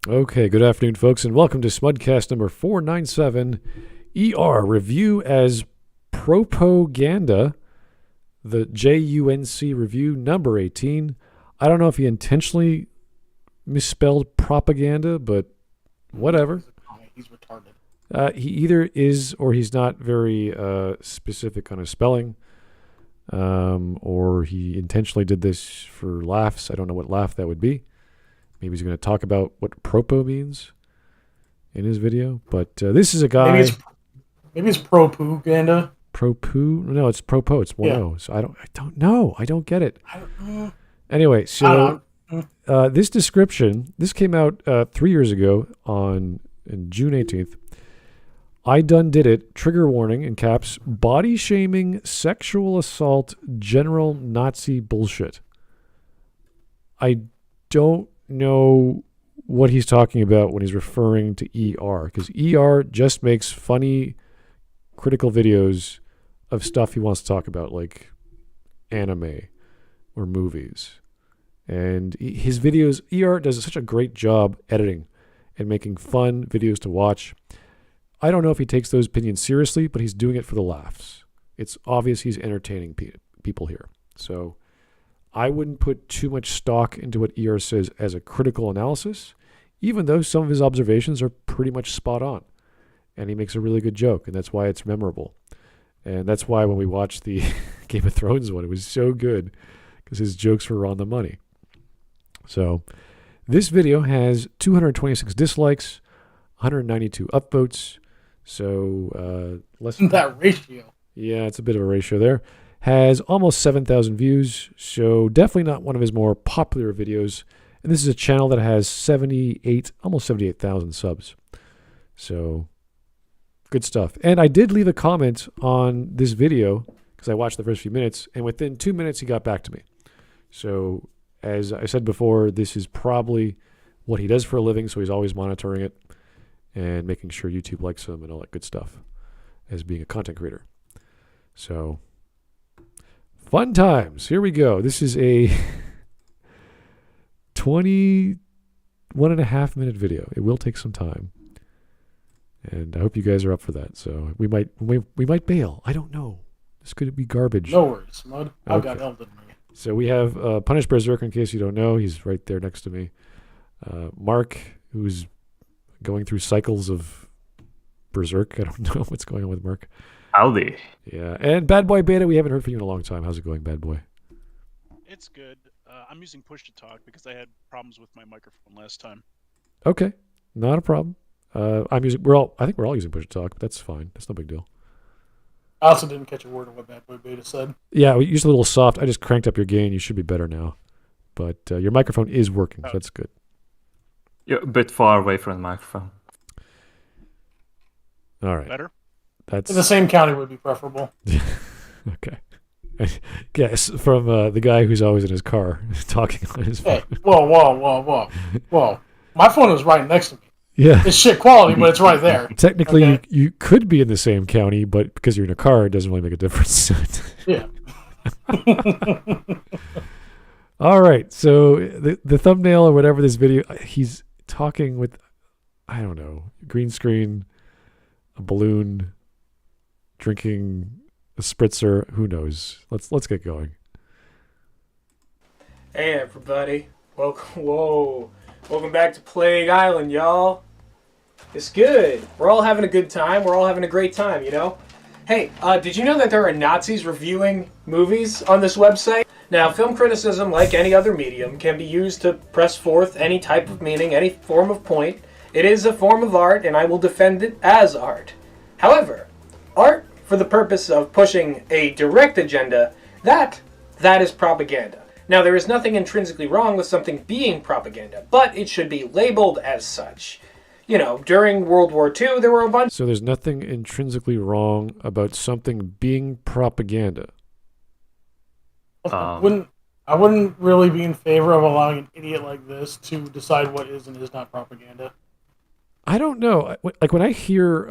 Okay, good afternoon, folks, and welcome to Smudcast number 497, ER, review as Propoganda, the JUNC review number 18. I don't know if he intentionally misspelled propaganda, but whatever. He's retarded. He either is or he's not very specific on his spelling, or he intentionally did this for laughs. I don't know what laugh that would be. Maybe he's going to talk about what propo means in his video. But this is a guy. Maybe it's propaganda. Propo? No, it's propo. It's one O. So I don't know. I don't get it. I don't know. Anyway, so this description, this came out 3 years ago on June 18th. I Dunn did it. Trigger warning in caps. Body shaming, sexual assault, general Nazi bullshit. I don't know what he's talking about when he's referring to ER, because ER just makes funny, critical videos of stuff he wants to talk about, like anime or movies. And his videos, ER does such a great job editing and making fun videos to watch. I don't know if he takes those opinions seriously, but he's doing it for the laughs. It's obvious he's entertaining people here. So I wouldn't put too much stock into what ER says as a critical analysis, even though some of his observations are pretty much spot on. And he makes a really good joke, and that's why it's memorable. And that's why when we watched the Game of Thrones one, it was so good, because his jokes were on the money. So this video has 226 dislikes, 192 upvotes. So less than that ratio. Yeah, it's a bit of a ratio there. Has almost 7,000 views, so definitely not one of his more popular videos. And this is a channel that has almost 78,000 subs. So good stuff. And I did leave a comment on this video because I watched the first few minutes, and within 2 minutes he got back to me. So as I said before, this is probably what he does for a living, so he's always monitoring it and making sure YouTube likes him and all that good stuff as being a content creator. So fun times. Here we go. This is a 21.5 minute video. It will take some time. And I hope you guys are up for that. So we might bail. I don't know. This could be garbage. No worries, Smud. I've got Elden Ring. So we have Punished Bearserker, in case you don't know. He's right there next to me. Mark, who's going through cycles of Berserk. I don't know what's going on with Mark. Howdy. Yeah. And Bad Boy Beta, we haven't heard from you in a long time. How's it going, Bad Boy? It's good. I'm using push to talk because I had problems with my microphone last time. Okay. Not a problem. I think we're all using push to talk, but that's fine. That's no big deal. I also didn't catch a word of what Bad Boy Beta said. Yeah, we used a little soft. I just cranked up your gain. You should be better now. But your microphone is working, so that's good. You're a bit far away from the microphone. All right. Better? That's In the same county would be preferable. Okay. Yes, from the guy who's always in his car talking on his phone. Hey, whoa. My phone is right next to me. Yeah. It's shit quality, but it's right there. Technically, Okay. you could be in the same county, but because you're in a car, it doesn't really make a difference. Yeah. All right. So the thumbnail or whatever this video, he's talking with, I don't know, green screen, a balloon, drinking a spritzer. Who knows? Let's get going. Hey everybody. Welcome back to Plague Island, y'all. It's good. We're all having a good time. We're all having a great time, you know? Hey, did you know that there are Nazis reviewing movies on this website? Now, film criticism, like any other medium, can be used to press forth any type of meaning, any form of point. It is a form of art, and I will defend it as art. However, art for the purpose of pushing a direct agenda, that is propaganda. Now, there is nothing intrinsically wrong with something being propaganda, but it should be labeled as such. You know, during World War II, there were a bunch... So there's nothing intrinsically wrong about something being propaganda. I wouldn't really be in favor of allowing an idiot like this to decide what is and is not propaganda. I don't know. Like when I hear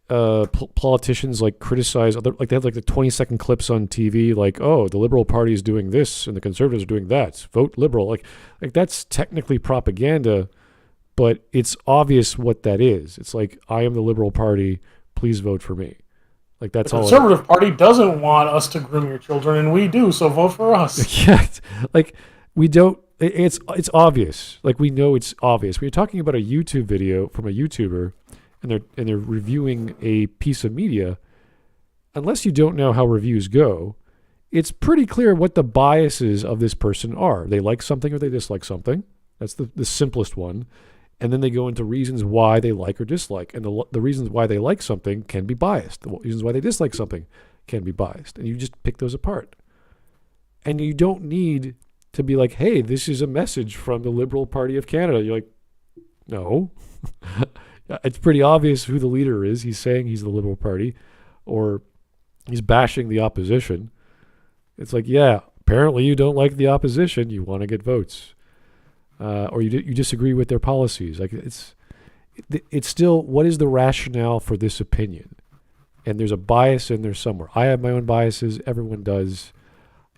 politicians like criticize other, like they have like the 20-second clips on TV, like, oh, the Liberal Party is doing this and the Conservatives are doing that. Vote Liberal. Like that's technically propaganda, but it's obvious what that is. It's like, I am the Liberal Party, please vote for me. Like, that's The all. Conservative Party doesn't want us to groom your children, and we do, so vote for us. Yeah, like, we don't. It's obvious. Like, we know it's obvious. When you're talking about a YouTube video from a YouTuber, and they're reviewing a piece of media, unless you don't know how reviews go, it's pretty clear what the biases of this person are. They like something or they dislike something. That's the simplest one. And then they go into reasons why they like or dislike. And the reasons why they like something can be biased. The reasons why they dislike something can be biased. And you just pick those apart. And you don't need to be like, hey, this is a message from the Liberal Party of Canada. You're like, no. It's pretty obvious who the leader is. He's saying he's the Liberal Party, or he's bashing the opposition. It's like, yeah, apparently you don't like the opposition. You want to get votes. Or you disagree with their policies. Like, it's still, what is the rationale for this opinion? And there's a bias in there somewhere. I have my own biases. Everyone does.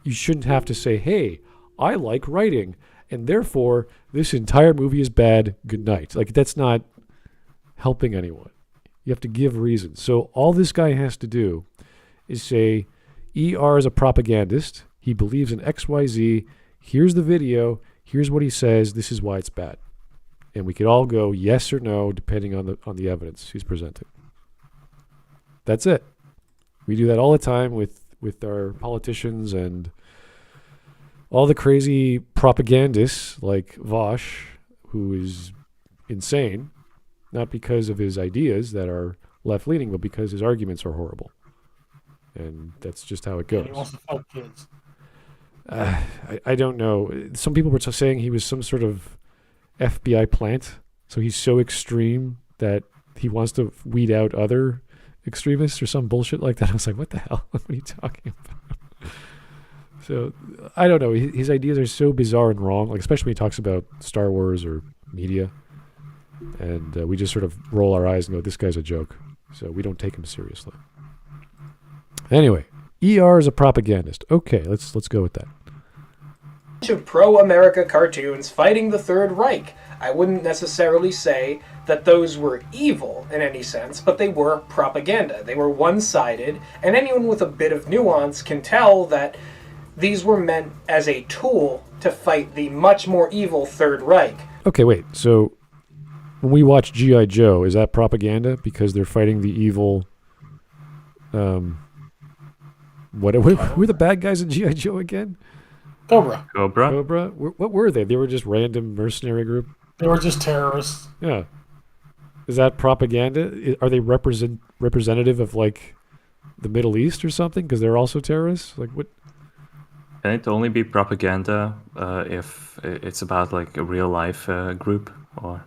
You shouldn't have to say, hey, I like writing, and therefore this entire movie is bad. Good night. Like, that's not helping anyone. You have to give reasons. So all this guy has to do is say, ER is a propagandist. He believes in XYZ. Here's the video. Here's what he says. This is why it's bad. And we could all go yes or no depending on the evidence he's presenting. That's it. We do that all the time with our politicians and all the crazy propagandists like Vosh, who is insane, not because of his ideas that are left-leaning, but because his arguments are horrible. And that's just how it goes. He wants to fuck kids. I don't know. Some people were saying he was some sort of FBI plant. So he's so extreme that he wants to weed out other extremists or some bullshit like that. I was like, what the hell? What are you talking about? So I don't know. His ideas are so bizarre and wrong, like especially when he talks about Star Wars or media. And we just sort of roll our eyes and go, this guy's a joke. So we don't take him seriously. Anyway, ER is a propagandist. Okay, let's go with that. Of pro-America cartoons fighting the Third Reich. I wouldn't necessarily say that those were evil in any sense, but they were propaganda. They were one-sided, and anyone with a bit of nuance can tell that these were meant as a tool to fight the much more evil Third Reich. Okay, wait. So when we watch G.I. Joe, is that propaganda because they're fighting the evil... who are the bad guys in G.I. Joe again? Cobra. Cobra? What were they? They were just random mercenary group? They were just terrorists. Yeah. Is that propaganda? Are they representative of, like, the Middle East or something? Because they're also terrorists? Like, what? Can it only be propaganda if it's about, like, a real-life group? Or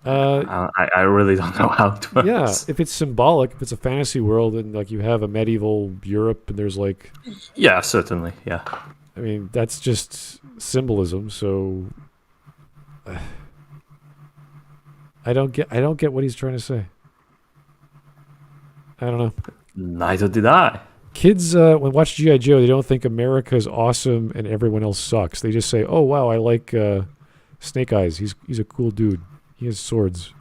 I really don't know how it works. Yeah, if it's symbolic, if it's a fantasy world and, like, you have a medieval Europe and there's, like... Yeah, certainly, yeah. I mean, that's just symbolism, so... I don't get what he's trying to say. I don't know. Neither did I. Kids, when watch G.I. Joe, they don't think America's awesome and everyone else sucks. They just say, oh, wow, I like Snake Eyes. He's a cool dude. He has swords.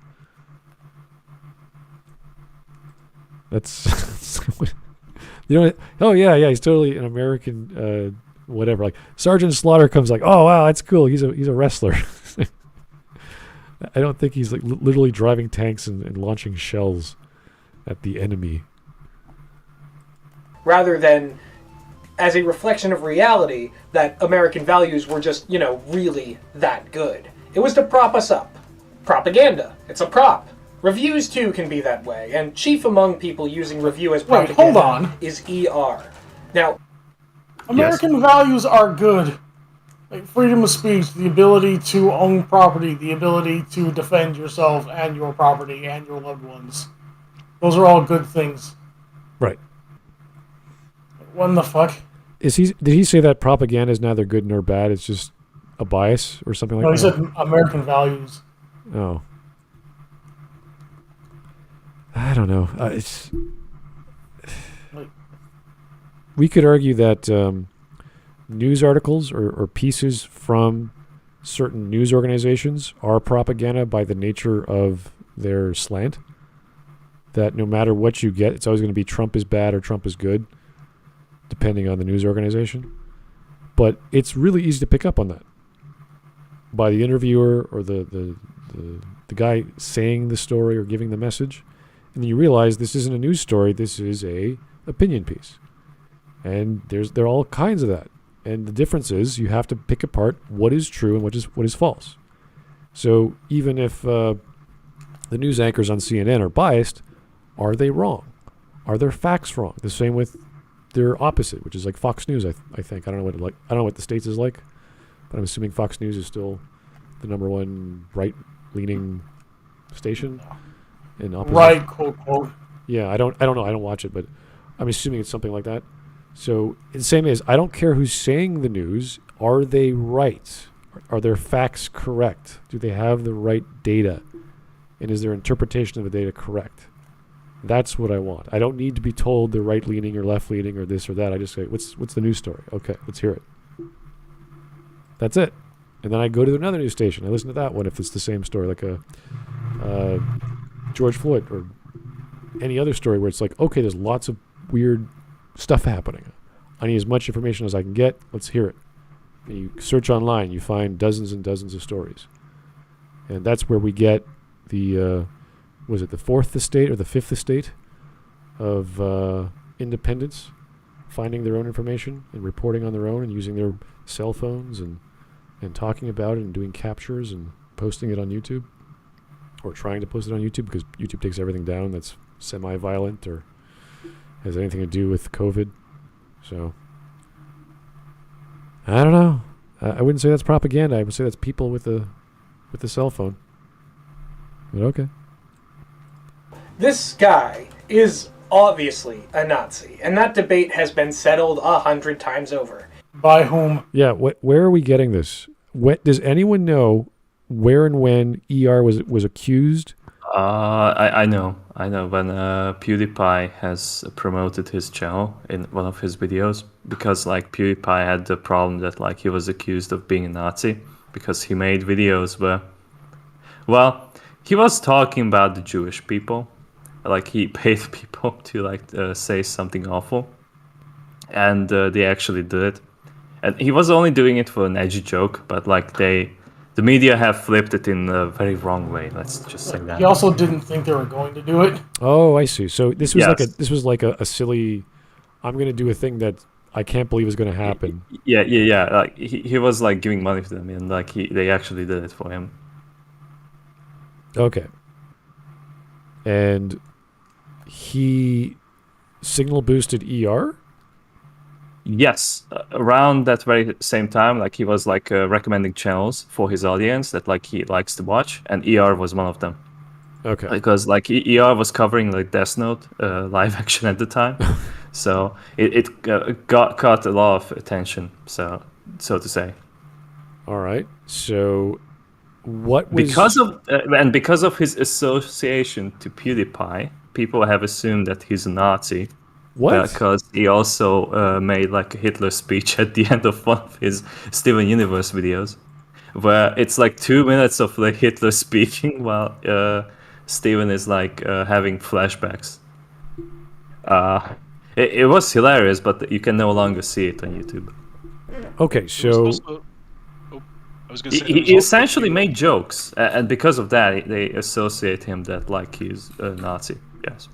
That's... you know, oh, yeah, he's totally an American... whatever, like Sergeant Slaughter comes like, oh wow, that's cool. He's a wrestler. I don't think he's like literally driving tanks and launching shells at the enemy. Rather than as a reflection of reality that American values were just, really that good. It was to prop us up. Propaganda. It's a prop. Reviews too can be that way, and chief among people using review as propaganda hold on. is ER. Now, American values are good. Like freedom of speech, the ability to own property, the ability to defend yourself and your property and your loved ones. Those are all good things. Right. What the fuck? Did he say that propaganda is neither good nor bad? It's just a bias or something like that? No, he said American values. Oh. I don't know. We could argue that news articles or pieces from certain news organizations are propaganda by the nature of their slant. That no matter what you get, it's always going to be Trump is bad or Trump is good, depending on the news organization. But it's really easy to pick up on that by the interviewer or the guy saying the story or giving the message. And then you realize this isn't a news story, this is a opinion piece. And there are all kinds of that. And the difference is you have to pick apart what is true and what is false. So even if the news anchors on CNN are biased, are they wrong? Are their facts wrong? The same with their opposite, which is like Fox News. I think I don't know what the States is like, but I'm assuming Fox News is still the number one right-leaning station in opposition. Right, quote, quote. Yeah, I don't know. I don't watch it, but I'm assuming it's something like that. So the same is, I don't care who's saying the news. Are they right? Are their facts correct? Do they have the right data? And is their interpretation of the data correct? That's what I want. I don't need to be told they're right-leaning or left-leaning or this or that. I just say, what's the news story? Okay, let's hear it. That's it. And then I go to another news station. I listen to that one if it's the same story, like a George Floyd or any other story where it's like, okay, there's lots of weird stuff happening. I need as much information as I can get. Let's hear it. And you search online, you find dozens and dozens of stories. And that's where we get the, was it the fourth estate or the fifth estate of independents finding their own information and reporting on their own and using their cell phones and talking about it and doing captures and posting it on YouTube, or trying to post it on YouTube because YouTube takes everything down that's semi-violent or has anything to do with COVID. So I don't know. I wouldn't say that's propaganda. I would say that's people with the cell phone. But okay. This guy is obviously a Nazi, and that debate has been settled 100 times over. By whom? Yeah, where are we getting this? Does anyone know where and when ER was accused? I know. When PewDiePie has promoted his channel in one of his videos, because like PewDiePie had the problem that like he was accused of being a Nazi because he made videos where, well, he was talking about the Jewish people, like he paid people to like say something awful, and they actually did it. And he was only doing it for an edgy joke, but like the media have flipped it in a very wrong way. Let's just say that. He also didn't think they were going to do it. Oh, I see. So this was Yes. like a silly. I'm going to do a thing that I can't believe is going to happen. Yeah. Like he was like giving money to them, and like they actually did it for him. Okay. And he signal boosted ER? Yes, around that very same time, like he was like recommending channels for his audience that like he likes to watch, and ER was one of them. Okay. Because like ER was covering like Death Note live action at the time, so it caught a lot of attention, so to say. All right. So what was because of his association to PewDiePie, people have assumed that he's a Nazi. what? Because he also made like a Hitler speech at the end of one of his Steven Universe videos, where it's like 2 minutes of like Hitler speaking while Steven is like having flashbacks. It was hilarious, but you can no longer see it on YouTube. Okay, so I was gonna say He essentially made jokes, and because of that, they associate him that like he's a Nazi. Yes.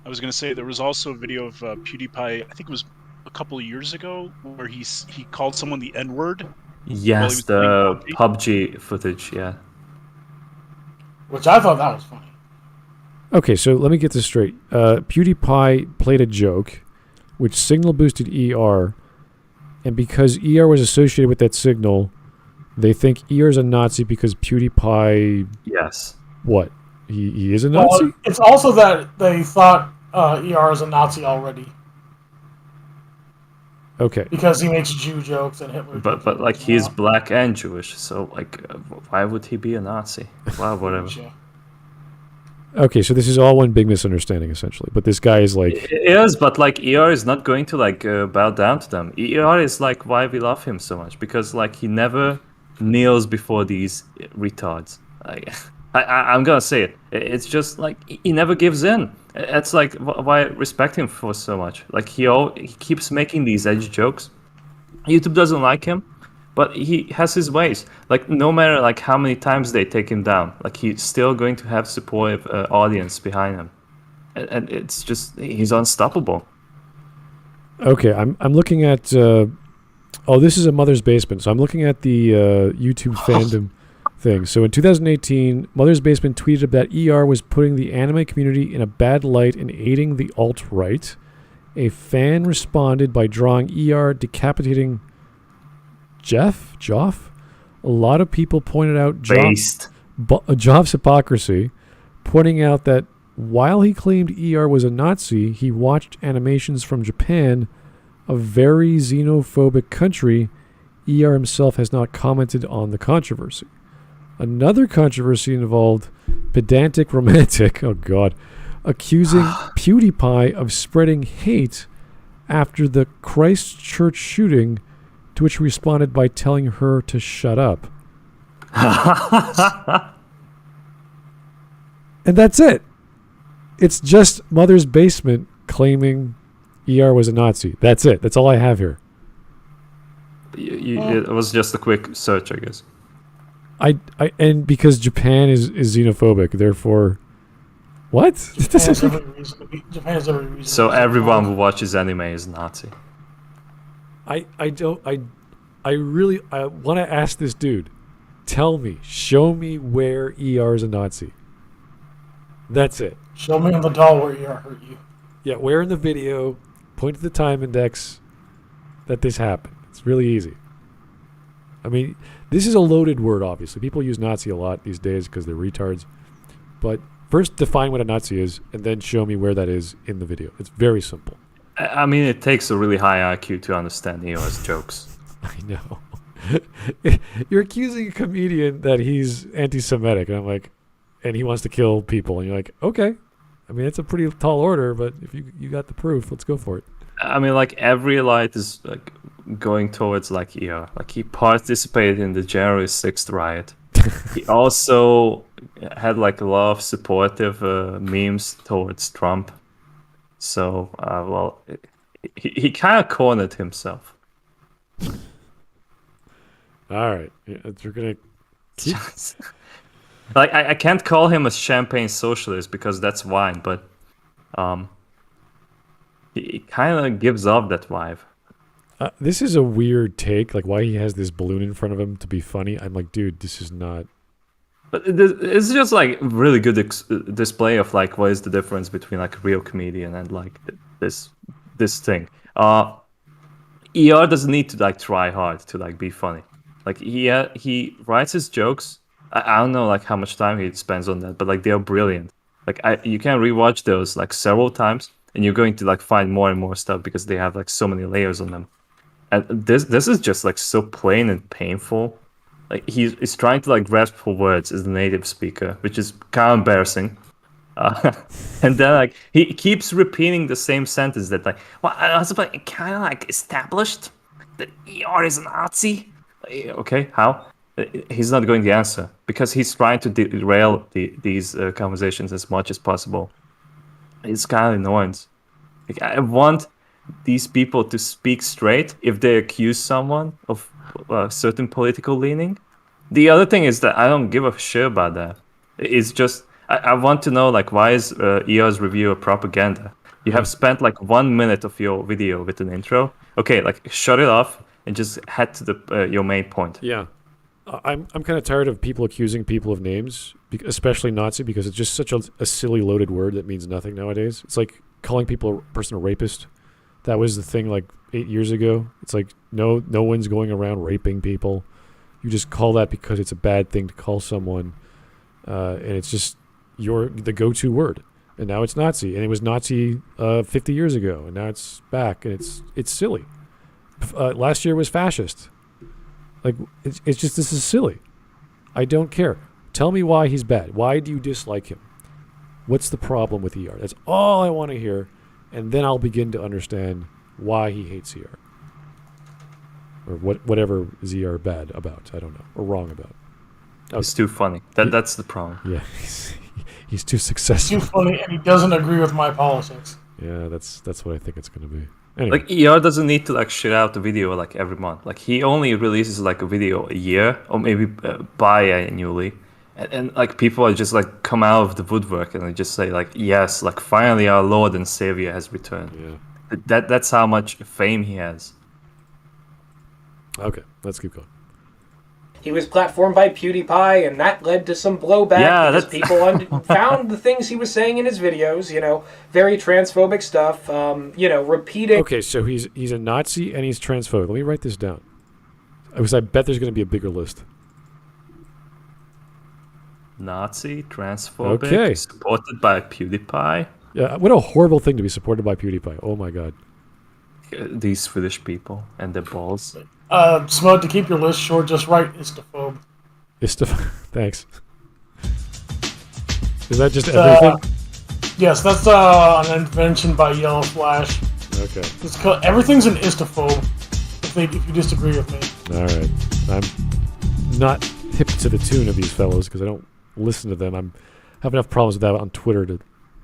I was going to say there was also a video of PewDiePie, I think it was a couple of years ago, where he called someone the N-word. Yes, the PUBG footage, yeah. Which I thought that was funny. okay, so let me get this straight. PewDiePie played a joke, which signal boosted ER, and because ER was associated with that signal, they think ER is a Nazi because PewDiePie. Yes. What? He is a Nazi? Well, it's also that they thought ER is a Nazi already Okay. because he makes Jew jokes and Hitler. But jokes like as he's well. black and Jewish, so like why would he be a Nazi? Well, whatever. Yeah. Okay, so this is all one big misunderstanding, essentially. But this guy is like... It is, but like ER is not going to like bow down to them. ER is like why we love him so much, because like he never kneels before these retards. Like, I'm gonna say it. It's just like he never gives in. It's like why I respect him for so much. Like he keeps making these edgy jokes. YouTube doesn't like him, but he has his ways. Like no matter like how many times they take him down, like he's still going to have supportive audience behind him, and it's just he's unstoppable. Okay, I'm looking at. This is a Mother's Basement. So I'm looking at the YouTube fandom thing. So in 2018, Mother's Basement tweeted that ER was putting the anime community in a bad light and aiding the alt-right. A fan responded by drawing ER decapitating Joff. A lot of people pointed out Joff's hypocrisy, pointing out that while he claimed ER was a Nazi, he watched animations from Japan, a very xenophobic country. ER himself has not commented on the controversy. Another controversy involved Pedantic Romantic, accusing PewDiePie of spreading hate after the Christchurch shooting, to which he responded by telling her to shut up. And that's it. It's just Mother's Basement claiming ER was a Nazi. That's it. That's all I have here. It was just a quick search, I guess. And because Japan is xenophobic, therefore, what? Japan has every reason. So everyone who watches anime is Nazi. I really want to ask this dude. Show me where ER is a Nazi. That's it. Show me on the doll where ER hurt you. Yeah, where in the video, point to the time index that this happened. It's really easy. I mean, this is a loaded word, obviously. People use Nazi a lot these days because they're retards. But first define what a Nazi is, and then show me where that is in the video. It's very simple. I mean, it takes a really high IQ to understand EO's jokes. I know. You're accusing a comedian that he's anti-Semitic, and I'm like, and he wants to kill people, and you're like, okay. I mean, it's a pretty tall order, but if you got the proof, let's go for it. I mean, like every light is like going towards like EO. Like he participated in the January 6th riot. He also had like a lot of supportive memes towards Trump. So, he kind of cornered himself. All right, we're gonna keep. Like I can't call him a champagne socialist because that's wine, but he kind of gives off that vibe. This is a weird take, like why he has this balloon in front of him to be funny. I'm like, dude, this is not. But it's just like really good display of like what is the difference between like a real comedian and like this thing. ER doesn't need to like try hard to like be funny. Like he writes his jokes. I don't know like how much time he spends on that, but like they're brilliant. Like you can rewatch those like several times, and you're going to like find more and more stuff because they have like so many layers on them. And this is just like so plain and painful. Like he's trying to like grasp for words as a native speaker, which is kind of embarrassing. And then like he keeps repeating the same sentence that like, well, I was kind of like established that ER is a Nazi. Okay, how? He's not going to answer because he's trying to derail these conversations as much as possible. It's kind of annoying. Like, I want these people to speak straight if they accuse someone of a certain political leaning. The other thing is that I don't give a shit about that. It's just I want to know like why is EO's review a propaganda? You have spent like 1 minute of your video with an intro. Okay, like shut it off and just head to the your main point. Yeah. I'm kind of tired of people accusing people of names, especially Nazi, because it's just such a silly loaded word that means nothing nowadays. It's like calling a person a rapist. That was the thing like 8 years ago. It's like no one's going around raping people. You just call that because it's a bad thing to call someone, and it's just the go-to word. And now it's Nazi, and it was Nazi 50 years ago, and now it's back, and it's silly. Last year was fascist. Like, it's just, this is silly. I don't care. Tell me why he's bad. Why do you dislike him? What's the problem with ER? That's all I want to hear. And then I'll begin to understand why he hates ER. or whatever ZR bad about. I don't know, or wrong about. It's too funny. That's the problem. Yeah, he's too successful. Too funny, and he doesn't agree with my politics. Yeah, that's what I think it's going to be. Anyway. Like ER doesn't need to like shit out a video like every month. Like he only releases like a video a year or maybe biannually, and like people are just like come out of the woodwork and they just say like, yes, like finally our Lord and Savior has returned. Yeah. That's how much fame he has. Okay, let's keep going. He was platformed by PewDiePie, and that led to some blowback because people found the things he was saying in his videos, very transphobic stuff, repeating... Okay, so he's a Nazi and he's transphobic. Let me write this down. Because I bet there's going to be a bigger list. Nazi, transphobic, supported by PewDiePie. Yeah, what a horrible thing to be supported by PewDiePie. Oh my god. These Swedish people and their balls. Smud, to keep your list short, just write istophobe. Thanks. Is that just everything? Yes, that's an invention by Yellow Flash. Okay. Everything's an istophobe, if you disagree with me. All right. I'm not hip to the tune of these fellows because I don't listen to them. I have enough problems with that on Twitter to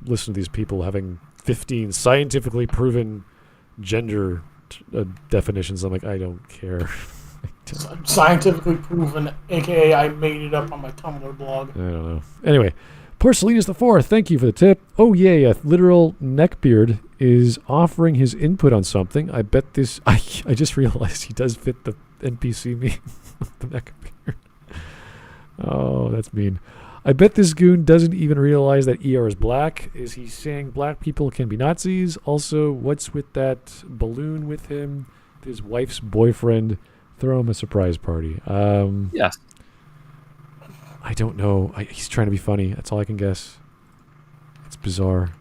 listen to these people having 15 scientifically proven gender definitions. I'm like, I don't care. Scientifically proven, aka I made it up on my Tumblr blog. I don't know. Anyway, Porcelinus IV, thank you for the tip. Oh yay, a literal neckbeard is offering his input on something. I bet this... I just realized he does fit the NPC meme with the neckbeard. Oh, that's mean. I bet this goon doesn't even realize that ER is black. Is he saying black people can be Nazis? Also, what's with that balloon with him? His wife's boyfriend. Throw him a surprise party. Yes. I don't know. He's trying to be funny. That's all I can guess. It's bizarre.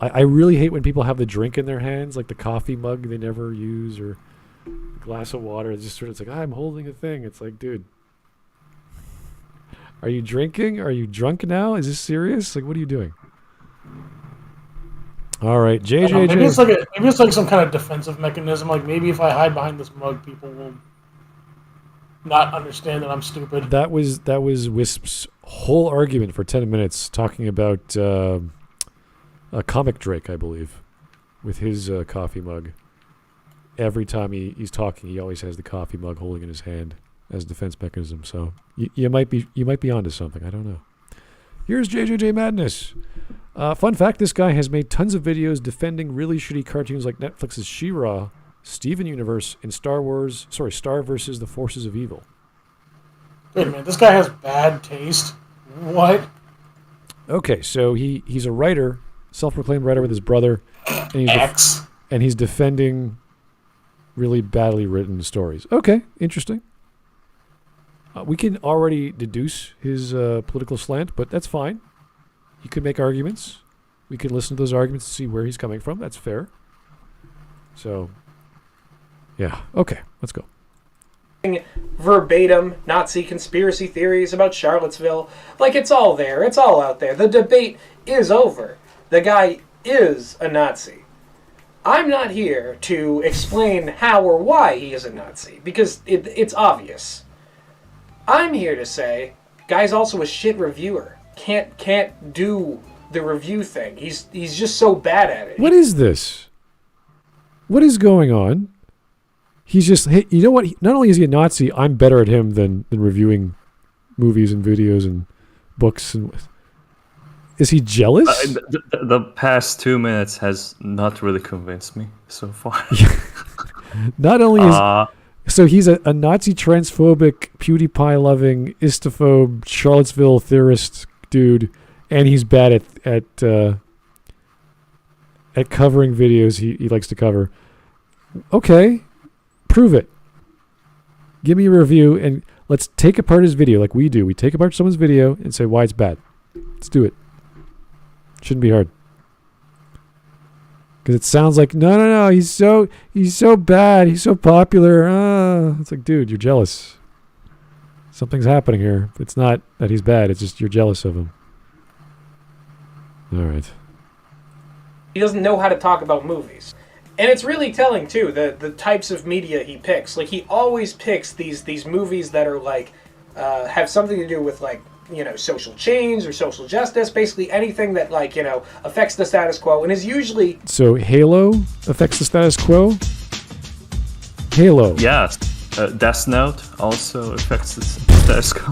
I really hate when people have the drink in their hands, like the coffee mug they never use, or a glass of water. It's just sort of, it's like, I'm holding a thing. It's like, dude. Are you drinking? Are you drunk now? Is this serious? Like, what are you doing? All right, JJJ. Maybe it's like some kind of defensive mechanism. Like maybe if I hide behind this mug, people will not understand that I'm stupid. That was Wisp's whole argument for 10 minutes, talking about a comic Drake, I believe, with his coffee mug. Every time he's talking, he always has the coffee mug holding in his hand as a defense mechanism. So you might be onto something. I don't know. Here's JJJ Madness. Fun fact: this guy has made tons of videos defending really shitty cartoons like Netflix's She-Ra, Steven Universe, and Star versus the Forces of Evil. Wait a minute, this guy has bad taste. What? Okay, so he's a writer, self-proclaimed writer with his brother, and he's defending really badly written stories. Okay, interesting. We can already deduce his political slant, but that's fine. He could make arguments. We can listen to those arguments to see where he's coming from. That's fair. So, yeah. Okay, let's go. Verbatim Nazi conspiracy theories about Charlottesville. Like, it's all there. It's all out there. The debate is over. The guy is a Nazi. I'm not here to explain how or why he is a Nazi, because it's obvious. I'm here to say, guy's also a shit reviewer. Can't do the review thing. He's just so bad at it. What is this? What is going on? He's just, hey, you know what? Not only is he a Nazi, I'm better at him than reviewing movies and videos and books. And is he jealous? The past 2 minutes has not really convinced me so far. Not only is... So he's a Nazi transphobic, PewDiePie-loving, istophobe, Charlottesville theorist dude, and he's bad at covering videos he likes to cover. Okay, prove it. Give me a review, and let's take apart his video like we do. We take apart someone's video and say why it's bad. Let's do it. Shouldn't be hard. Because it sounds like, no, he's so bad, he's so popular. It's like, dude, you're jealous. Something's happening here. It's not that he's bad, it's just you're jealous of him. All right. He doesn't know how to talk about movies. And it's really telling too, the types of media he picks. Like he always picks these movies that are like have something to do with like, you know, social change or social justice, basically anything that like, you know, affects the status quo, and is usually... So Halo affects the status quo? Halo. Yes. Death Note also affects the status quo.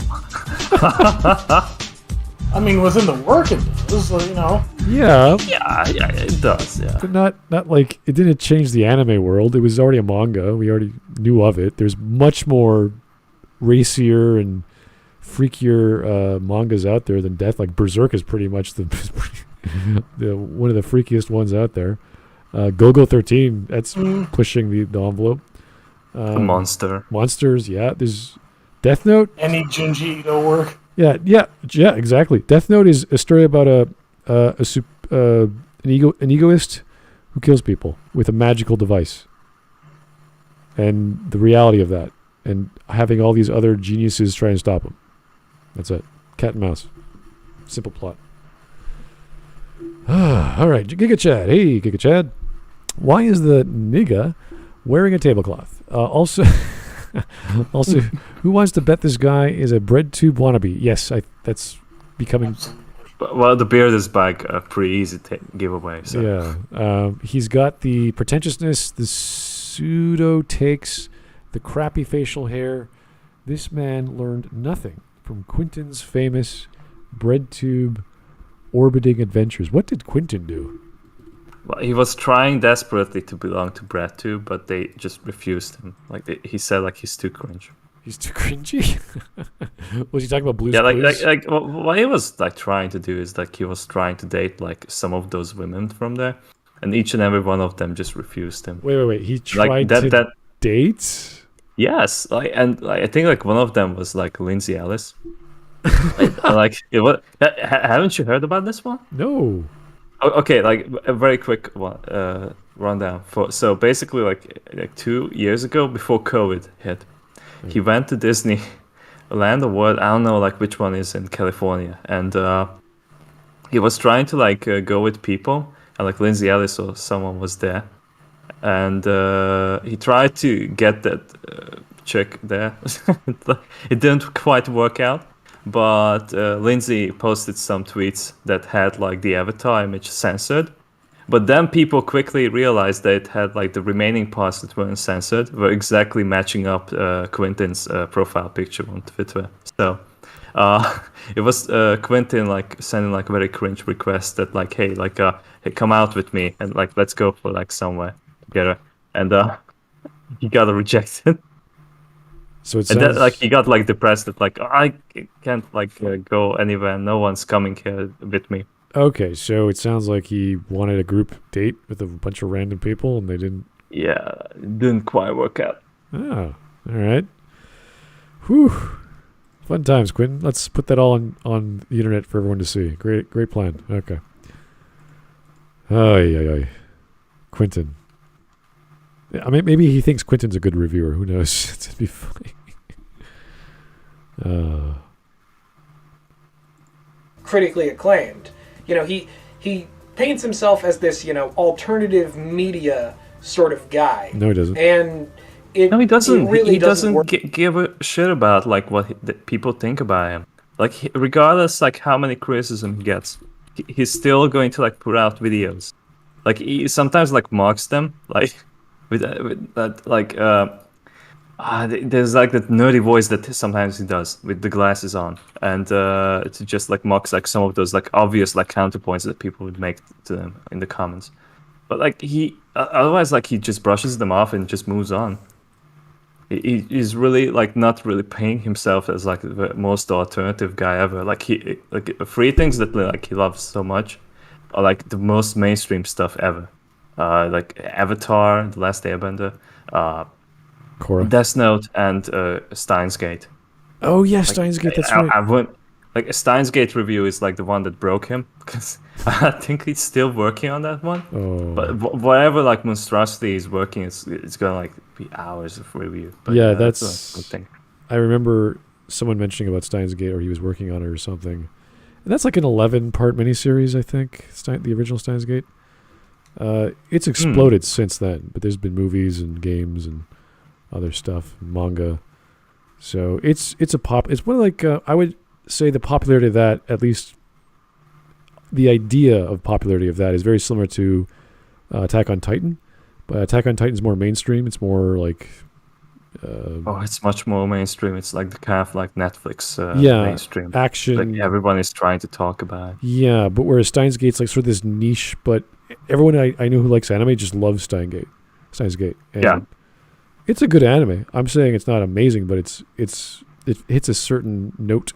I mean, within the work it does, you know. Yeah. Yeah, it does, yeah. But not like, it didn't change the anime world. It was already a manga. We already knew of it. There's much more racier and freakier mangas out there than Death. Like Berserk is pretty much the one of the freakiest ones out there. Go-Go 13, that's pushing the envelope. A monster. Monsters, yeah. There's Death Note. Any Junji Ito work. Yeah, exactly. Death Note is a story about an egoist who kills people with a magical device, and the reality of that, and having all these other geniuses try and stop him. That's it. Cat and mouse. Simple plot. All right, Giga Chad. Hey, Giga Chad. Why is the nigga wearing a tablecloth? Also, who wants to bet this guy is a bread tube wannabe? Yes, that's becoming... Well, the beard is like a pretty easy giveaway. So. Yeah. He's got the pretentiousness, the pseudo takes, the crappy facial hair. This man learned nothing from Quintin's famous bread tube orbiting adventures. What did Quintin do? Well, he was trying desperately to belong to BreadTube, but they just refused him. Like he said, like he's too cringe. He's too cringy. Was he talking about Blue's Yeah, Clues? what he was like trying to do is like he was trying to date like some of those women from there, and each and every one of them just refused him. Wait. He tried like to date? Yes, I think like one of them was like Lindsay Ellis. Haven't you heard about this one? No. Okay, like a very quick one, rundown. So basically, like 2 years ago, before COVID hit, he went to Disney Land or what? I don't know, like which one is in California, and he was trying to like go with people, and like Lindsay Ellis or someone was there, and he tried to get that chick there. It didn't quite work out. But Lindsay posted some tweets that had like the avatar image censored. But then people quickly realized that it had like the remaining parts that weren't censored were exactly matching up Quintin's profile picture on Twitter. So it was Quintin like sending like very cringe requests that like, hey, come out with me and like let's go for like somewhere together. And he got rejected. So it and sounds... then, like he got like depressed that like I can't like go anywhere. No one's coming here with me. Okay, so it sounds like he wanted a group date with a bunch of random people, and they didn't. Yeah, it didn't quite work out. Oh, all right. Whew. Fun times, Quintin. Let's put that all on the internet for everyone to see. Great plan. Okay. Ay. Quintin. I mean, maybe he thinks Quintin's a good reviewer. Who knows? It'd be funny. Critically acclaimed. You know, he paints himself as this, you know, alternative media sort of guy. No, he doesn't. And he doesn't. He doesn't give a shit about like what people think about him. Like regardless, like how many criticism he gets, he's still going to like put out videos. Like he sometimes like mocks them, like. With that, like, there's like that nerdy voice that sometimes he does with the glasses on, and it just like mocks like some of those like obvious like counterpoints that people would make to them in the comments. But like otherwise like he just brushes them off and just moves on. He's really like not really paying himself as like the most alternative guy ever. Like he like three things that like he loves so much are like the most mainstream stuff ever. Like Avatar, The Last Airbender, Korra. Death Note, and Steins Gate. Oh yeah, Steins Gate. That's right. I went, like a Steins Gate review is like the one that broke him because I think he's still working on that one. Oh. But whatever like monstrosity he's working, it's gonna like be hours of review. But, yeah, that's that's a good thing. I remember someone mentioning about Steins Gate, or he was working on it or something. And that's like an 11-part miniseries, I think. The original Steins Gate. It's exploded since then, but there's been movies and games and other stuff, manga. So it's one of like I would say the popularity of that, at least the idea of popularity of that, is very similar to Attack on Titan. But Attack on Titan is more mainstream. It's more like it's much more mainstream. It's like the kind of like Netflix mainstream action. Like everyone is trying to talk about. Yeah, but whereas Steins Gate's like sort of this niche, but everyone I know who likes anime just loves Steins Gate. And it's a good anime. I'm saying it's not amazing, but it hits a certain note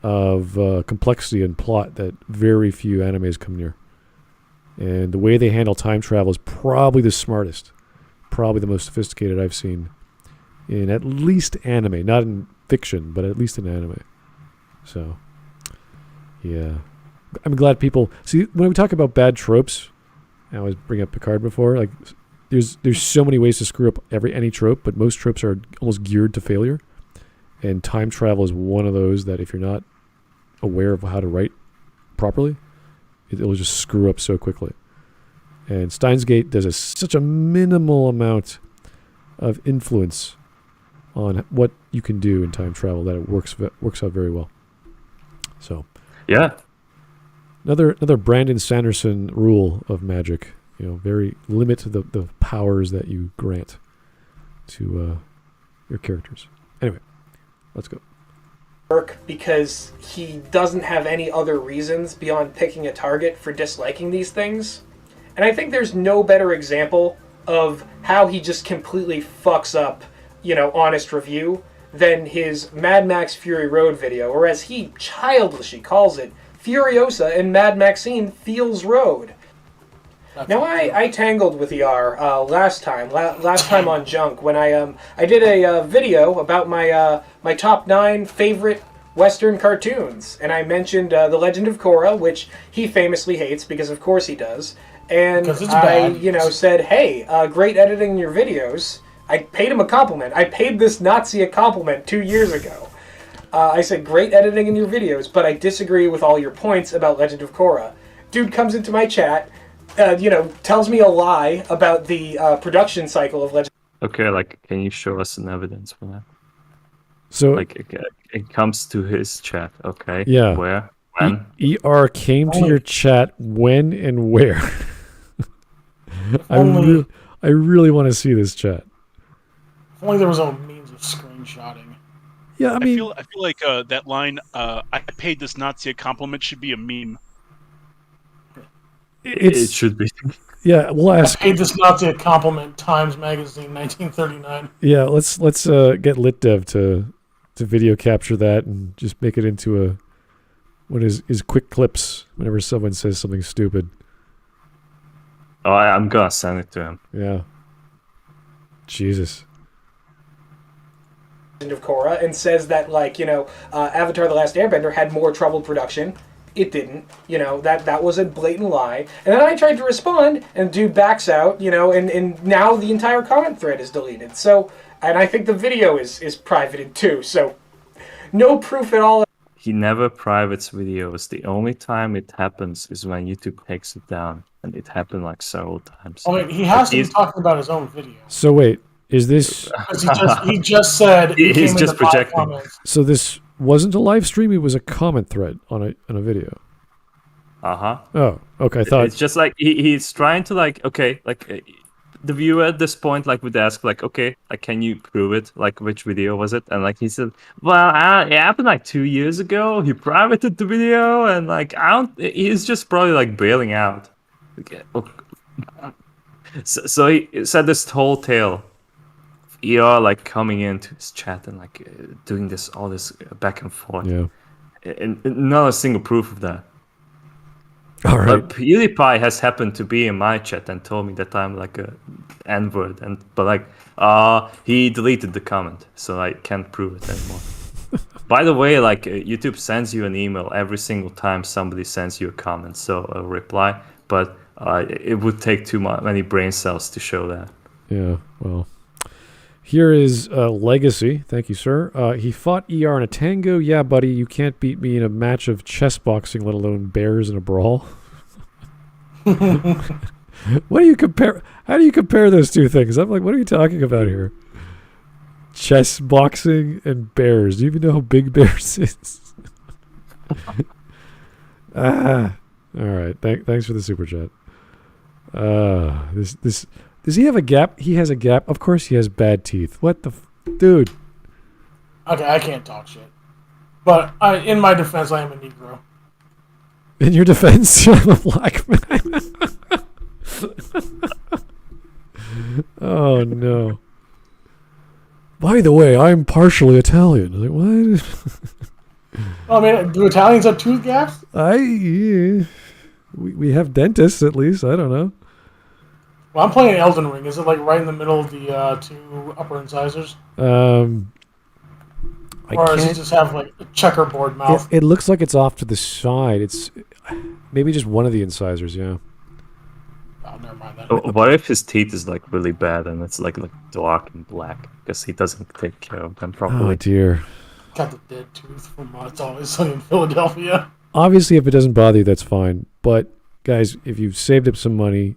of complexity and plot that very few animes come near. And the way they handle time travel is probably the smartest, probably the most sophisticated I've seen in at least anime, not in fiction, but at least in anime. So, yeah. I'm glad people... See, when we talk about bad tropes, I always bring up Picard before, like, there's so many ways to screw up any trope, but most tropes are almost geared to failure. And time travel is one of those that if you're not aware of how to write properly, it'll just screw up so quickly. And Steins Gate does such a minimal amount of influence on what you can do in time travel that it works out very well. So, yeah, another Brandon Sanderson rule of magic. Very limit the powers that you grant to your characters. Anyway, let's go. Because he doesn't have any other reasons beyond picking a target for disliking these things. And I think there's no better example of how he just completely fucks up, honest review than his Mad Max Fury Road video, or as he childishly calls it, Furiosa and Mad Maxine Feels Road. Now, I tangled with ER last time on JUNC when I did a video about my top 9 favorite Western cartoons, and I mentioned The Legend of Korra, which he famously hates because of course he does, and I said, hey, great editing your videos. I paid him a compliment. I paid this Nazi a compliment 2 years ago. I said, great editing in your videos, but I disagree with all your points about Legend of Korra. Dude comes into my chat, tells me a lie about the production cycle of Legend. Okay, like, can you show us some evidence for that? So, like, it comes to his chat. Okay. Yeah. Where? When? ER came to your chat when and where? I really want to see this chat. If only there was a means of screenshotting. Yeah, I mean, I feel like that line, I paid this Nazi a compliment, should be a meme. It should be. Yeah, we'll ask. I paid this Nazi a compliment. Times Magazine, 1939. Yeah, let's get LitDev to video capture that and just make it into one of his quick clips whenever someone says something stupid. Oh, I'm gonna send it to him. Yeah. Jesus. Of Korra, and says that Avatar: The Last Airbender had more troubled production. It didn't. That was a blatant lie. And then I tried to respond, and dude backs out, and now the entire comment thread is deleted. So, and I think the video is privated too, so no proof at all. He never privates videos. The only time it happens is when YouTube takes it down, and it happened like several times. Oh, wait, he has to be talking about his own video. So wait, is this... he just said... He's just projecting. So this wasn't a live stream, it was a comment thread on a video. Uh-huh. Oh, okay, I thought... It's just like, he's trying to the viewer at this point would ask okay, can you prove it? Which video was it? And he said, well, it happened 2 years ago. He privated the video, and he's just probably bailing out. Okay. So he said this whole tale of ER coming into his chat and doing all this back and forth. Yeah. And not a single proof of that. All right. But PewDiePie has happened to be in my chat and told me that I'm a N-word, but he deleted the comment, so I can't prove it anymore. By the way, YouTube sends you an email every single time somebody sends you a comment, so a reply, but it would take too many brain cells to show that. Yeah, well. Here is Legacy. Thank you, sir. He fought ER in a tango. Yeah, buddy, you can't beat me in a match of chess boxing, let alone bears in a brawl. What do you compare? How do you compare those two things? I'm like, what are you talking about here? Chess, boxing, and bears. Do you even know how big bears is? All right. Thanks for the super chat. This does he have a gap? He has a gap. Of course, he has bad teeth. What the, dude? Okay, I can't talk shit. But in my defense, I am a Negro. In your defense, I'm a black man. Oh no. By the way, I'm partially Italian. Like, what? I mean, do Italians have tooth gaps? We have dentists at least. I don't know. Well, I'm playing Elden Ring. Is it like right in the middle of the two upper incisors? Or does it just have like a checkerboard mouth? It looks like it's off to the side. It's maybe just one of the incisors. Yeah. Oh, never mind that. What if his teeth is like really bad and it's like dark and black because he doesn't take care of them properly? Oh dear. Got the dead tooth from It's Always Sunny in Philadelphia. Obviously, if it doesn't bother you, that's fine. But guys, if you've saved up some money,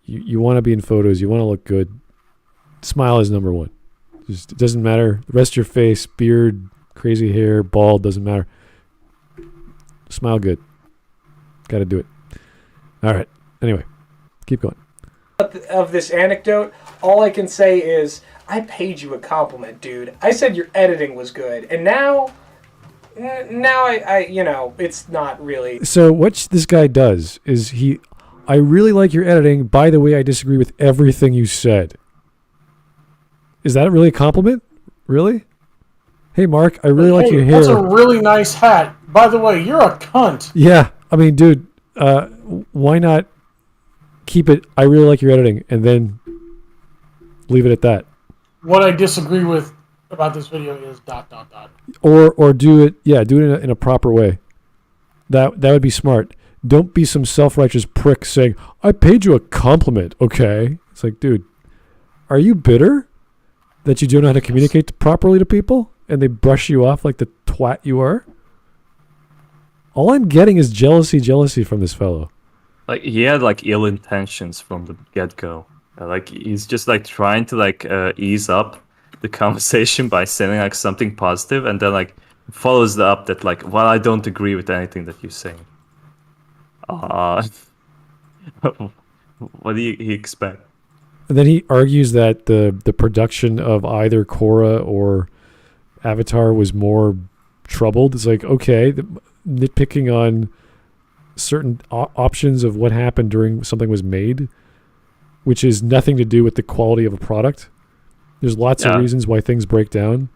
you want to be in photos, you want to look good. Smile is number one. Just, it doesn't matter. The rest of your face, beard, crazy hair, bald, doesn't matter. Smile good. Got to do it. All right. Anyway, keep going. Of this anecdote, all I can say is, I paid you a compliment, dude. I said your editing was good, and now I it's not really. So what this guy does is I really like your editing. By the way, I disagree with everything you said. Is that really a compliment? Really? Hey, Mark, I really like your hair. That's a really nice hat. By the way, you're a cunt. Yeah, I mean, dude, why not keep it, I really like your editing, and then leave it at that? What I disagree with about this video is ... Or do it, in a proper way. That would be smart. Don't be some self-righteous prick saying, I paid you a compliment, okay? It's like, dude, are you bitter that you don't know how to communicate properly to people and they brush you off like the twat you are? All I'm getting is jealousy from this fellow. Like, he had like ill intentions from the get-go. Like, he's just like trying to like ease up the conversation by saying like something positive, and then like follows it up that like, well, I don't agree with anything that you're saying. What do he expect? And then he argues that the production of either Korra or Avatar was more troubled. It's like, okay, nitpicking on certain options of what happened during something was made, which is nothing to do with the quality of a product. There's lots of reasons why things break down.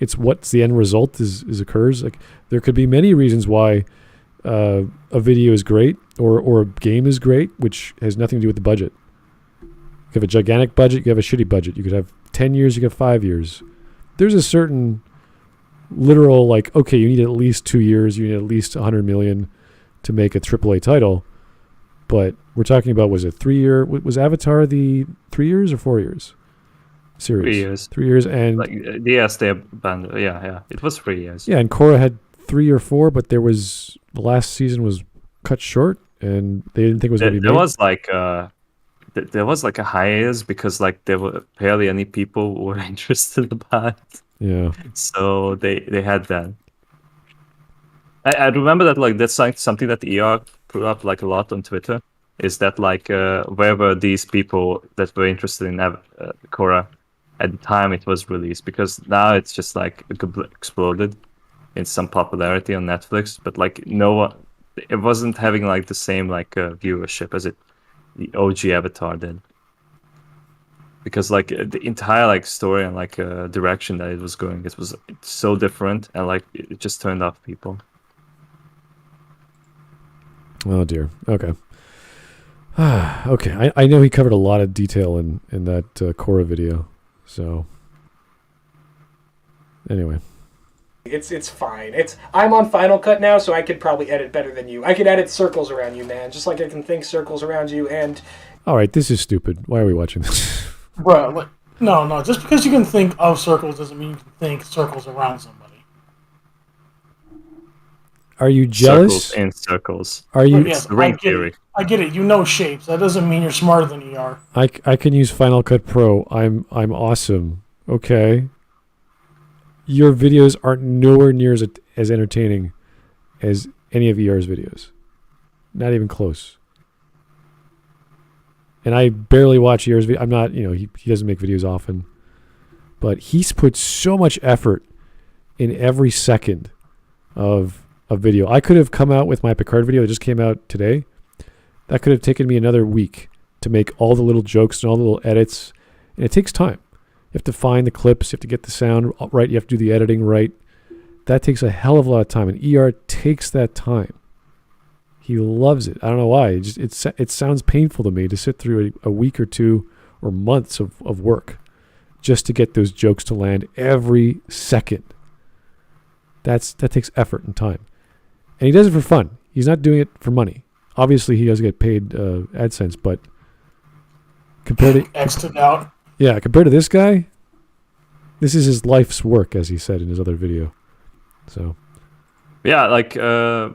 It's what's the end result is occurs. Like, there could be many reasons why a video is great or a game is great, which has nothing to do with the budget. You have a gigantic budget, you have a shitty budget. You could have 10 years, you could have 5 years. There's a certain literal, like, okay, you need at least 2 years, you need at least 100 million to make a AAA title. But we're talking about, was it 3 year? Was Avatar the 3 years or 4 years? Series. 3 years. 3 years, and like, yes, they abandoned. Yeah, it was 3 years. Yeah, and Korra had 3 or 4, but the last season was cut short, and they didn't think it was going to be made. There was like a hiatus because like there were barely any people who were interested about it. Yeah. So they had that. I remember that like that's like something that ER put up like a lot on Twitter, is that like where were these people that were interested in Korra at the time it was released, because now it's just like exploded in some popularity on Netflix, but like no one, it wasn't having like the same like viewership as the OG Avatar did, because like the entire like story and like direction that it was going, it was so different, and like it just turned off people. Oh dear. Okay. Okay. I know he covered a lot of detail in that Korra video. So anyway, it's fine. I'm on Final Cut now, so I could probably edit better than you. I could edit circles around you, man, just like I can think circles around you. And all right, this is stupid. Why are we watching this? Bro, no. Just because you can think of circles doesn't mean you can think circles around somebody. Are you jealous? Circles in circles. Are you? Yes, Ring theory. I get it. You know shapes. That doesn't mean you're smarter than ER. I can use Final Cut Pro. I'm awesome. Okay. Your videos aren't nowhere near as entertaining as any of ER's videos. Not even close. And I barely watch ER's video. I'm not, he doesn't make videos often. But he's put so much effort in every second of a video. I could have come out with my Picard video that just came out today. That could have taken me another week to make all the little jokes and all the little edits. And it takes time. You have to find the clips. You have to get the sound right. You have to do the editing right. That takes a hell of a lot of time. And ER takes that time. He loves it. I don't know why. It sounds painful to me to sit through a week or two or months of work just to get those jokes to land every second. That takes effort and time. And he does it for fun. He's not doing it for money. Obviously, he does get paid AdSense, but compared to X'd out. Yeah, compared to this guy, this is his life's work, as he said in his other video. So, yeah, like ER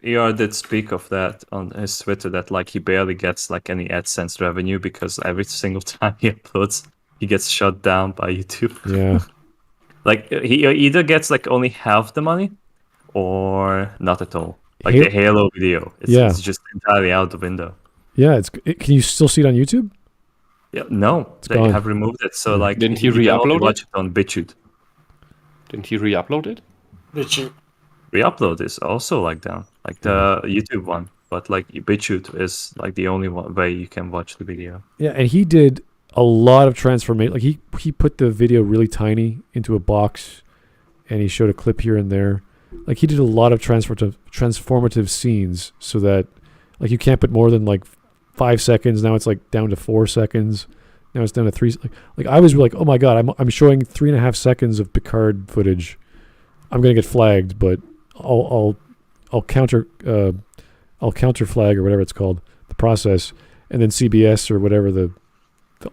did speak of that on his Twitter, that like he barely gets like any AdSense revenue because every single time he uploads, he gets shut down by YouTube. Yeah. Like he either gets like only half the money or not at all. Like the Halo video, it's just entirely out the window. Yeah, can you still see it on YouTube? Yeah, no, they gone. have removed it. So like, didn't he you can only re-upload watch it on BitChute? Didn't he re-upload it? BitChute. Re-upload is also like down, like the YouTube one, but like BitChute is like the only way you can watch the video. Yeah, and he did a lot of transformation. Like he put the video really tiny into a box, and he showed a clip here and there. Like he did a lot of transformative scenes so that like you can't put more than like 5 seconds. Now it's like down to 4 seconds. Now it's down to 3. Like I was like, oh my god, I'm showing 3.5 seconds of Picard footage. I'm gonna get flagged, but I'll counter flag or whatever it's called, the process, and then CBS or whatever the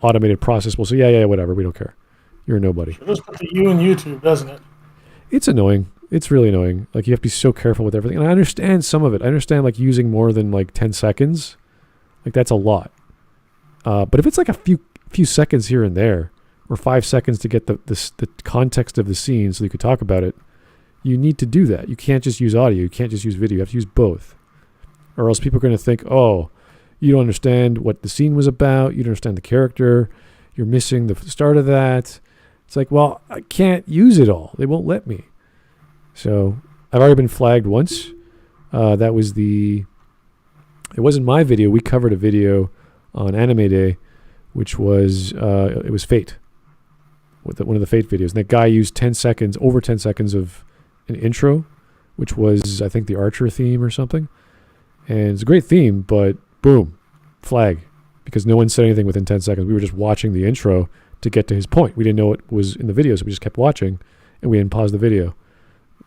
automated process will say, yeah, whatever, we don't care. You're a nobody. It just put the U in YouTube, doesn't it? It's annoying. It's really annoying. Like you have to be so careful with everything. And I understand some of it. I understand like using more than like 10 seconds. Like that's a lot. But if it's like a few seconds here and there, or 5 seconds to get the context of the scene so you could talk about it, you need to do that. You can't just use audio. You can't just use video. You have to use both. Or else people are going to think, oh, you don't understand what the scene was about. You don't understand the character. You're missing the start of that. It's like, well, I can't use it all. They won't let me. So I've already been flagged once. It wasn't my video. We covered a video on Anime Day, which was, it was Fate. One of the Fate videos. And that guy used over 10 seconds of an intro, which was, I think, the Archer theme or something. And it's a great theme, but boom, flag. Because no one said anything within 10 seconds. We were just watching the intro to get to his point. We didn't know it was in the video, so we just kept watching, and we didn't pause the video.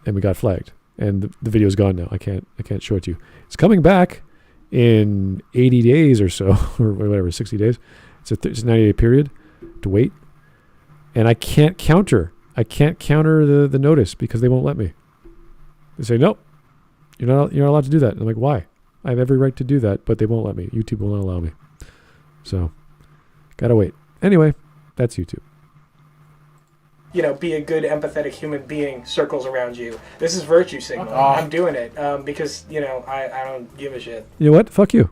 And we got flagged. And the video's gone now. I can't show it to you. It's coming back in 80 days or so, or whatever, 60 days. It's a 90-day period to wait. And I can't counter the notice because they won't let me. They say, nope, you're not allowed to do that. And I'm like, why? I have every right to do that, but they won't let me. YouTube will not allow me. So, gotta wait. Anyway, that's YouTube. Be a good, empathetic human being circles around you. This is virtue signaling. I'm doing it because, I don't give a shit. You know what? Fuck you.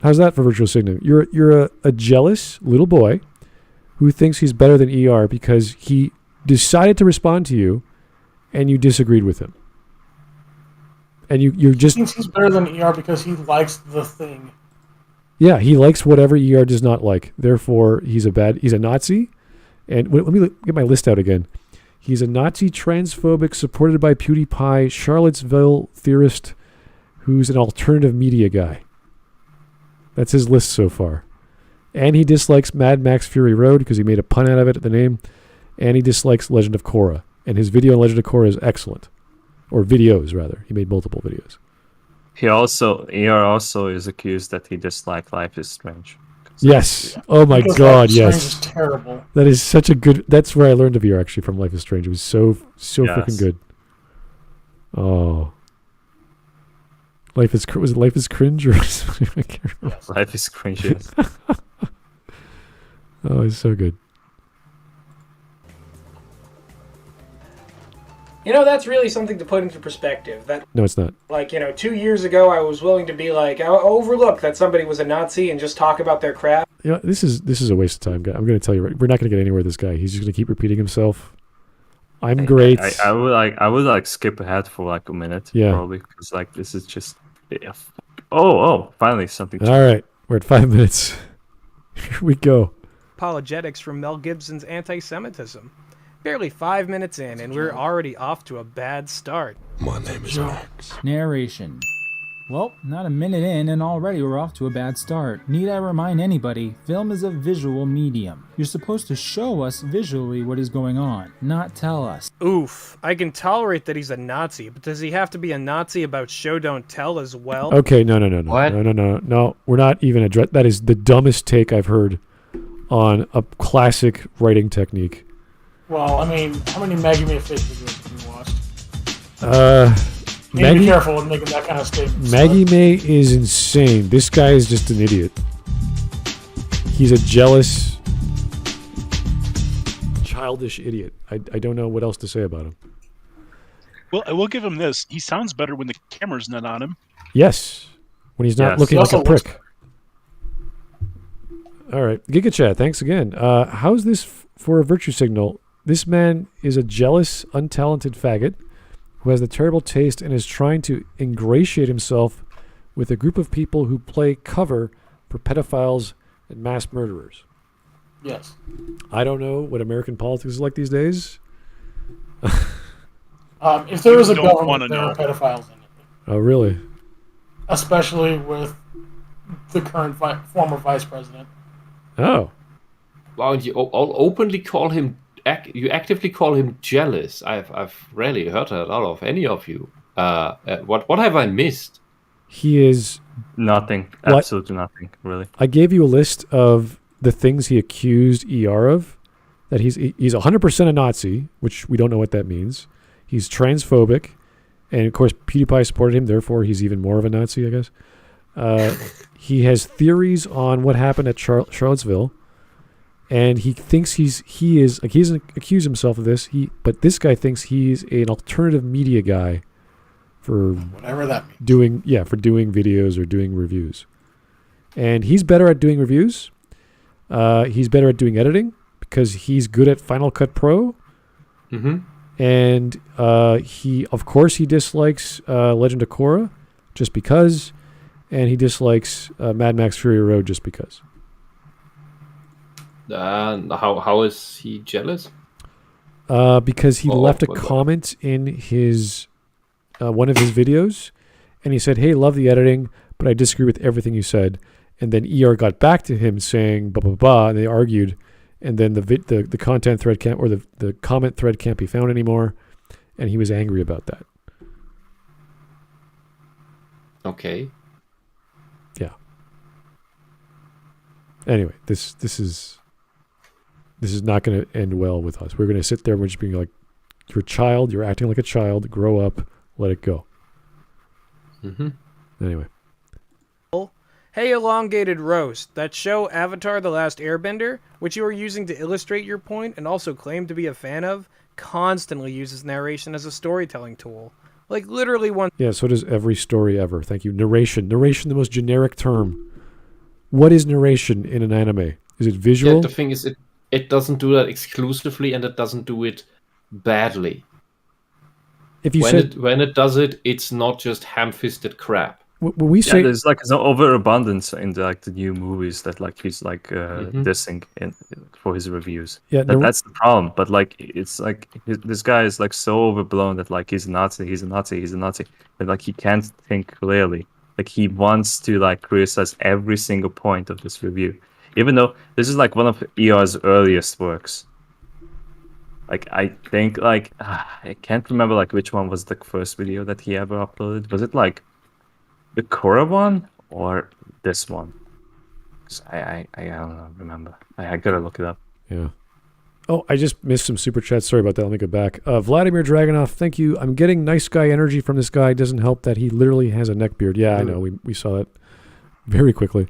How's that for virtual signaling? You're a jealous little boy who thinks he's better than ER because he decided to respond to you and you disagreed with him. And you're just... He thinks he's better than ER because he likes the thing. Yeah, he likes whatever ER does not like. Therefore, he's a Nazi. And let me get my list out again. He's a Nazi, transphobic, supported by PewDiePie, Charlottesville theorist who's an alternative media guy. That's his list so far. And he dislikes Mad Max Fury Road because he made a pun out of it at the name. And he dislikes Legend of Korra. And his video on Legend of Korra is excellent. Or videos, rather. He made multiple videos. ER also is accused that he disliked Life is Strange. Yes. Yeah. Oh my Because God, Life is yes. Strange is terrible. That is such a good... That's where I learned of ER, actually, from Life is Strange. It was so Yes. freaking good. Oh. Was it Life is Cringe or something? I can't remember. Yes. Life is cringe. Yes. Oh, it's so good. You know, that's really something to put into perspective. That, No, it's not. like, 2 years ago, I was willing to be like, I'll overlook that somebody was a Nazi and just talk about their crap. You know, this is a waste of time, guy. I'm going to tell you, we're not going to get anywhere with this guy. He's just going to keep repeating himself. I'm great. I would skip ahead for like a minute. Yeah. Probably because like this is just. Yeah. Oh! Finally something. All right, we're at 5 minutes. Here we go. Apologetics from Mel Gibson's anti-Semitism. Barely 5 minutes in, and we're already off to a bad start. My name is Max. Narration. Well, not a minute in and already we're off to a bad start. Need I remind anybody, film is a visual medium. You're supposed to show us visually what is going on, not tell us. Oof, I can tolerate that he's a Nazi, but does he have to be a Nazi about show don't tell as well? Okay, no. What? No, we're not even address. That is the dumbest take I've heard on a classic writing technique. Well, I mean, how many Maggie May Fish videos have you watched? You need to be careful with making that kind of statement. Maggie May is insane. This guy is just an idiot. He's a jealous, childish idiot. I don't know what else to say about him. Well, I will give him this. He sounds better when the camera's not on him. Yes, when he's not Yes. looking He like a also looks prick. All right, Giga Chat, thanks again. How's this for a virtue signal? This man is a jealous, untalented faggot who has the terrible taste and is trying to ingratiate himself with a group of people who play cover for pedophiles and mass murderers. Yes. I don't know what American politics is like these days. If there was a You don't government, wanna there are know. pedophiles in it. Oh, really? Especially with the current former vice president. Oh. Wow, and you all openly call him. You actively call him jealous. I've rarely heard that out of any of you. What have I missed? He is... Nothing. What? Absolutely nothing. Really. I gave you a list of the things he accused ER of. That he's 100% a Nazi, which we don't know what that means. He's transphobic. And, of course, PewDiePie supported him. Therefore, he's even more of a Nazi, I guess. He has theories on what happened at Charlottesville. And he thinks he doesn't accuse himself of this. But this guy thinks he's an alternative media guy for Whatever that means. doing videos or doing reviews. And he's better at doing reviews. He's better at doing editing because he's good at Final Cut Pro. Mm-hmm. And he dislikes Legend of Korra just because, and he dislikes Mad Max Fury Road just because. How is he jealous? Because he left a what? comment in his one of his videos, and he said, "Hey, love the editing, but I disagree with everything you said." And then ER got back to him saying, "Blah blah blah," and they argued. And then the content thread can't, or the comment thread can't be found anymore, and he was angry about that. Okay. Yeah. Anyway, this is not going to end well with us. We're going to sit there and we're just being like, "You're a child. You're acting like a child. Grow up. Let it go." Mm-hmm. Anyway. Hey, Elongated Roast, that show Avatar The Last Airbender, which you are using to illustrate your point and also claim to be a fan of, constantly uses narration as a storytelling tool. Like, literally one... Yeah, so does every story ever. Thank you. Narration. Narration, the most generic term. What is narration in an anime? Is it visual? Yeah, the thing is, it doesn't do that exclusively, and it doesn't do it badly. If you When it does it, it's not just ham-fisted crap. when we say... there's like an overabundance in the new movies that like he's like dissing for his reviews. Yeah, that's the problem. But like it's like this guy is like so overblown that like he's a Nazi, but like he can't think clearly. Like he wants to like criticize every single point of this review, even though this is like one of ER's earliest works. Like I think like I can't remember like which one was the first video that he ever uploaded. Was it like the Korra one or this one? 'Cause I don't know, remember. I gotta look it up. Yeah. Oh, I just missed some super chats. Sorry about that. Let me go back. Vladimir Dragunov, thank you. I'm getting nice guy energy from this guy. Doesn't help that he literally has a neck beard. Yeah, I know. We saw that very quickly.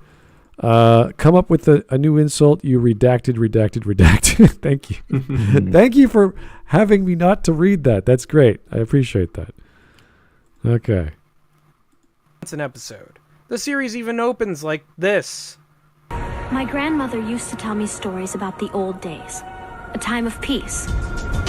Come up with a new insult. You redacted. Thank you. Thank you for having me not to read that. That's great. I appreciate that. Okay. It's an episode. The series even opens like this. My grandmother used to tell me stories about the old days. A time of peace,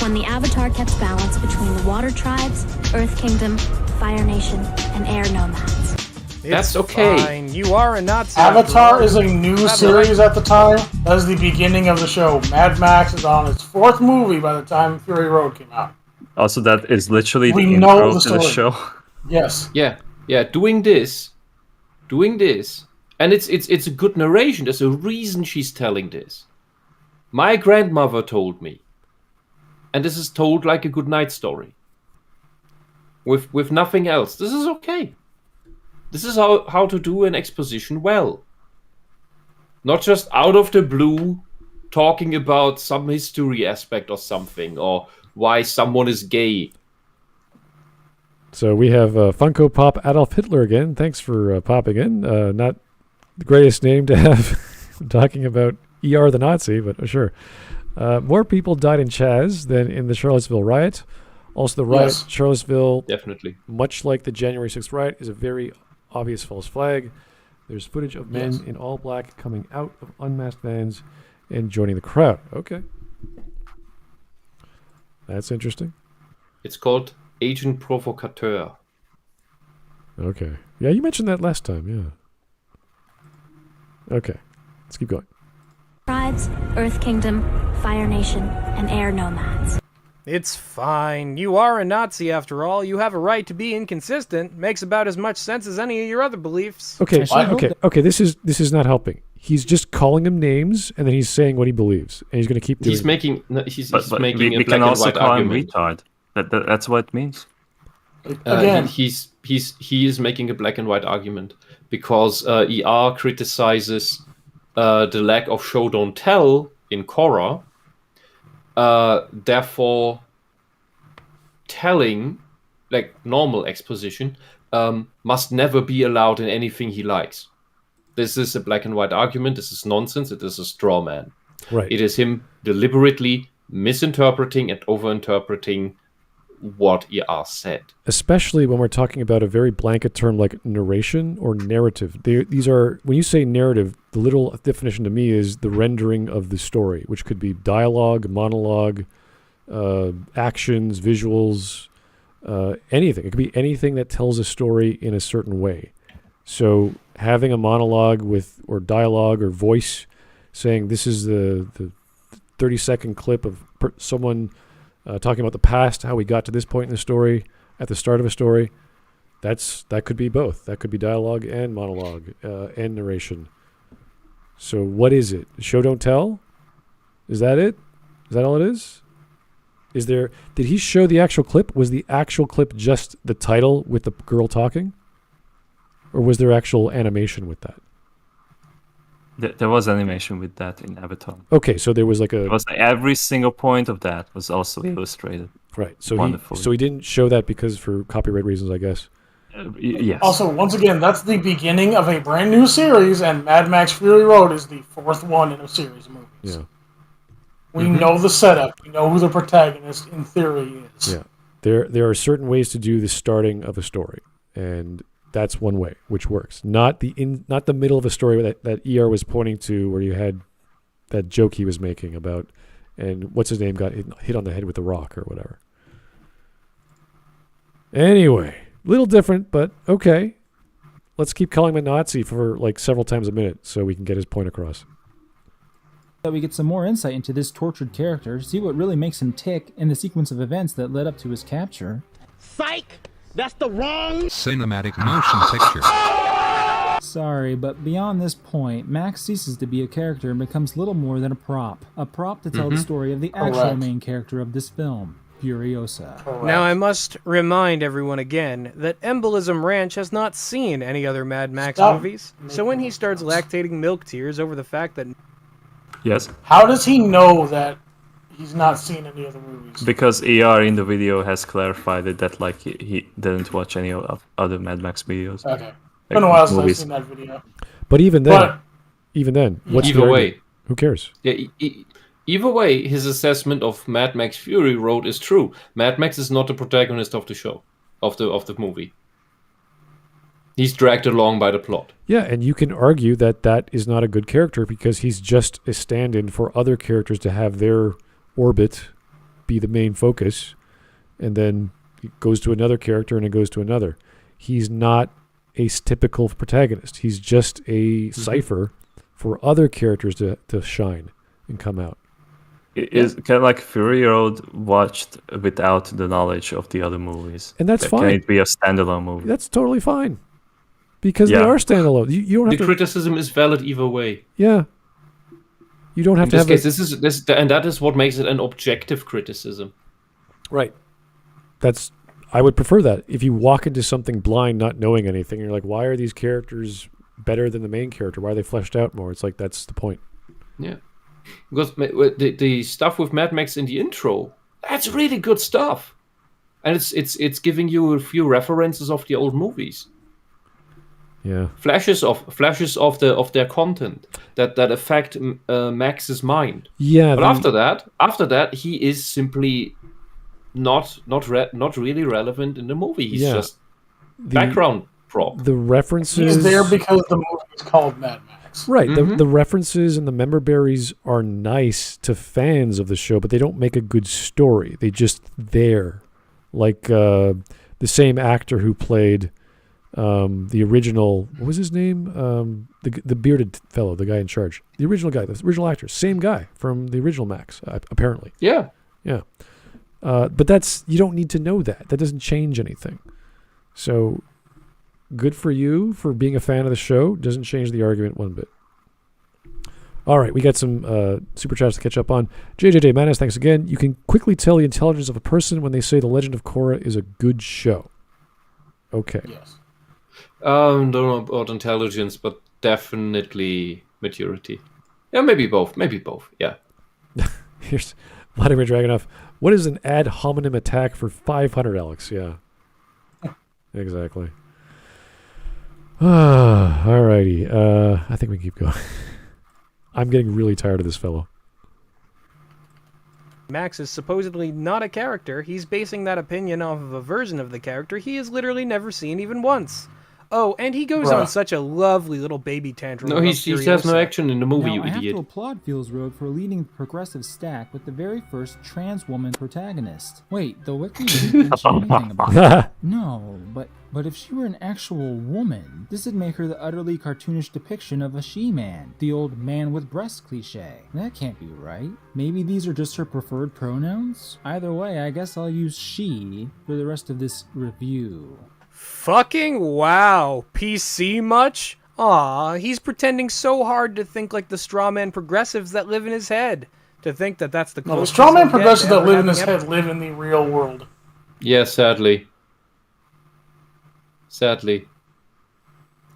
when the Avatar kept balance between the Water Tribes, Earth Kingdom, Fire Nation, and Air Nomads. That's okay. Fine. You are a Nazi. Avatar is a new series at the time. That is the beginning of the show. Mad Max is on its 4th movie by the time Fury Road came out. Also, that is literally We the know intro the to the story. show. Yes. Yeah, doing this, and it's a good narration. There's a reason she's telling this. My grandmother told me, and this is told like a good night story. With nothing else, this is okay. This is how to do an exposition well. Not just out of the blue, talking about some history aspect or something, or why someone is gay. So we have Funko Pop Adolf Hitler again. Thanks for popping in. Not the greatest name to have talking about ER the Nazi, but sure. More people died in Chaz than in the Charlottesville riot. Also, the riot Yes. Charlottesville, Definitely. much like the January 6th riot, is a very obvious false flag. There's footage of men Yes. in all black coming out of unmasked vans and joining the crowd. Okay. That's interesting. It's called Agent Provocateur. Okay. Yeah, you mentioned that last time, yeah. Okay. Let's keep going. Tribes, Earth Kingdom, Fire Nation, and Air Nomads. It's fine. You are a Nazi after all. You have a right to be inconsistent. Makes about as much sense as any of your other beliefs. Okay, What? okay. This is not helping. He's just calling him names, and then he's saying what he believes, and he's going to keep doing. He's making he's But making we a can black and also white call him argument. retard. That's what it means. Again, He is making a black and white argument because ER criticizes the lack of show don't tell in Korra. Therefore, telling, like normal exposition, must never be allowed in anything he likes. This is a black and white argument. This is nonsense. It is a straw man. Right. It is him deliberately misinterpreting and overinterpreting what ER said. Especially when we're talking about a very blanket term like narration or narrative. These are, when you say narrative, the literal definition to me is the rendering of the story, which could be dialogue, monologue, actions, visuals, anything. It could be anything that tells a story in a certain way. So having a monologue or dialogue or voice saying this is the 30-second clip of someone talking about the past, how we got to this point in the story, at the start of a story, that could be both. That could be dialogue and monologue and narration. So what is it? Show don't tell? Is that it? Is that all it is? Did he show the actual clip? Was the actual clip just the title with the girl talking? Or was there actual animation with that? There was animation with that in Avatar. Okay, so there was like It was every single point of that was also illustrated. right. So Wonderfully. he didn't show that because for copyright reasons, I guess. Yes. also, once again, that's the beginning of a brand new series, and Mad Max Fury Road is the 4th one in a series of movies. Yeah. We know the setup. We know who the protagonist, in theory, is. Yeah. There are certain ways to do the starting of a story, and that's one way, which works. Not the middle of a story that ER was pointing to, where you had that joke he was making about, and what's his name got hit on the head with a rock or whatever. Anyway, little different, but okay. Let's keep calling him a Nazi for like several times a minute so we can get his point across. That we get some more insight into this tortured character, see what really makes him tick, and the sequence of events that led up to his capture. Psych! That's the wrong cinematic motion picture. Sorry, but beyond this point, Max ceases to be a character and becomes little more than a prop to tell the story of the actual Correct. main character of this film, Furiosa. Now I must remind everyone again that Embolism Ranch has not seen any other Mad Max Stop movies, so when he starts lactating milk tears over the fact that Yes. How does he know that he's not seen any other movies. Because ER in the video has clarified it that like he didn't watch any of other Mad Max videos. Okay. I don't know why else I've seen that video. But even then, what's either the way, who cares? Yeah, either way, his assessment of Mad Max Fury Road is true. Mad Max is not the protagonist of the show, of the movie. He's dragged along by the plot. Yeah, and you can argue that that is not a good character because he's just a stand-in for other characters to have their orbit be the main focus, and then it goes to another character and it goes to another. He's not a typical protagonist. He's just a cipher for other characters to shine and come out. It is kind of like Fury Road watched without the knowledge of the other movies. And that's fine. Can it be a standalone movie? That's totally fine. Because they are standalone. You don't have the criticism is valid either way. Yeah. You don't have in to this have case, this and that is what makes it an objective criticism. Right. I would prefer that. If you walk into something blind, not knowing anything, you're like, why are these characters better than the main character? Why are they fleshed out more? It's like, that's the point. Yeah. Because the stuff with Mad Max in the intro, that's really good stuff. And it's giving you a few references of the old movies. Yeah. Flashes of their content that affect Max's mind. Yeah. But after that, he is simply not really relevant in the movie. He's just background prop. The references. He's there because the movie is called Mad Max. Right. The references and the member berries are nice to fans of the show, but they don't make a good story. They just there. Like the same actor who played the original, what was his name? The bearded fellow, the guy in charge. The original guy, the original actor. Same guy from the original Max, apparently. Yeah. Yeah. But you don't need to know that. That doesn't change anything. So good for you for being a fan of the show. Doesn't change the argument one bit. All right, we got some super chats to catch up on. JJJ Manis, thanks again. You can quickly tell the intelligence of a person when they say The Legend of Korra is a good show. Okay. Yes. Don't know about intelligence, but definitely maturity. Yeah, maybe both. Yeah. Here's Vladimir Dragunov. What is an ad hominem attack for 500, Alex? Yeah. Exactly. Alrighty. I think we can keep going. I'm getting really tired of this fellow. Max is supposedly not a character. He's basing that opinion off of a version of the character he has literally never seen even once. Oh, and he goes on such a lovely little baby tantrum. No, he has no action in the movie, you I have idiot. to applaud Feels Road for leading the progressive stack with the very first trans woman protagonist. Wait, the wiki didn't mention anything about that. No, but if she were an actual woman, this would make her the utterly cartoonish depiction of a she-man, the old man with breasts cliche. That can't be right. Maybe these are just her preferred pronouns? Either way, I guess I'll use she for the rest of this review. Fucking wow. PC much? Aw, he's pretending so hard to think like the strawman progressives that live in his head. To think that that's the closest. The strawman progressives that live in his head live in the real world. Yeah, sadly.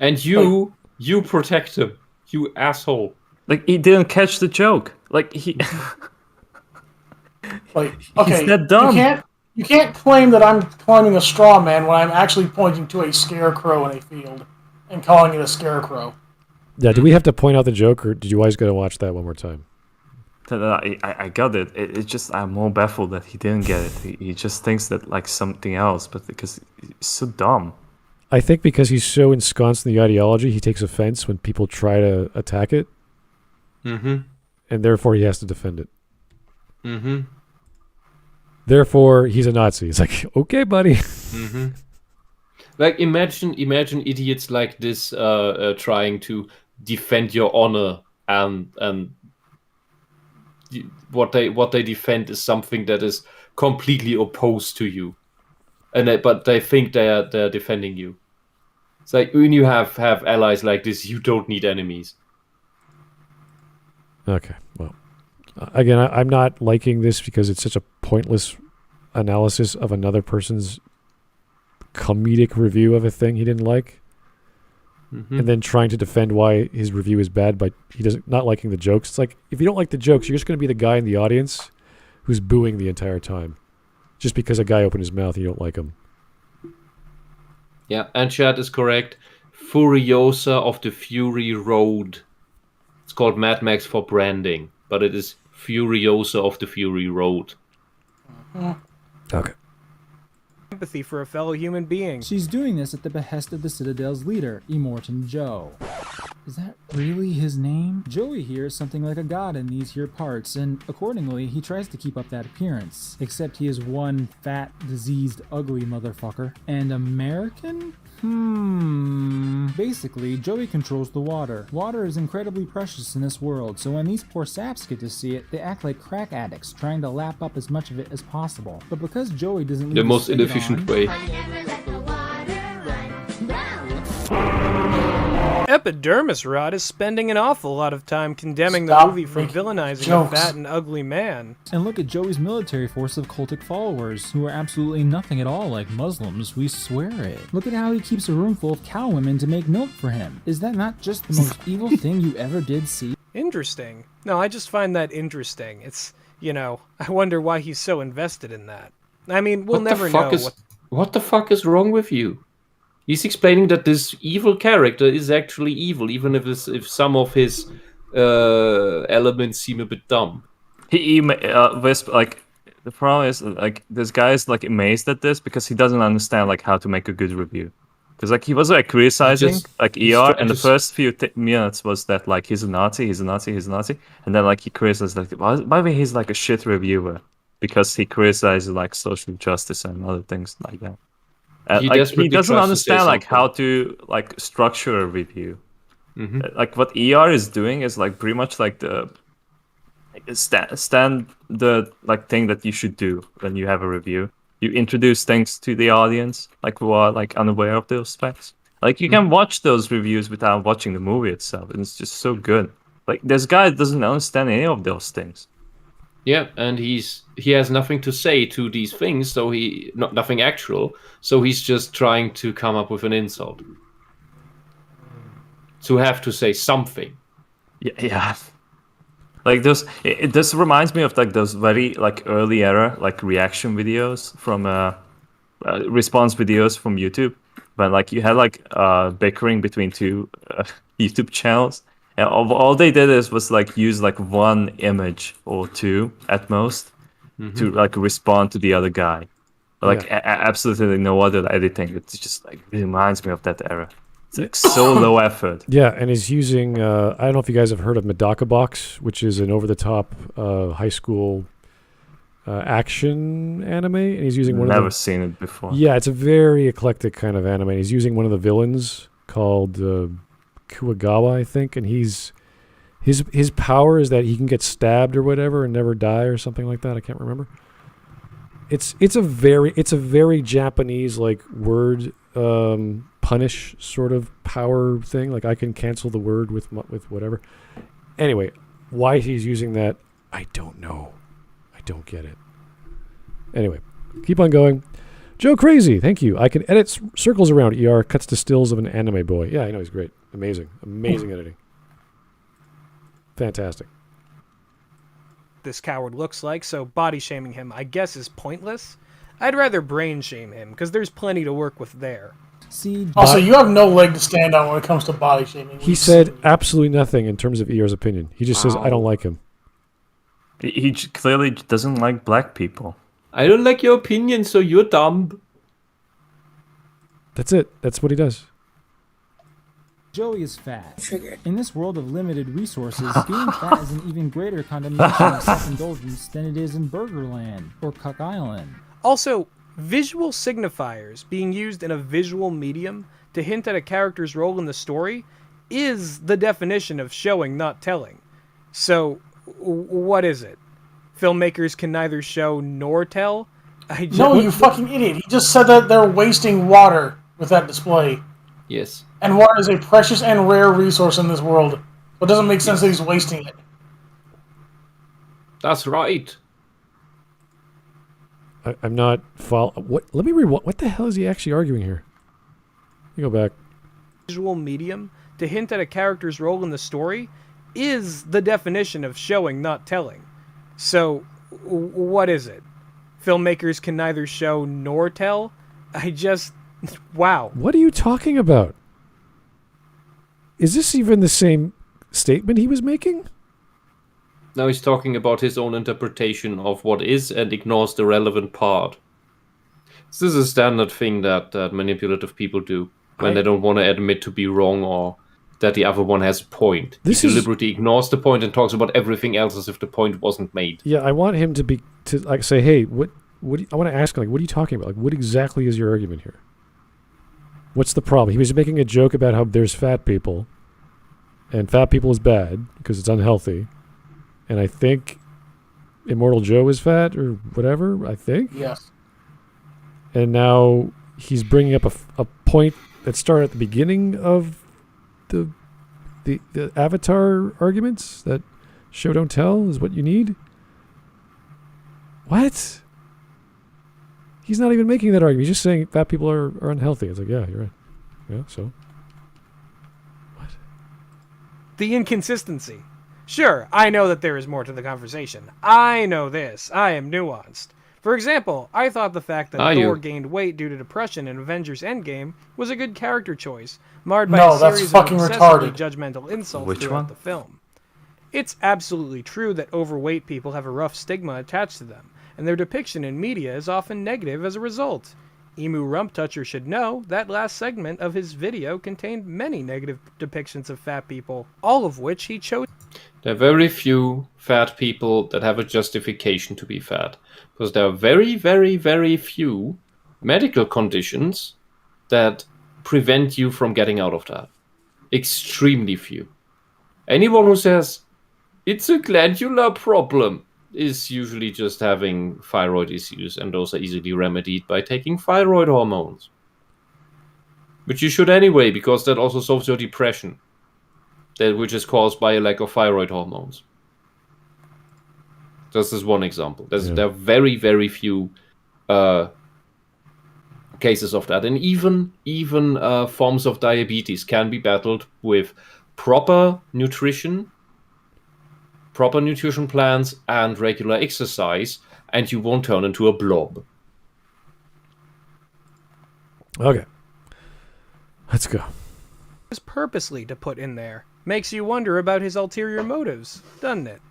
And you protect him. You asshole. Like, he didn't catch the joke. Like, he... Like, okay, he's that dumb. You can't claim that I'm claiming a straw man when I'm actually pointing to a scarecrow in a field and calling it a scarecrow. Yeah, do we have to point out the joke, or did you guys go to watch that one more time? I got it. It's just I'm more baffled that he didn't get it. He just thinks that like something else, but because he's so dumb. I think because he's so ensconced in the ideology, he takes offense when people try to attack it. Mm-hmm. And therefore he has to defend it. Mm-hmm. Therefore, he's a Nazi. It's like, okay, buddy. Mm-hmm. Like, imagine idiots like this trying to defend your honor, and what they defend is something that is completely opposed to you, but they think they're defending you. It's like when you have allies like this, you don't need enemies. Okay, well. Again, I'm not liking this because it's such a pointless analysis of another person's comedic review of a thing he didn't like. Mm-hmm. And then trying to defend why his review is bad by not liking the jokes. It's like, if you don't like the jokes, you're just going to be the guy in the audience who's booing the entire time, just because a guy opened his mouth and you don't like him. Yeah, and chat is correct. Furiosa of the Fury Road. It's called Mad Max for branding, but it is Furiosa of the Fury Road. Okay. Empathy for a fellow human being. She's doing this at the behest of the Citadel's leader, Immortan Joe. Is that really his name? Joey here is something like a god in these here parts, and accordingly, he tries to keep up that appearance. Except he is one fat, diseased, ugly motherfucker. And American? Basically, Joey controls the water. Water is incredibly precious in this world, so when these poor saps get to see it, they act like crack addicts, trying to lap up as much of it as possible. But because Joey doesn't leave The most spigot inefficient on, way. Epidermis Rod is spending an awful lot of time condemning the Stop movie for making villainizing jokes. a fat and ugly man. And look at Joey's military force of cultic followers, who are absolutely nothing at all like Muslims, we swear it. Look at how he keeps a room full of cow women to make milk for him. Is that not just the most evil thing you ever did see? Interesting. No, I just find that interesting. It's, I wonder why he's so invested in that. I mean, we'll never know. What the fuck is wrong with you? He's explaining that this evil character is actually evil, even if some of his elements seem a bit dumb. Whisp, like, the problem is, like, this guy is, like, amazed at this because he doesn't understand, like, how to make a good review. Because, like, he was, like, criticizing, ER, and the first few minutes was that, like, he's a Nazi, and then, like, he criticized, like, by the way, he's, like, a shit reviewer because he criticizes, like, social justice and other things like that. He doesn't understand like how to like structure a review. Mm-hmm. Like what ER is doing is like pretty much like the the like thing that you should do when you have a review. You introduce things to the audience like who are like unaware of those facts. Like you can watch those reviews without watching the movie itself, and it's just so good. Like this guy doesn't understand any of those things. Yeah, and he has nothing to say to these things, so nothing actual, so he's just trying to come up with an insult. To have to say something. Yeah. Like this reminds me of like those very like early era like reaction videos from response videos from YouTube, when like you had like bickering between two YouTube channels. And all they did was like use like one image or two at most to like respond to the other guy. Like absolutely no other editing. It's just like it reminds me of that era. It's like so low effort. Yeah, and he's using I don't know if you guys have heard of Medaka Box, which is an over-the-top high school action anime, and he's using Never seen it before. Yeah, it's a very eclectic kind of anime. He's using one of the villains called Kuwagawa, I think, and his power is that he can get stabbed or whatever and never die or something like that. I can't remember. It's a very Japanese like word punish sort of power thing. Like I can cancel the word with whatever. Anyway, why he's using that, I don't know. I don't get it. Anyway, keep on going. Joe Crazy, thank you. I can edit circles around ER, cuts to stills of an anime boy. Yeah, I know, he's great. Amazing editing. Fantastic. This coward looks like, so body shaming him, I guess, is pointless. I'd rather brain shame him, because there's plenty to work with there. Also, you have no leg to stand on when it comes to body shaming. He said absolutely nothing in terms of ER's opinion. He just says, I don't like him. He clearly doesn't like black people. I don't like your opinion, so you're dumb. That's it. That's what he does. Joey is fat. Triggered. In this world of limited resources, being fat is an even greater condemnation of self-indulgence than it is in Burgerland or Cuck Island. Also, visual signifiers being used in a visual medium to hint at a character's role in the story is the definition of showing, not telling. So, what is it? Filmmakers can neither show nor tell? No, you fucking idiot. He just said that they're wasting water with that display. Yes. And water is a precious and rare resource in this world. So it doesn't make sense that he's wasting it. That's right. I'm not what? Let me read. What the hell is he actually arguing here? Let me go back. Visual medium to hint at a character's role in the story is the definition of showing, not telling. So, What is it? Filmmakers can neither show nor tell? Wow. What are you talking about? Is this even the same statement he was making? Now he's talking about his own interpretation of what is and ignores the relevant part. This is a standard thing that manipulative people do when they don't want to admit to be wrong or that the other one has a point. He deliberately ignores the point and talks about everything else as if the point wasn't made. Yeah, I want him to say, hey, I want to ask him, like, what are you talking about? Like, what exactly is your argument here? What's the problem? He was making a joke about how there's fat people, and fat people is bad because it's unhealthy. And I think Immortal Joe is fat or whatever, I think. Yes. And now he's bringing up a point that started at the beginning of the Avatar arguments, that show don't tell is what you need. What? He's not even making that argument. He's just saying fat people are unhealthy. It's like, yeah, you're right. Yeah, so? What? The inconsistency. Sure, I know that there is more to the conversation. I know this. I am nuanced. For example, I thought the fact that Thor gained weight due to depression in Avengers Endgame was a good character choice, marred by a series of obsessively judgmental insults throughout the film. It's absolutely true that overweight people have a rough stigma attached to them, and their depiction in media is often negative as a result. Emu Rump Toucher should know that last segment of his video contained many negative depictions of fat people, all of which he chose. There are very few fat people that have a justification to be fat, because there are very, very, very few medical conditions that prevent you from getting out of that. Extremely few. Anyone who says, it's a glandular problem, is usually just having thyroid issues, and those are easily remedied by taking thyroid hormones. Which you should anyway, because that also solves your depression, which is caused by a lack of thyroid hormones. Just as one example. There are very, very few cases of that. And even forms of diabetes can be battled with proper nutrition plans, and regular exercise, and you won't turn into a blob. Okay. Let's go. Purposely to put in there. Makes you wonder about his ulterior motives, doesn't it?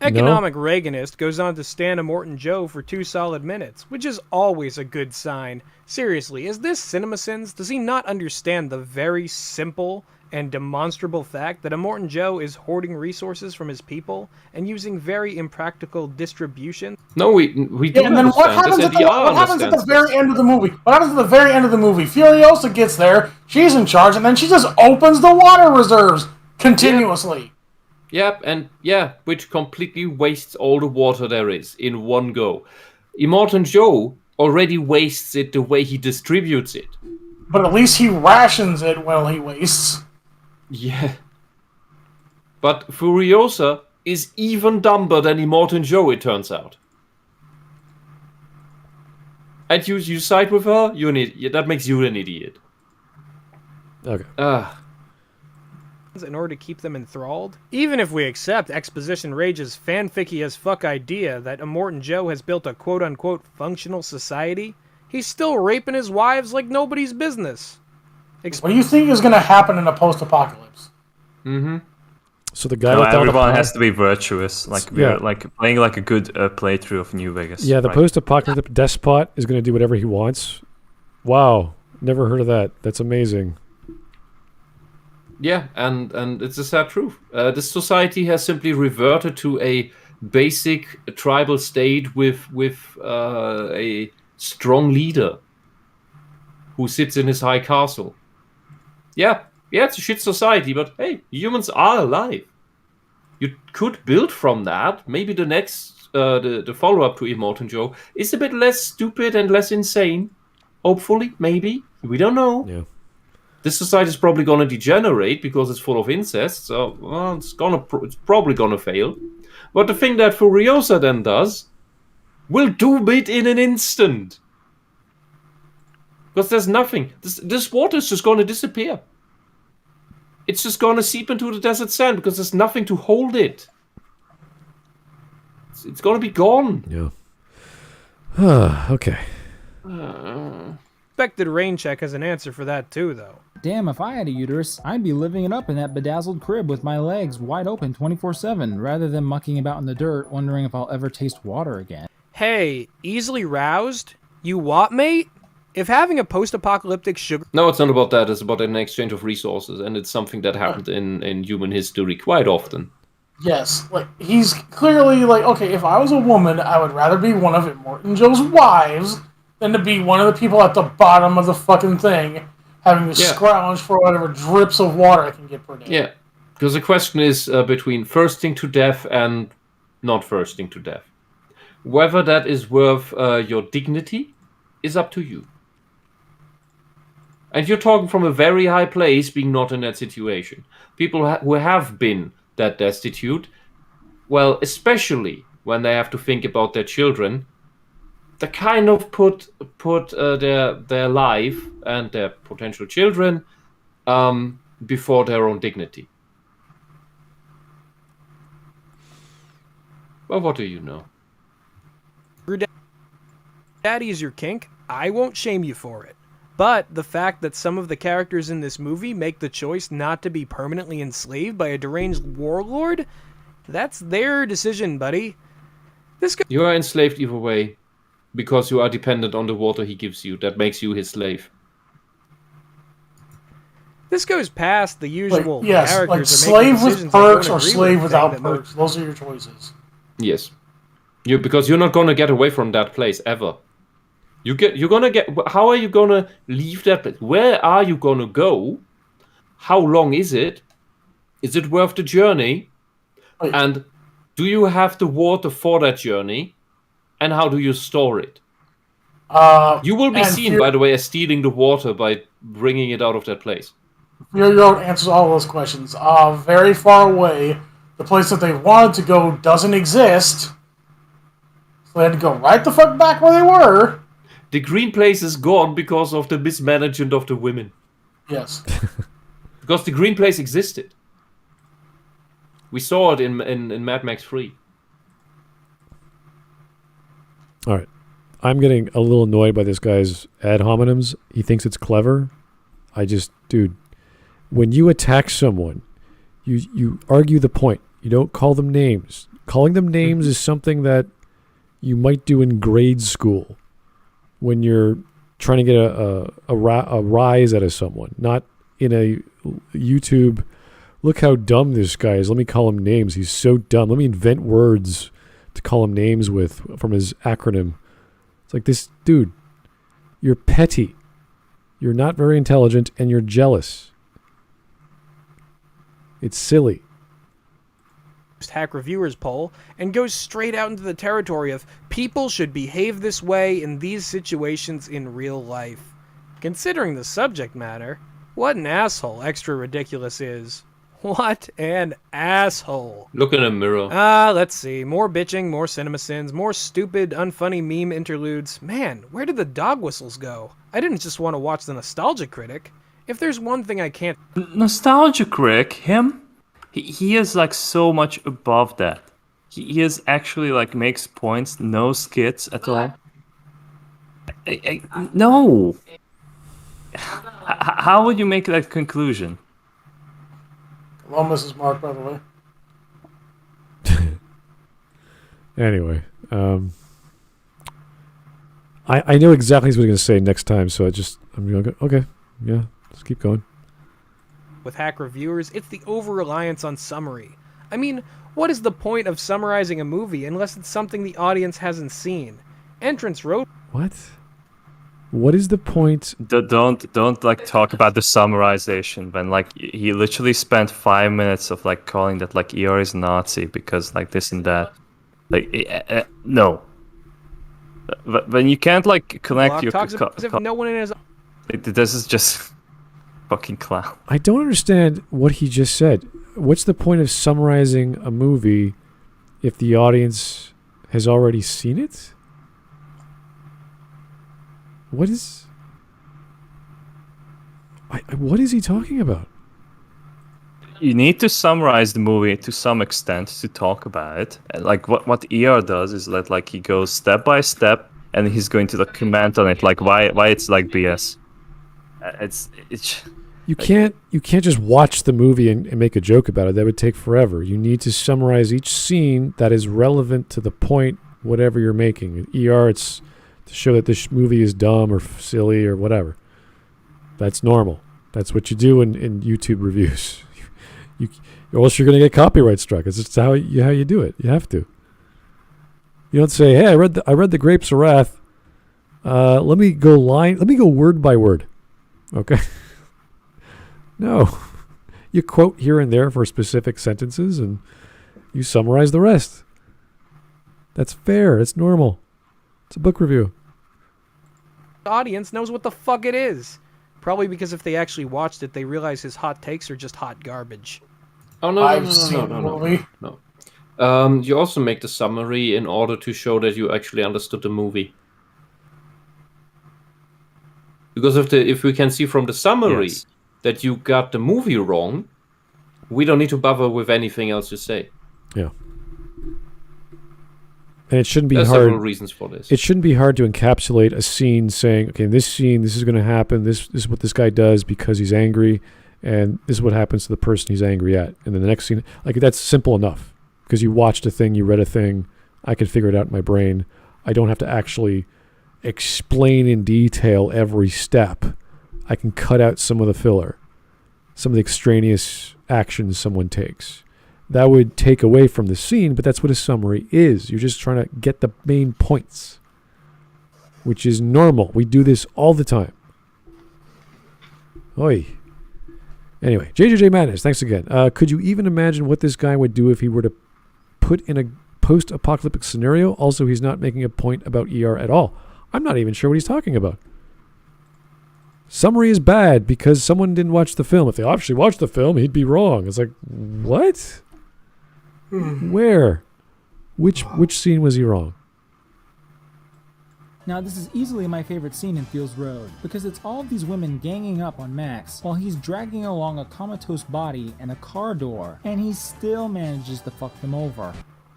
Economic Reaganist goes on to stand Immortan Joe for 2 solid minutes, which is always a good sign. Seriously, is this CinemaSins? Does he not understand the very simple and demonstrable fact that Immortan Joe is hoarding resources from his people and using very impractical distribution? No, we do. And then what happens at the very end of the movie? What happens at the very end of the movie? Furiosa gets there, she's in charge, and then she just opens the water reserves continuously. Which completely wastes all the water there is in one go. Immortan Joe already wastes it the way he distributes it. But at least he rations it while he wastes. Yeah. But Furiosa is even dumber than Immortan Joe, it turns out. And you side with her, you're an idiot. That makes you an idiot. Okay. In order to keep them enthralled? Even if we accept Exposition Rage's fanficky as fuck idea that Immortan Joe has built a quote-unquote functional society, he's still raping his wives like nobody's business. What do you think is going to happen in a post-apocalypse? Mm-hmm. So the guy with everyone has to be virtuous, like playing like a good playthrough of New Vegas. Yeah, the post-apocalyptic despot is going to do whatever he wants. Wow, never heard of that. That's amazing. Yeah, and it's a sad truth. This society has simply reverted to a basic tribal state with a strong leader who sits in his high castle. Yeah, it's a shit society, but hey, humans are alive. You could build from that. Maybe the next, the follow-up to Immortan Joe is a bit less stupid and less insane. Hopefully, maybe. We don't know. Yeah. This society is probably going to degenerate because it's full of incest, so it's probably going to fail. But the thing that Furiosa then does will doom it in an instant. Because there's nothing. This water is just going to disappear. It's just going to seep into the desert sand because there's nothing to hold it. It's gonna be gone. Yeah. Okay. Expected rain check has an answer for that too, though. Damn, if I had a uterus, I'd be living it up in that bedazzled crib with my legs wide open 24/7, rather than mucking about in the dirt, wondering if I'll ever taste water again. Hey, easily roused? You what, mate? If having a post-apocalyptic sugar... No, it's not about that. It's about an exchange of resources, and it's something that happened in human history quite often. Yes, like, he's clearly like, okay, if I was a woman, I would rather be one of Immortan Joe's wives than to be one of the people at the bottom of the fucking thing, having to scrounge for whatever drips of water I can get per day. Yeah, because the question is between thirsting to death and not thirsting to death. Whether that is worth your dignity is up to you. And you're talking from a very high place, being not in that situation. People who have been that destitute, well, especially when they have to think about their children, they kind of put their life and their potential children before their own dignity. Well, what do you know? Daddy is your kink. I won't shame you for it. But the fact that some of the characters in this movie make the choice not to be permanently enslaved by a deranged warlord, that's their decision, buddy. You are enslaved either way, because you are dependent on the water he gives you. That makes you his slave. This goes past the usual like, yes, characters like are slave with perks or slave without perks. Those are your choices. Yes. Because you're not going to get away from that place ever. You're gonna get. How are you gonna leave that place? Where are you gonna go? How long is it? Is it worth the journey? Wait. And do you have the water for that journey? And how do you store it? You will be seen, by the way, as stealing the water by bringing it out of that place. Fury Road answers all those questions. Very far away, the place that they wanted to go doesn't exist. So they had to go right the fuck back where they were. The green place is gone because of the mismanagement of the women. Yes. Because the green place existed. We saw it in Mad Max 3. All right. I'm getting a little annoyed by this guy's ad hominems. He thinks it's clever. Dude, when you attack someone, you argue the point. You don't call them names. Calling them names is something that you might do in grade school when you're trying to get a rise out of someone, not in a YouTube, look how dumb this guy is. Let me call him names. He's so dumb. Let me invent words to call him names with from his acronym. It's like, this dude, you're petty. You're not very intelligent, and you're jealous. It's silly. Hack reviewers poll and goes straight out into the territory of people should behave this way in these situations in real life. Considering the subject matter, what an asshole Extra Ridiculous is. What an asshole. Look in a mirror. Let's see. More bitching, more cinema sins, more stupid, unfunny meme interludes. Man, where did the dog whistles go? I didn't just want to watch the Nostalgia Critic. If there's one thing I can't... Nostalgia Critic? Him? He is like so much above that. He is actually like makes points, no skits at all. No. How would you make that conclusion? Well, Mrs. Mark, by the way. Anyway, I know exactly what he's going to say next time, so I'm going to go, okay, yeah, let's keep going. With hack reviewers, it's the over-reliance on summary. I mean, what is the point of summarizing a movie unless it's something the audience hasn't seen? Entrance wrote... What? What is the point? Don't like talk about the summarization when like he literally spent 5 minutes of like calling that like ER is Nazi because like this and that. Like no. But when you can't like connect your... talks about as if no one in his... This is just... fucking clown. I don't understand what he just said. What's the point of summarizing a movie if the audience has already seen it? What is... what is he talking about? You need to summarize the movie to some extent to talk about it. And like what ER does is that like he goes step by step and he's going to like comment on it, like why it's like BS. It's You can't just watch the movie and make a joke about it. That would take forever. You need to summarize each scene that is relevant to the point, whatever you're making. In ER, it's to show that this movie is dumb or silly or whatever. That's normal. That's what you do in YouTube reviews. Or else you're going to get copyright struck. It's just how you do it. You have to. You don't say, "Hey, I read the Grapes of Wrath. Let me go word by word." Okay. No. You quote here and there for specific sentences and you summarize the rest. That's fair. It's normal. It's a book review. The audience knows what the fuck it is. Probably because if they actually watched it, they realize his hot takes are just hot garbage. Oh, no. You also make the summary in order to show that you actually understood the movie. Because if we can see from the summary that you got the movie wrong, we don't need to bother with anything else you say. Yeah. And it shouldn't be There's hard. several reasons for this. It shouldn't be hard to encapsulate a scene saying, okay, in this scene, this is going to happen. This is what this guy does because he's angry. And this is what happens to the person he's angry at. And then the next scene, like that's simple enough. Because you watched a thing, you read a thing. I can figure it out in my brain. I don't have to actually explain in detail every step. I can cut out some of the filler, some of the extraneous actions someone takes. That would take away from the scene, but that's what a summary is. You're just trying to get the main points, which is normal. We do this all the time. Oi. Anyway, JJJ Madness, thanks again. Could you even imagine what this guy would do if he were to put in a post-apocalyptic scenario? Also, he's not making a point about ER at all. I'm not even sure what he's talking about. Summary is bad because someone didn't watch the film. If they actually watched the film, he'd be wrong. It's like, what? Where? Which scene was he wrong? Now, this is easily my favorite scene in Fields Road, because it's all of these women ganging up on Max while he's dragging along a comatose body and a car door, and he still manages to fuck them over.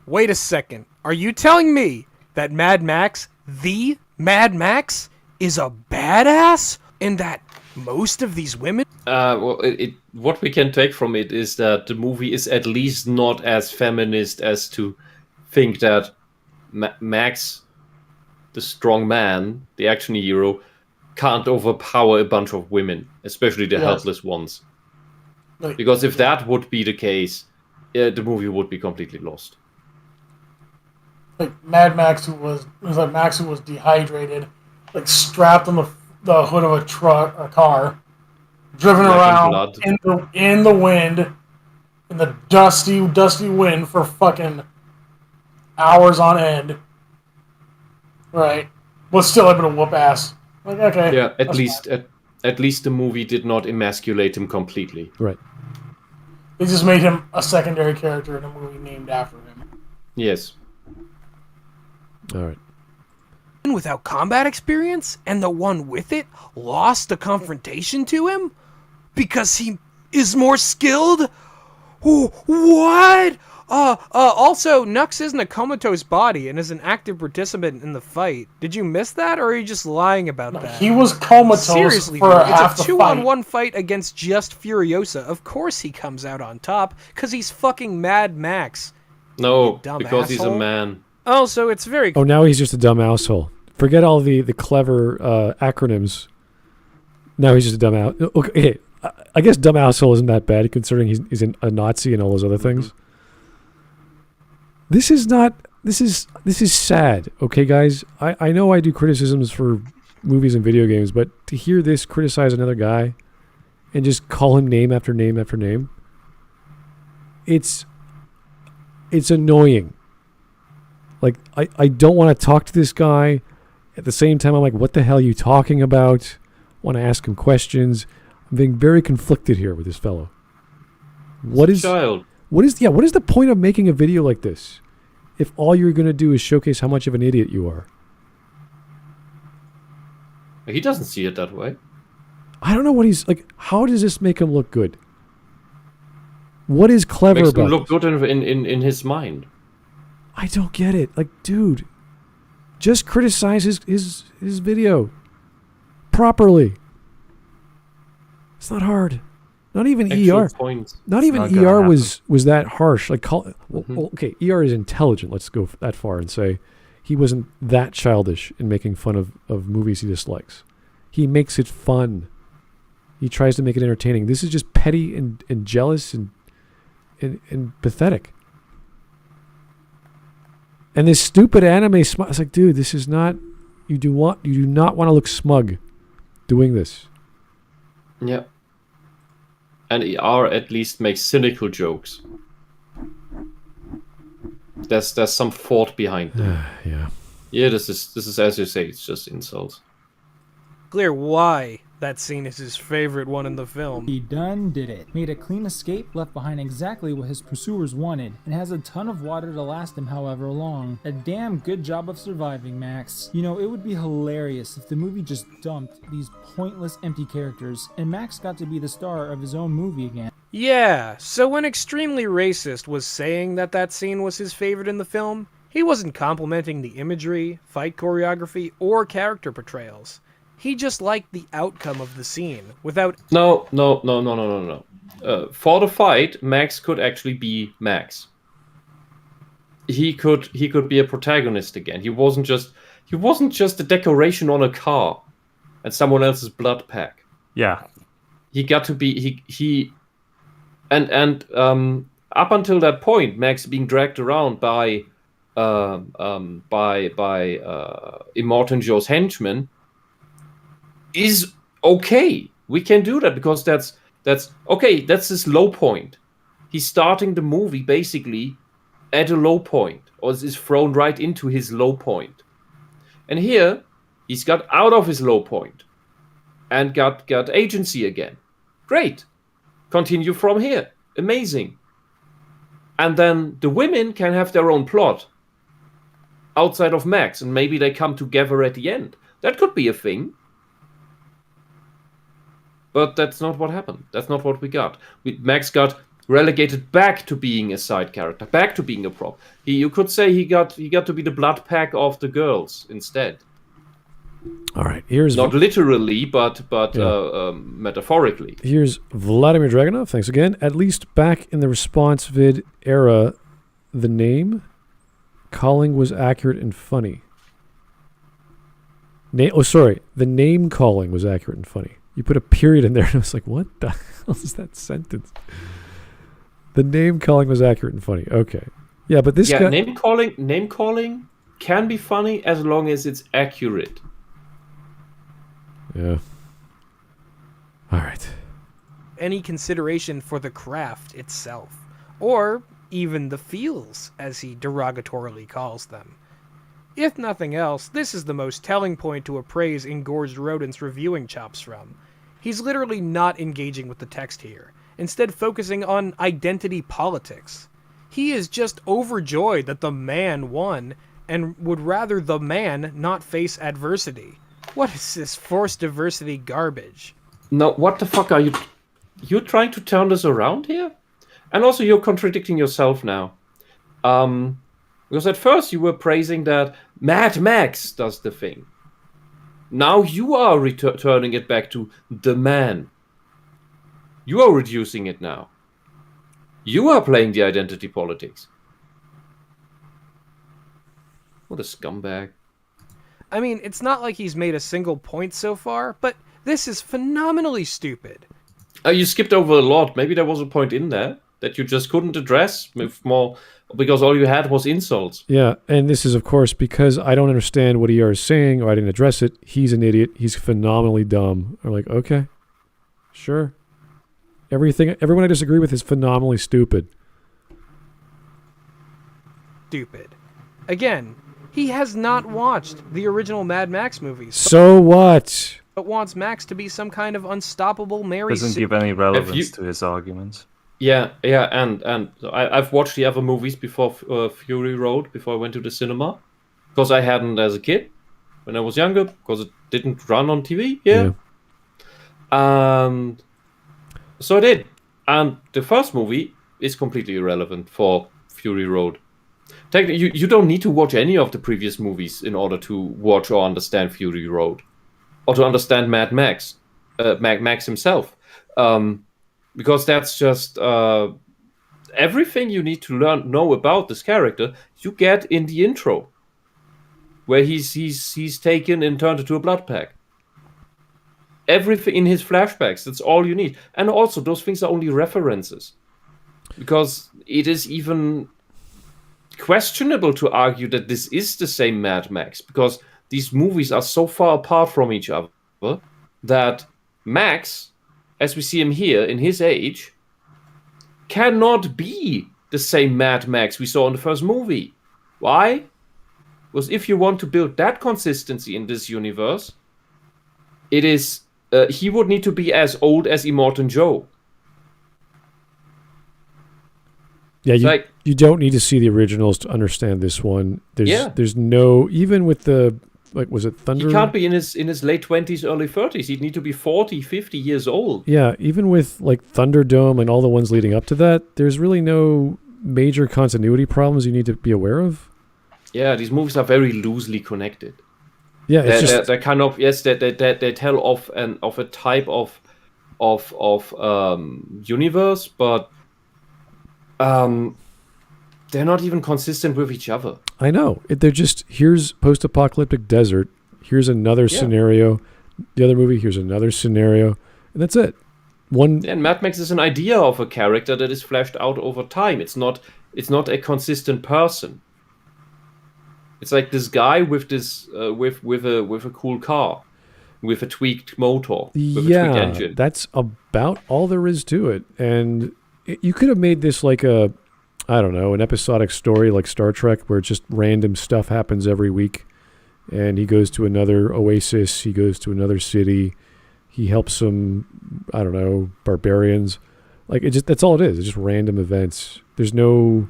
Wait a second. Are you telling me that Mad Max, the Mad Max, is a badass? And that most of these women... What we can take from it is that the movie is at least not as feminist as to think that Max, the strong man, the action hero, can't overpower a bunch of women, especially the helpless ones. Because if that would be the case, the movie would be completely lost. Like Mad Max, it was like Max who was dehydrated, like strapped on the hood of a car, driven around in the wind, in the dusty wind for fucking hours on end. Right, but still able to whoop ass. Like, okay. Yeah, at least the movie did not emasculate him completely. Right. They just made him a secondary character in a movie named after him. Yes. All right. Without combat experience, and the one with it lost the confrontation to him because he is more skilled. What? Also, Nux isn't a comatose body and is an active participant in the fight. Did you miss that, or are you just lying about that? He was comatose Seriously, for half the fight. It's a 2-on-1 fight against just Furiosa. Of course he comes out on top, because he's fucking Mad Max. No, because he's a man. Also, it's very... Oh, now he's just a dumb asshole. Forget all the clever acronyms. Now he's just a dumb asshole. Okay, I guess dumb asshole isn't that bad, considering he's a Nazi and all those other things. This is sad, okay, guys? I know I do criticisms for movies and video games, but to hear this criticize another guy and just call him name after name after name, it's annoying. Like, I don't want to talk to this guy. At the same time, I'm like, what the hell are you talking about? I want to ask him questions. I'm being very conflicted here with this fellow. What is the point of making a video like this if all you're going to do is showcase how much of an idiot you are? He doesn't see it that way. I don't know what he's like. How does this make him look good? What is clever Makes about him look this? good in his mind. I don't get it. Like, dude, just criticize his video properly. It's not hard. Not even Actual ER. points. Not It's even not gonna ER happen. was that harsh. Like, well, okay, ER is intelligent. Let's go that far and say he wasn't that childish in making fun of movies he dislikes. He makes it fun. He tries to make it entertaining. This is just petty and jealous and pathetic. And this stupid anime smug. It's like, dude, this is not. You do not want to look smug doing this. Yeah. And ER at least makes cynical jokes. There's some thought behind them. Yeah. Yeah, this is as you say, it's just insults. Clear why that scene is his favorite one in the film. He done did it. Made a clean escape, left behind exactly what his pursuers wanted, and has a ton of water to last him however long. A damn good job of surviving, Max. You know, it would be hilarious if the movie just dumped these pointless empty characters, and Max got to be the star of his own movie again. Yeah, so when Extremely Racist was saying that scene was his favorite in the film, he wasn't complimenting the imagery, fight choreography, or character portrayals. He just liked the outcome of the scene, without... No. For the fight, Max could actually be Max. He could be a protagonist again. He wasn't just a decoration on a car and someone else's blood pack. Yeah. He got to be and up until that point, Max being dragged around by Immortan Joe's henchmen is okay. We can do that because that's okay. That's his low point. He's starting the movie basically at a low point, or is thrown right into his low point. And here, he's got out of his low point and got agency again. Great. Continue from here. Amazing. And then the women can have their own plot outside of Max, and maybe they come together at the end. That could be a thing. But that's not what happened. That's not what we got. Max got relegated back to being a side character, back to being a prop. You could say he got to be the blood pack of the girls instead. All right, here's not literally, but metaphorically. Here's Vladimir Dragunov. Thanks again. At least back in the response vid era, the name calling was accurate and funny. The name calling was accurate and funny. You put a period in there, and I was like, what the hell is that sentence? The name calling was accurate and funny. Okay. Yeah, but this guy... Name calling can be funny as long as it's accurate. Yeah. All right. Any consideration for the craft itself, or even the feels, as he derogatorily calls them. If nothing else, this is the most telling point to appraise Engorged Rodent's reviewing chops from. He's literally not engaging with the text here, instead focusing on identity politics. He is just overjoyed that the man won, and would rather the man not face adversity. What is this forced diversity garbage? No, what the fuck are you... You're trying to turn this around here? And also you're contradicting yourself now. Because at first you were praising that Mad Max does the thing. Now you are returning it back to the man. You are reducing it now. You are playing the identity politics. What a scumbag. I mean, it's not like he's made a single point so far, but this is phenomenally stupid. You skipped over a lot. Maybe there was a point in there that you just couldn't address with more, because all you had was insults. Yeah, and this is, of course, because I don't understand what ER is saying, or I didn't address it. He's an idiot. He's phenomenally dumb. I'm like, okay, sure. Everyone I disagree with is phenomenally stupid. Stupid. Again, he has not watched the original Mad Max movies. So what? But wants Max to be some kind of unstoppable Mary Doesn't give any relevance to his arguments. Yeah, and I've watched the other movies before Fury Road, before I went to the cinema, because I hadn't as a kid when I was younger, because it didn't run on TV. Yeah. And so I did. And the first movie is completely irrelevant for Fury Road. Technically, you don't need to watch any of the previous movies in order to watch or understand Fury Road, or to understand Mad Max, Max himself, because that's just everything you need to know about this character. You get in the intro, where he's taken and turned into a blood pack. Everything in his flashbacks. That's all you need, and also those things are only references, because it is even questionable to argue that this is the same Mad Max, because these movies are so far apart from each other that Max, as we see him here in his age, cannot be the same Mad Max we saw in the first movie. Why? Because if you want to build that consistency in this universe, it is he would need to be as old as Immortan Joe. Yeah, you don't need to see the originals to understand this one. There's no, even with the, like, was it Thunder? He can't be in his late 20s, early 30s. He'd need to be 40, 50 years old. Yeah, even with like Thunderdome and all the ones leading up to that, there's really no major continuity problems you need to be aware of. Yeah, these movies are very loosely connected. Yeah, they're kind of, yes, they tell of a type of universe, but they're not even consistent with each other. I know. They're just, here's post-apocalyptic desert, here's another scenario, the other movie, here's another scenario, and that's it. And Mad Max is an idea of a character that is fleshed out over time. It's not a consistent person. It's like this guy with this with a cool car, with a tweaked motor, with a tweaked engine. That's about all there is to it. And you could have made this like an episodic story like Star Trek, where just random stuff happens every week, and he goes to another oasis, he goes to another city, he helps some, barbarians. Like, that's all it is. It's just random events. There's no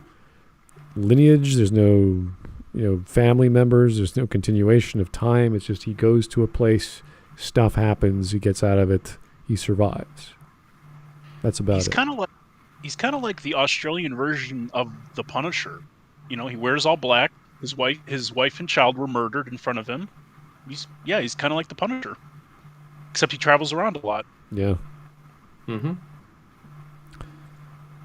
lineage. There's no, family members. There's no continuation of time. It's just he goes to a place, stuff happens, he gets out of it, he survives. That's about it. He's kind of like the Australian version of the Punisher. He wears all black. His wife and child were murdered in front of him. He's kind of like the Punisher, except he travels around a lot. Yeah. Mm-hmm.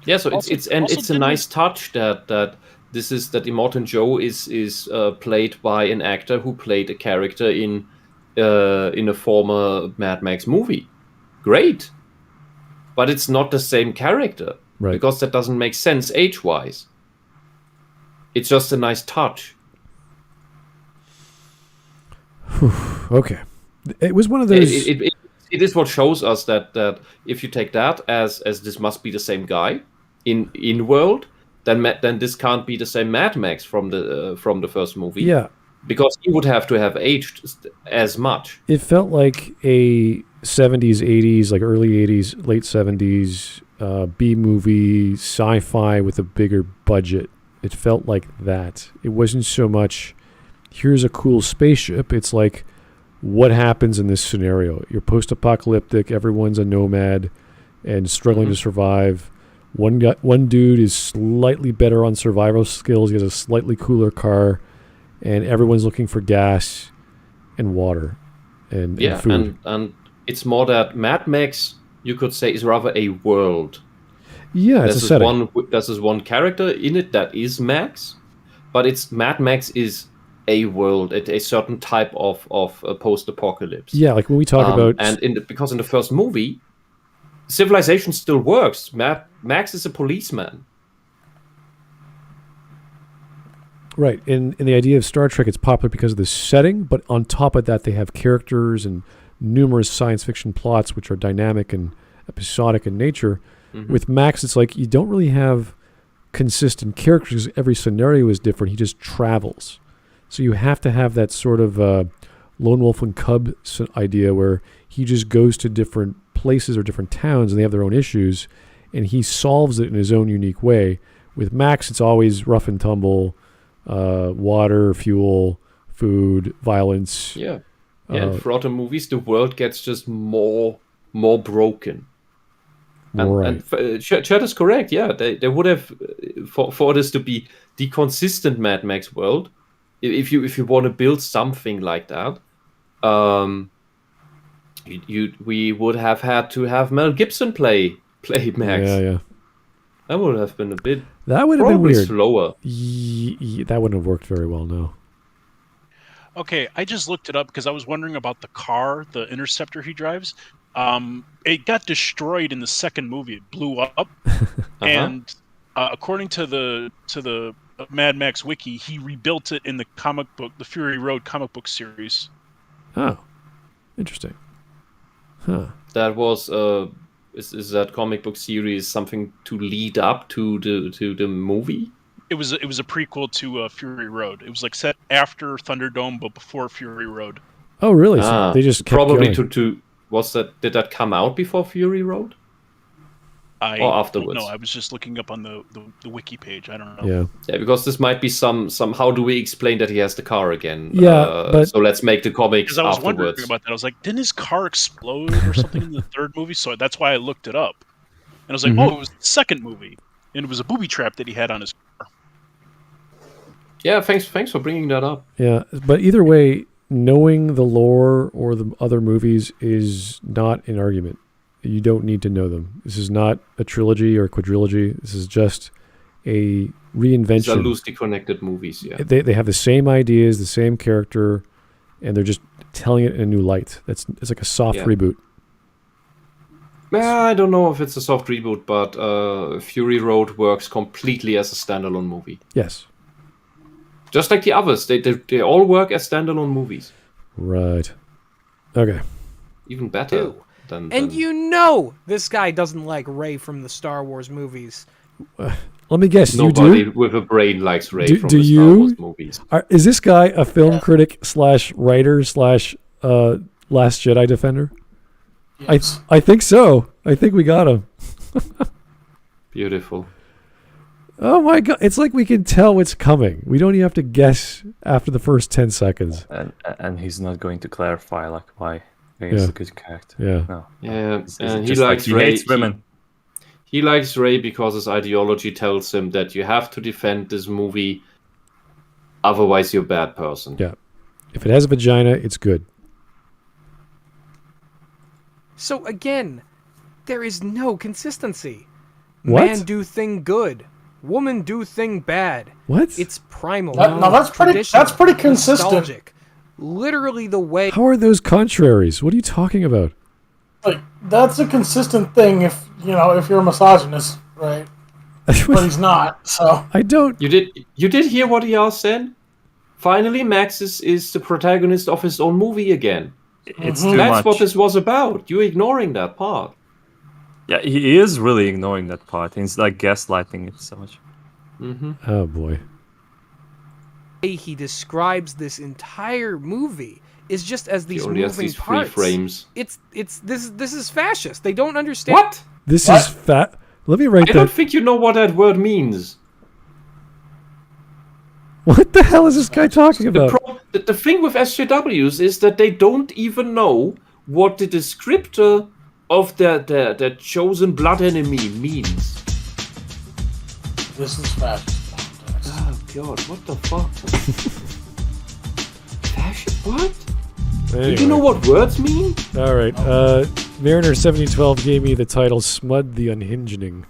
Yeah, so it's a nice touch that Immortan Joe is played by an actor who played a character in a former Mad Max movie. Great, but it's not the same character, right? Because that doesn't make sense age-wise. It's just a nice touch. Okay, it was one of those. It is what shows us that if you take that as this must be the same guy in world, then this can't be the same Mad Max from the first movie. Yeah, because he would have to have aged as much. It felt like a 70s, 80s, like early 80s, late 70s B-movie sci-fi with a bigger budget. It felt like that. It wasn't so much, here's a cool spaceship. It's like, what happens in this scenario? You're post-apocalyptic, everyone's a nomad and struggling to survive. One dude is slightly better on survival skills. He has a slightly cooler car, and everyone's looking for gas and water and food. And it's more that Mad Max, you could say, is rather a world. Yeah, it's a setting. There's one character in it that is Max, but Mad Max is a world, a certain type of post-apocalypse. Yeah, like when we talk about... because in the first movie, civilization still works. Max is a policeman. Right. In the idea of Star Trek, it's popular because of the setting, but on top of that, they have characters and numerous science fiction plots, which are dynamic and episodic in nature. Mm-hmm. With Max, it's like you don't really have consistent characters. Every scenario is different. He just travels. So you have to have that sort of lone wolf and cub idea where he just goes to different places or different towns and they have their own issues, and he solves it in his own unique way. With Max, it's always rough and tumble, water, fuel, food, violence. Yeah. And throughout the movies, the world gets just more broken. Right. And Chad is correct. Yeah, they would have for this to be the consistent Mad Max world. If you want to build something like that, we would have had to have Mel Gibson play Max. Yeah. That would have been a bit. That would have been weird. Slower. That wouldn't have worked very well. No. Okay, I just looked it up because I was wondering about the car, the Interceptor he drives. It got destroyed in the second movie. It blew up, and according to the Mad Max wiki, he rebuilt it in the comic book, the Fury Road comic book series. Oh, interesting. Huh. That was is that comic book series something to lead up to the movie? It was a prequel to Fury Road. It was like set after Thunderdome, but before Fury Road. Oh, really? So they just kept probably going. to did that come out before Fury Road? Or afterwards? No, I was just looking up on the wiki page. I don't know. Yeah, because this might be some how do we explain that he has the car again? Yeah, but so let's make the comics because I was afterwards. wondering about that. I was like, didn't his car explode or something in the third movie? So that's why I looked it up, and I was like, oh, it was the second movie, and it was a booby trap that he had on his car. Yeah, thanks for bringing that up. Yeah, but either way, knowing the lore or the other movies is not an argument. You don't need to know them. This is not a trilogy or a quadrilogy. This is just a reinvention. These are loosely connected movies, yeah. They have the same ideas, the same character, and they're just telling it in a new light. It's like a soft reboot. I don't know if it's a soft reboot, but Fury Road works completely as a standalone movie. Yes. Just like the others. They all work as standalone movies. Right. Okay. Even better. And you know this guy doesn't like Rey from the Star Wars movies. Let me guess, Nobody you do? with a brain likes Rey from do the Star Wars movies. Is this guy a film critic / writer / Last Jedi defender? Yes. I think so. I think we got him. Beautiful. Oh my god! It's like we can tell what's coming. We don't even have to guess after the first 10 seconds. And he's not going to clarify like why. He's a good character. Yeah. No. Yeah, and he just likes he Rey. hates women. He likes Rey because his ideology tells him that you have to defend this movie, otherwise you're a bad person. Yeah. If it has a vagina, it's good. So again, there is no consistency. What? Man do thing good, woman do thing bad. What? It's primal. No, that's pretty consistent. Nostalgic. Literally the way. How are those contraries? What are you talking about? Like, that's a consistent thing if you're a misogynist, right? But he's not, so. I don't. You did hear what he asked then? Finally, Max is the protagonist of his own movie again. It's too That's much. what this was about. You're ignoring that part. Yeah, he is really ignoring that part. He's like gaslighting it so much. Oh boy. He describes this entire movie is just as these He only has moving these three parts. frames. This is fascist. They don't understand. What? This is fat. Let me write I that. don't think you know what that word means. What the hell is this guy talking about? The thing with SJWs is that they don't even know what the descriptor of their chosen blood enemy means. This is fascist. Oh god, what the fuck? Fascist? What? Anyway. Do you know what words mean? All right. Mariner 7012 gave me the title "Smud the Unhinging."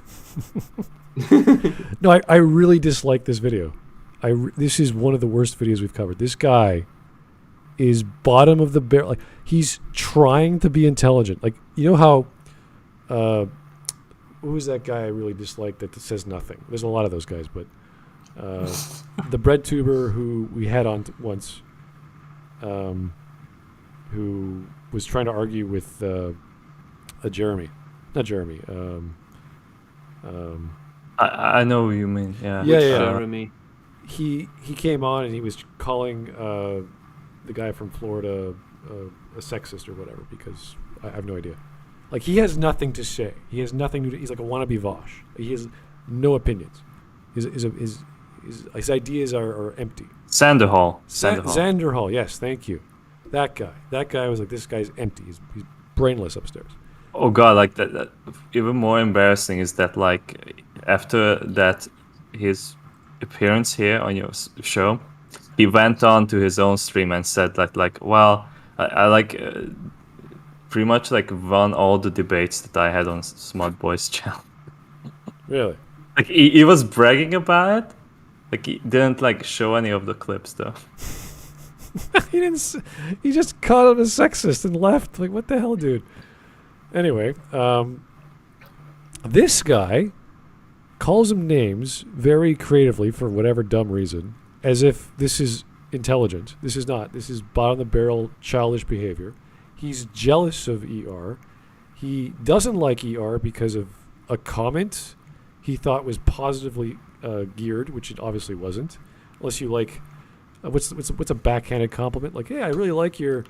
No, I really dislike this video. This is one of the worst videos we've covered. This guy is bottom of the barrel. Like, he's trying to be intelligent. Like, you know how who was that guy I really disliked that says nothing? There's a lot of those guys, but the bread tuber who we had on once, who was trying to argue with Jeremy. Not Jeremy. I know what you mean. Yeah. Yeah. Jeremy. He came on and he was calling the guy from Florida a sexist or whatever, because I have no idea. Like, he has nothing to say. He has nothing to. He's like a wannabe Vosh. He has no opinions. His ideas are empty. Sanderhall. Sanderhall. Yes, thank you. That guy. That guy was like, this guy's empty. He's brainless upstairs. Oh god, like that. Even more embarrassing is that like after that his appearance here on your show, he went on to his own stream and said like well, I like pretty much like won all the debates that I had on Smart Boy's channel. Really? Like he was bragging about it. Like he didn't like show any of the clips though. He didn't. He just called him a sexist and left. Like, what the hell, dude? Anyway, this guy calls him names very creatively for whatever dumb reason, as if this is intelligent. This is not. This is bottom-of-the-barrel childish behavior. He's jealous of ER. He doesn't like ER because of a comment he thought was positively geared, which it obviously wasn't. Unless you like, what's a backhanded compliment? Like, hey, I really like your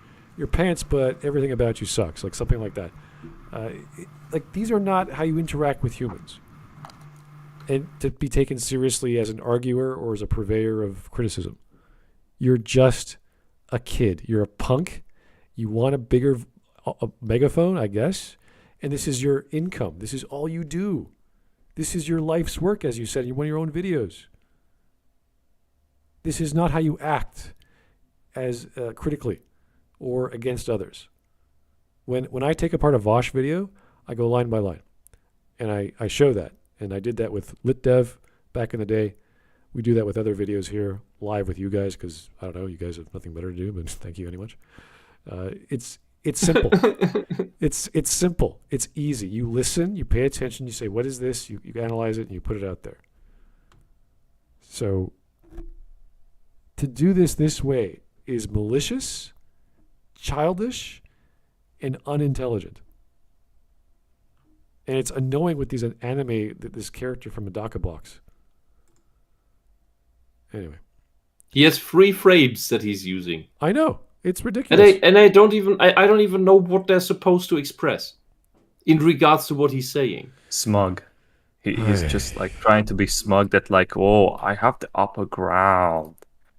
pants, but everything about you sucks. Like something like that. Like these are not how you interact with humans. And to be taken seriously as an arguer or as a purveyor of criticism. You're just a kid. You're a punk. You want a megaphone, I guess. And this is your income. This is all you do. This is your life's work, as you said in one of your own videos. This is not how you act as critically or against others. When I take apart a Vosh video, I go line by line. And I show that. And I did that with LitDev back in the day. We do that with other videos here, live with you guys, because, I don't know, you guys have nothing better to do, but thank you very much. It's simple. It's simple. It's easy. You listen, you pay attention, you say, what is this? You analyze it, and you put it out there. So, to do this way is malicious, childish, and unintelligent. And it's annoying with these anime, this character from a Daka box. Anyway. He has 3 frames that he's using. I know. It's ridiculous. And I don't even know what they're supposed to express in regards to what he's saying. Smug. He's just like trying to be smug that like, oh, I have the upper ground.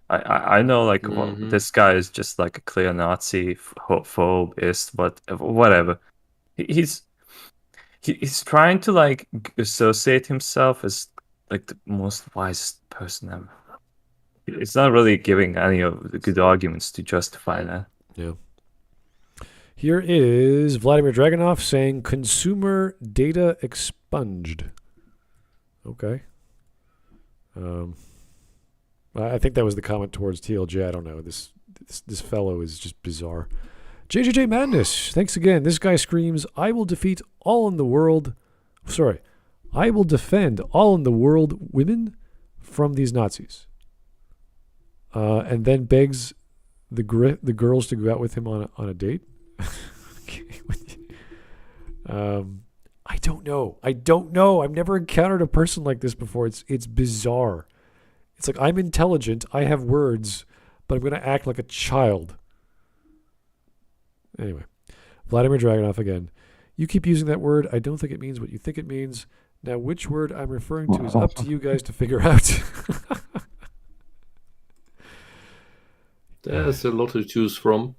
I know like this guy is just like a clear Nazi phobeist, but whatever. He's trying to like associate himself as like the most wisest person ever. It's not really giving any of the good arguments to justify that. Yeah. Here is Vladimir Dragunov saying consumer data expunged. Okay. I think that was the comment towards TLJ. I don't know. This fellow is just bizarre. JJJ Madness, thanks again. This guy screams, I will defeat all in the world. Sorry. I will defend all in the world women from these Nazis. And then begs the girls to go out with him on a date. I don't know. I've never encountered a person like this before. It's bizarre. It's like, I'm intelligent, I have words, but I'm going to act like a child. Anyway, Vladimir Dragunov again. You keep using that word. I don't think it means what you think it means. Now, which word I'm referring to is up to you guys to figure out. There's a lot to choose from.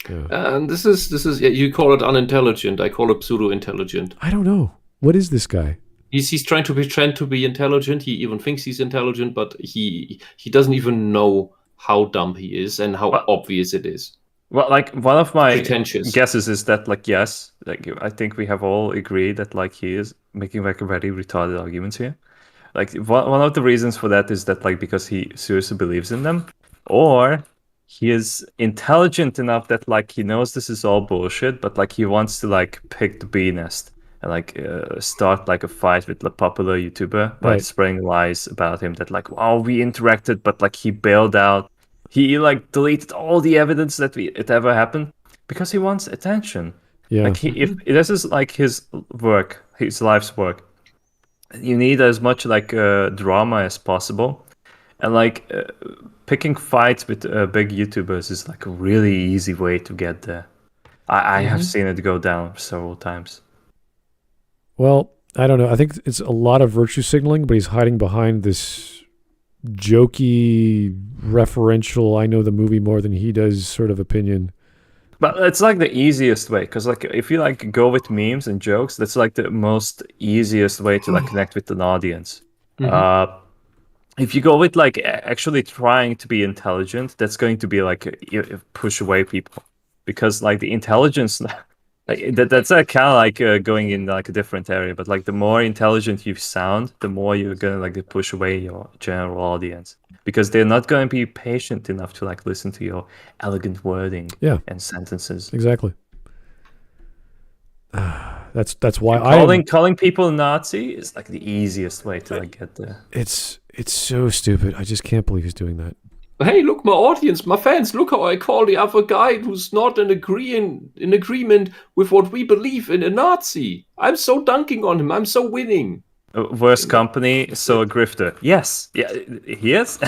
Yeah. And this is you call it unintelligent. I call it pseudo-intelligent. I don't know. What is this guy? He's trying to pretend to be intelligent. He even thinks he's intelligent, but he doesn't even know how dumb he is and how obvious it is. Well, like one of my Pretentious. guesses is that like yes, like I think we have all agreed that like he is making like a very retarded arguments here. Like one of the reasons for that is that like because he seriously believes in them, or he is intelligent enough that like he knows this is all bullshit, but like he wants to like pick the bee nest and like start like a fight with a popular YouTuber by spreading lies about him that like, oh, we interacted, but like he bailed out. He like deleted all the evidence that it ever happened because he wants attention. Yeah. Like if this is like his work, his life's work, you need as much like drama as possible, and like picking fights with big YouTubers is like a really easy way to get there. I have seen it go down several times. Well, I don't know. I think it's a lot of virtue signaling, but he's hiding behind this jokey, referential, I know the movie more than he does sort of opinion. But it's like the easiest way, because like if you like go with memes and jokes, that's like the most easiest way to like connect with an audience. If you go with like actually trying to be intelligent, that's going to be like push away people, because like the intelligence, like that's kind of like going in like a different area. But like the more intelligent you sound, the more you're gonna like push away your general audience, because they're not going to be patient enough to like listen to your elegant wording and sentences. Exactly. That's why calling people Nazi is like the easiest way to like get there. It's so stupid. I just can't believe he's doing that. Hey, look, my audience, my fans, look how I call the other guy who's not in agreement with what we believe in a Nazi. I'm so dunking on him. I'm so winning. Worst company, so a grifter. Yes, yeah, he is.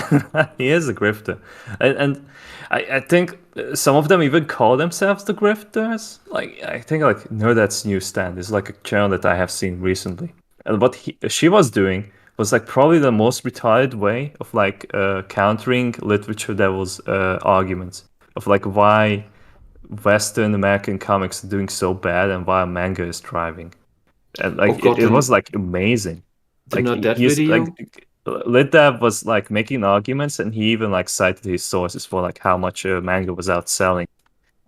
He is a grifter, and I think some of them even call themselves the grifters. Like I think like No That's Newsstand is like a channel that I have seen recently, and what she was doing was like probably the most retarded way of like countering LiteratureDevil's arguments of like why Western American comics are doing so bad and why manga is thriving. And like it was like amazing. Like that video? Like LitDev was like making arguments, and he even like cited his sources for like how much manga was outselling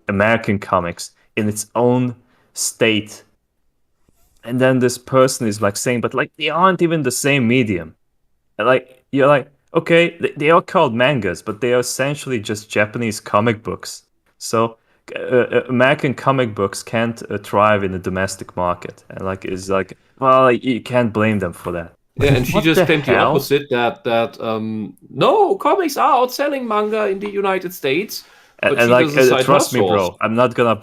American comics in its own state. And then this person is like saying, but like they aren't even the same medium. And like you're like, okay, they are called mangas, but they are essentially just Japanese comic books. So American comic books can't thrive in the domestic market, and like it's like, well, you can't blame them for that. Yeah, and she just claimed the opposite, that no, comics are outselling manga in the United States. And like, trust me, bro, I'm not gonna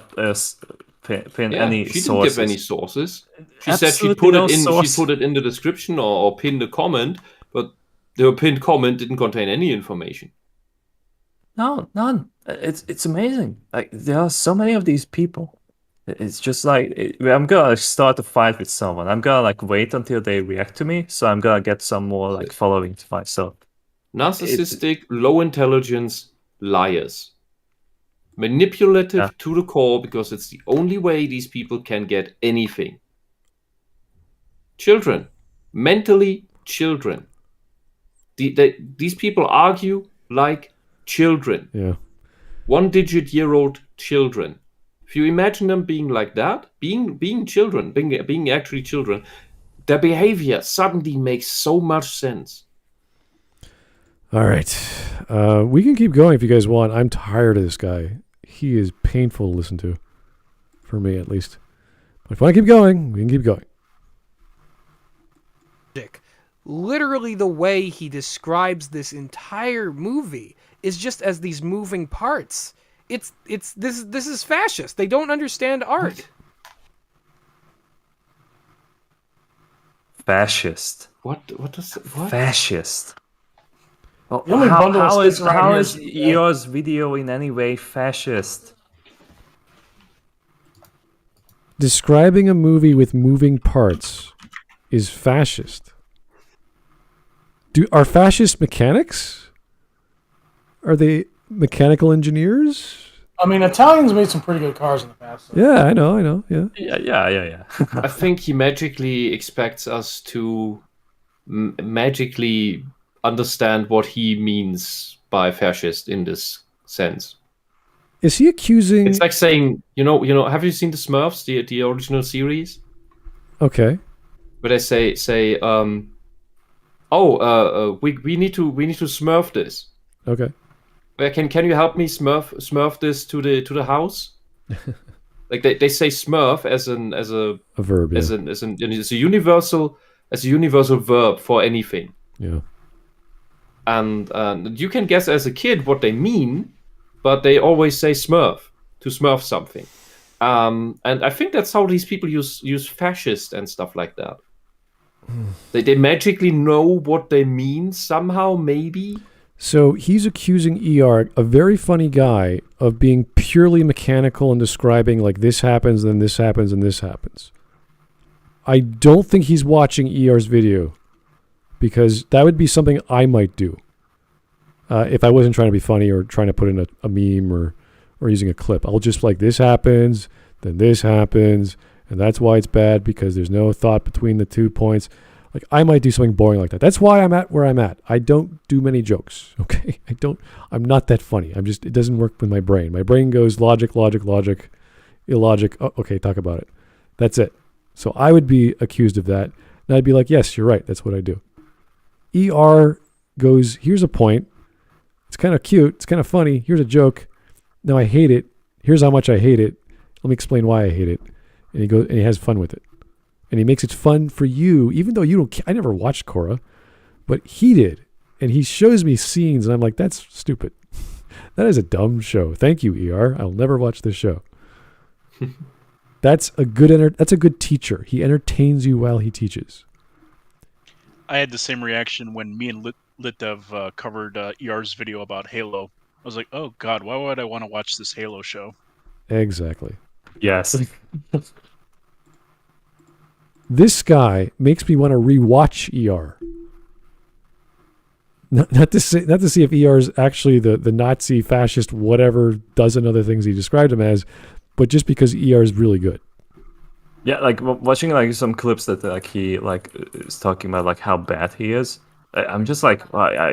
pin any sources. She didn't give any sources. She said she put it in the description or pinned a comment, but the pinned comment didn't contain any information. No, none. It's amazing. Like there are so many of these people. It's just like I'm gonna start a fight with someone. I'm gonna like wait until they react to me, so I'm gonna get some more like following to fight. So narcissistic, low intelligence liars, manipulative to the core, because it's the only way these people can get anything. Children, mentally children. These people argue like children. Yeah. 1-digit-year-old children. If you imagine them being like that, being children, being actually children, their behavior suddenly makes so much sense. All right. We can keep going if you guys want. I'm tired of this guy. He is painful to listen to. For me, at least. But if you want to keep going, we can keep going. Literally the way he describes this entire movie is just as these moving parts. This is fascist. They don't understand art. Fascist. What? Fascist. Well, The only bundle how of is sticks around here is- yours video in any way fascist? Describing a movie with moving parts is fascist. Are fascists mechanics? Are they mechanical engineers? I mean, Italians made some pretty good cars in the past. So. Yeah, I know. Yeah. Yeah. I think he magically expects us to magically understand what he means by fascist in this sense. Is he accusing? It's like saying, you know, have you seen the Smurfs, the original series? Okay. Where they say, we need to Smurf this. Okay. Can you help me Smurf this to the house? Like they say Smurf as a verb, as a universal verb for anything. Yeah. And you can guess as a kid what they mean, but they always say Smurf to Smurf something. And I think that's how these people use fascist and stuff like that. They magically know what they mean somehow, maybe. So he's accusing ER, a very funny guy, of being purely mechanical and describing like this happens, then this happens, and this happens. I don't think he's watching ER's video, because that would be something I might do if I wasn't trying to be funny or trying to put in a meme or or using a clip. I'll just like, this happens, then this happens, and that's why it's bad, because there's no thought between the 2 points. Like, I might do something boring like that. That's why I'm at where I'm at. I don't do many jokes, okay? I'm not that funny. It doesn't work with my brain. My brain goes logic, illogic. Oh, okay, talk about it. That's it. So I would be accused of that. And I'd be like, yes, you're right. That's what I do. ER goes, here's a point. It's kind of cute. It's kind of funny. Here's a joke. No, I hate it. Here's how much I hate it. Let me explain why I hate it. And he has fun with it. And he makes it fun for you, even though you don't. I never watched Korra, but he did. And he shows me scenes, and I'm like, that's stupid. That is a dumb show. Thank you, ER. I'll never watch this show. That's a good teacher. He entertains you while he teaches. I had the same reaction when me and LitDev covered ER's video about Halo. I was like, oh God, why would I want to watch this Halo show? Exactly. Yes. This guy makes me want to rewatch ER. Not to see if ER is actually the Nazi, fascist, whatever dozen other things he described him as, but just because ER is really good. Yeah, like watching like some clips that like he like is talking about like how bad he is. I'm just like,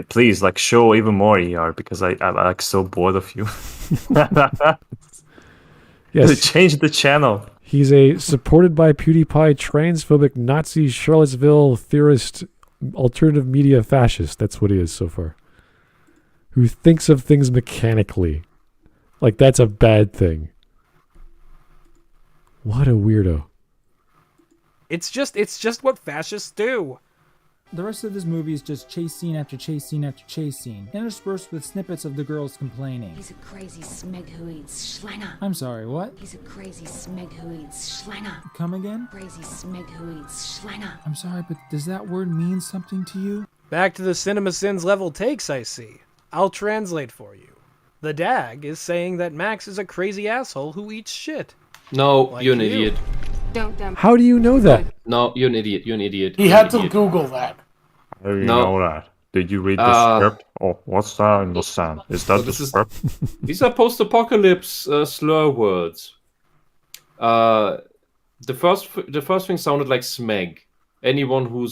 please like show even more ER, because I'm like so bored of you. Yes, change the channel. He's a supported by PewDiePie, transphobic Nazi, Charlottesville theorist, alternative media fascist. That's what he is so far. Who thinks of things mechanically. Like that's a bad thing. What a weirdo. It's just what fascists do. The rest of this movie is just chase scene after chase scene after chase scene, interspersed with snippets of the girls complaining. He's a crazy smeg who eats Schlenger. I'm sorry, what? He's a crazy smeg who eats Schlenger. Come again? Crazy smeg who eats Schlenger. I'm sorry, but does that word mean something to you? Back to the Cinema Sins level takes, I see. I'll translate for you. The DAG is saying that Max is a crazy asshole who eats shit. No, Like you're an you. idiot. How do you know that? No, you're an idiot. You're an idiot. He had to Google that. How do you No. know that? Did you read the script? Oh, what's that in the sand? Is that the script? These are post-apocalypse slur words. The first thing sounded like smeg. Anyone who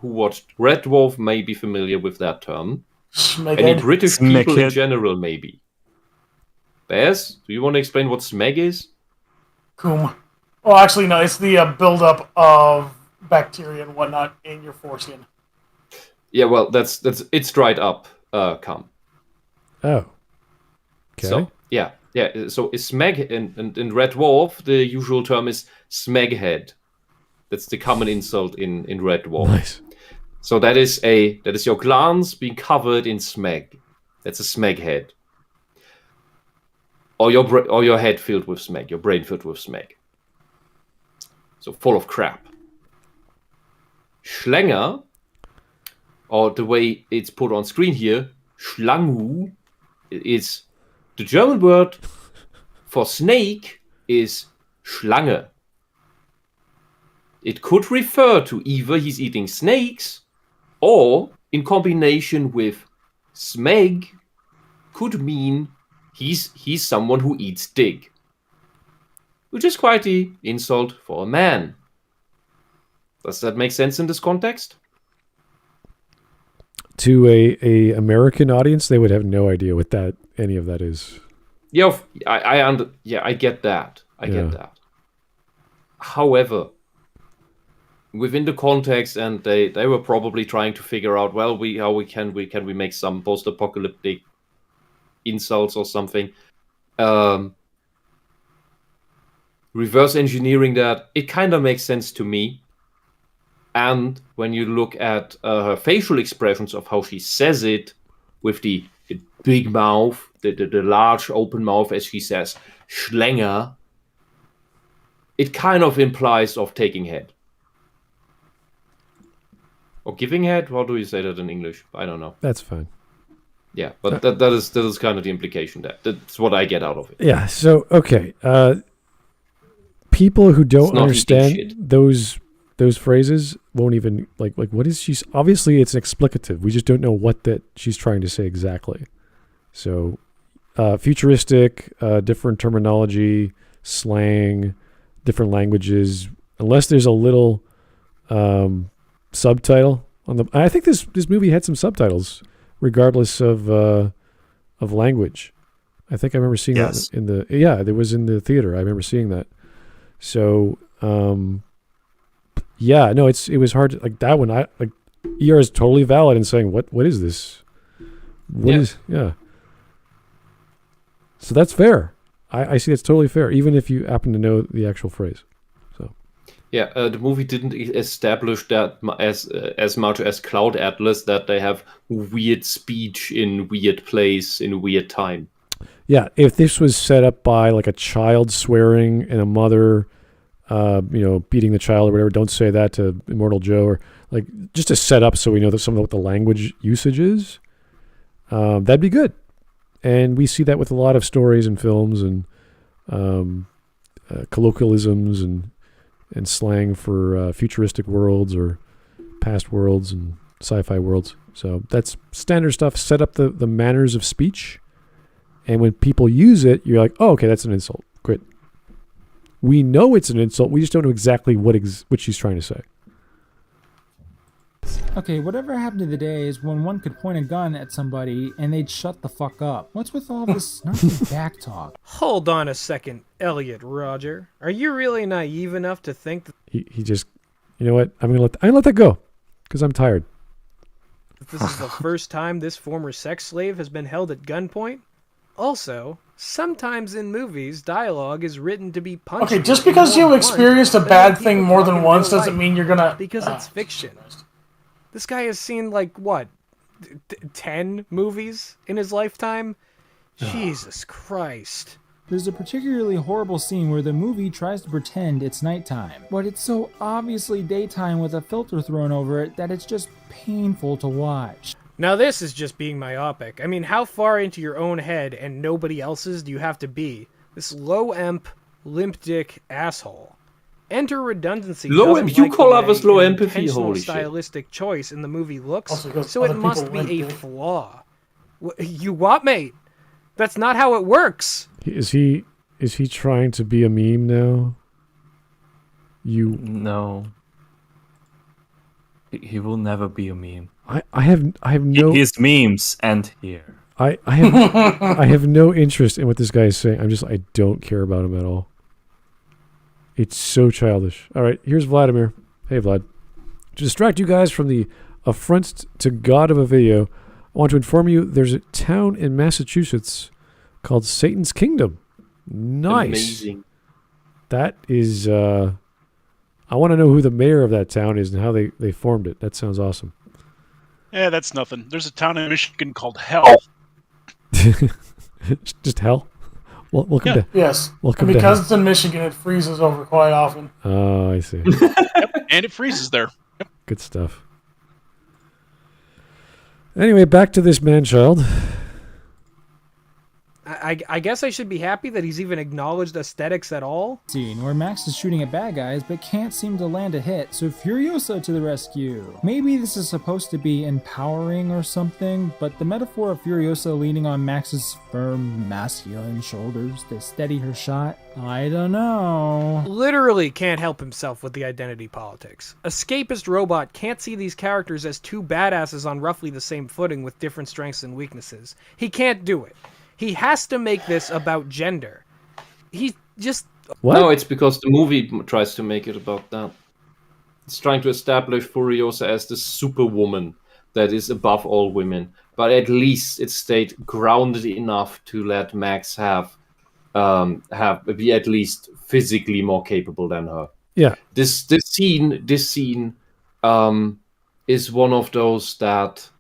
watched Red Dwarf may be familiar with that term. Any British people in general, maybe. Bears, do you want to explain what smeg is? Coom. Well, actually, no. It's the buildup of bacteria and whatnot in your foreskin. Yeah, well, that's it's dried up cum. Oh. Okay. So yeah. So smeg in Red Dwarf, the usual term is smeghead. That's the common insult in Red Dwarf. Nice. So that is your glands being covered in smeg. That's a smeghead. Or your head filled with smeg, your brain filled with smeg. So full of crap. Schlenger, or the way it's put on screen here, Schlangu, is the German word for snake is Schlange. It could refer to either he's eating snakes, or in combination with smeg, could mean he's someone who eats dig, which is quite the insult for a man. Does that make sense in this context? To a American audience, they would have no idea what any of that is. Yeah, I get that. I get that. However, within the context, and they were probably trying to figure out, well, how can we make some post-apocalyptic insults or something, reverse engineering that, it kind of makes sense to me. And when you look at her facial expressions of how she says it, with the big mouth, the large open mouth as she says Schlenger, it kind of implies of taking head. Or giving head? How do you say that in English? I don't know. That's fine. Yeah, but that is kind of the implication there. That's what I get out of it. Yeah, so, okay. People who don't understand those phrases won't even, like what is she... Obviously, it's an explicative. We just don't know what that she's trying to say exactly. So, futuristic, different terminology, slang, different languages. Unless there's a little subtitle on the. I think this movie had some subtitles, regardless of language. I think I remember seeing that in the. Yeah, there was in the theater. I remember seeing that. So, yeah, no, it was hard to, like that one. ER is totally valid in saying what is this? Yeah. So that's fair. I see that's totally fair, even if you happen to know the actual phrase. So. Yeah, the movie didn't establish that as much as Cloud Atlas that they have weird speech in weird place in weird time. Yeah, if this was set up by like a child swearing and a mother, beating the child or whatever, don't say that to Immortal Joe, or like just to set up so we know that some of what the language usage is, that'd be good. And we see that with a lot of stories and films and colloquialisms and slang for futuristic worlds or past worlds and sci-fi worlds. So that's standard stuff. Set up the manners of speech. And when people use it, you're like, oh, okay, that's an insult. Great. We know it's an insult. We just don't know exactly what she's trying to say. Okay, whatever happened to the days when one could point a gun at somebody and they'd shut the fuck up? What's with all this snarky back talk? Hold on a second, Elliot Roger. Are you really naive enough to think that he just, you know what? I'm gonna let that go because I'm tired. this is the first time this former sex slave has been held at gunpoint? Also, sometimes in movies, dialogue is written to be punchy. Okay, just because you experienced a bad thing more than once doesn't mean you're gonna. Because it's fiction. This guy has seen, like, what, 10 movies in his lifetime? Jesus Christ. There's a particularly horrible scene where the movie tries to pretend it's nighttime, but it's so obviously daytime with a filter thrown over it that it's just painful to watch. Now this is just being myopic. I mean, how far into your own head and nobody else's do you have to be? This low-emp, limp-dick asshole. Enter redundancy. You call us low empathy, holy stylistic shit. choice in the movie looks, Also, so it must be a flaw. You what, mate? That's not how it works. Is he trying to be a meme now? No. He will never be a meme. I have no. His memes end here. I have no interest in what this guy is saying. I don't care about him at all. It's so childish. All right, here's Vladimir. Hey, Vlad. To distract you guys from the affront to God of a video, I want to inform you there's a town in Massachusetts called Satan's Kingdom. Nice. Amazing. That is... I want to know who the mayor of that town is and how they formed it. That sounds awesome. Yeah, that's nothing. There's a town in Michigan called Hell. Just hell? Welcome to Yes. Welcome and because to it's in Michigan, it freezes over quite often. Oh, I see. Yep, and it freezes there. Yep. Good stuff. Anyway, back to this man-child. I guess I should be happy that he's even acknowledged aesthetics at all. Scene where Max is shooting at bad guys but can't seem to land a hit, so Furiosa to the rescue. Maybe this is supposed to be empowering or something, but the metaphor of Furiosa leaning on Max's firm, masculine shoulders to steady her shot, I don't know. Literally can't help himself with the identity politics. Escapist Robot can't see these characters as two badasses on roughly the same footing with different strengths and weaknesses. He can't do it. He has to make this about gender. He just... What? No, it's because the movie tries to make it about that. It's trying to establish Furiosa as the superwoman that is above all women. But at least it stayed grounded enough to let Max be at least physically more capable than her. Yeah. This scene is one of those that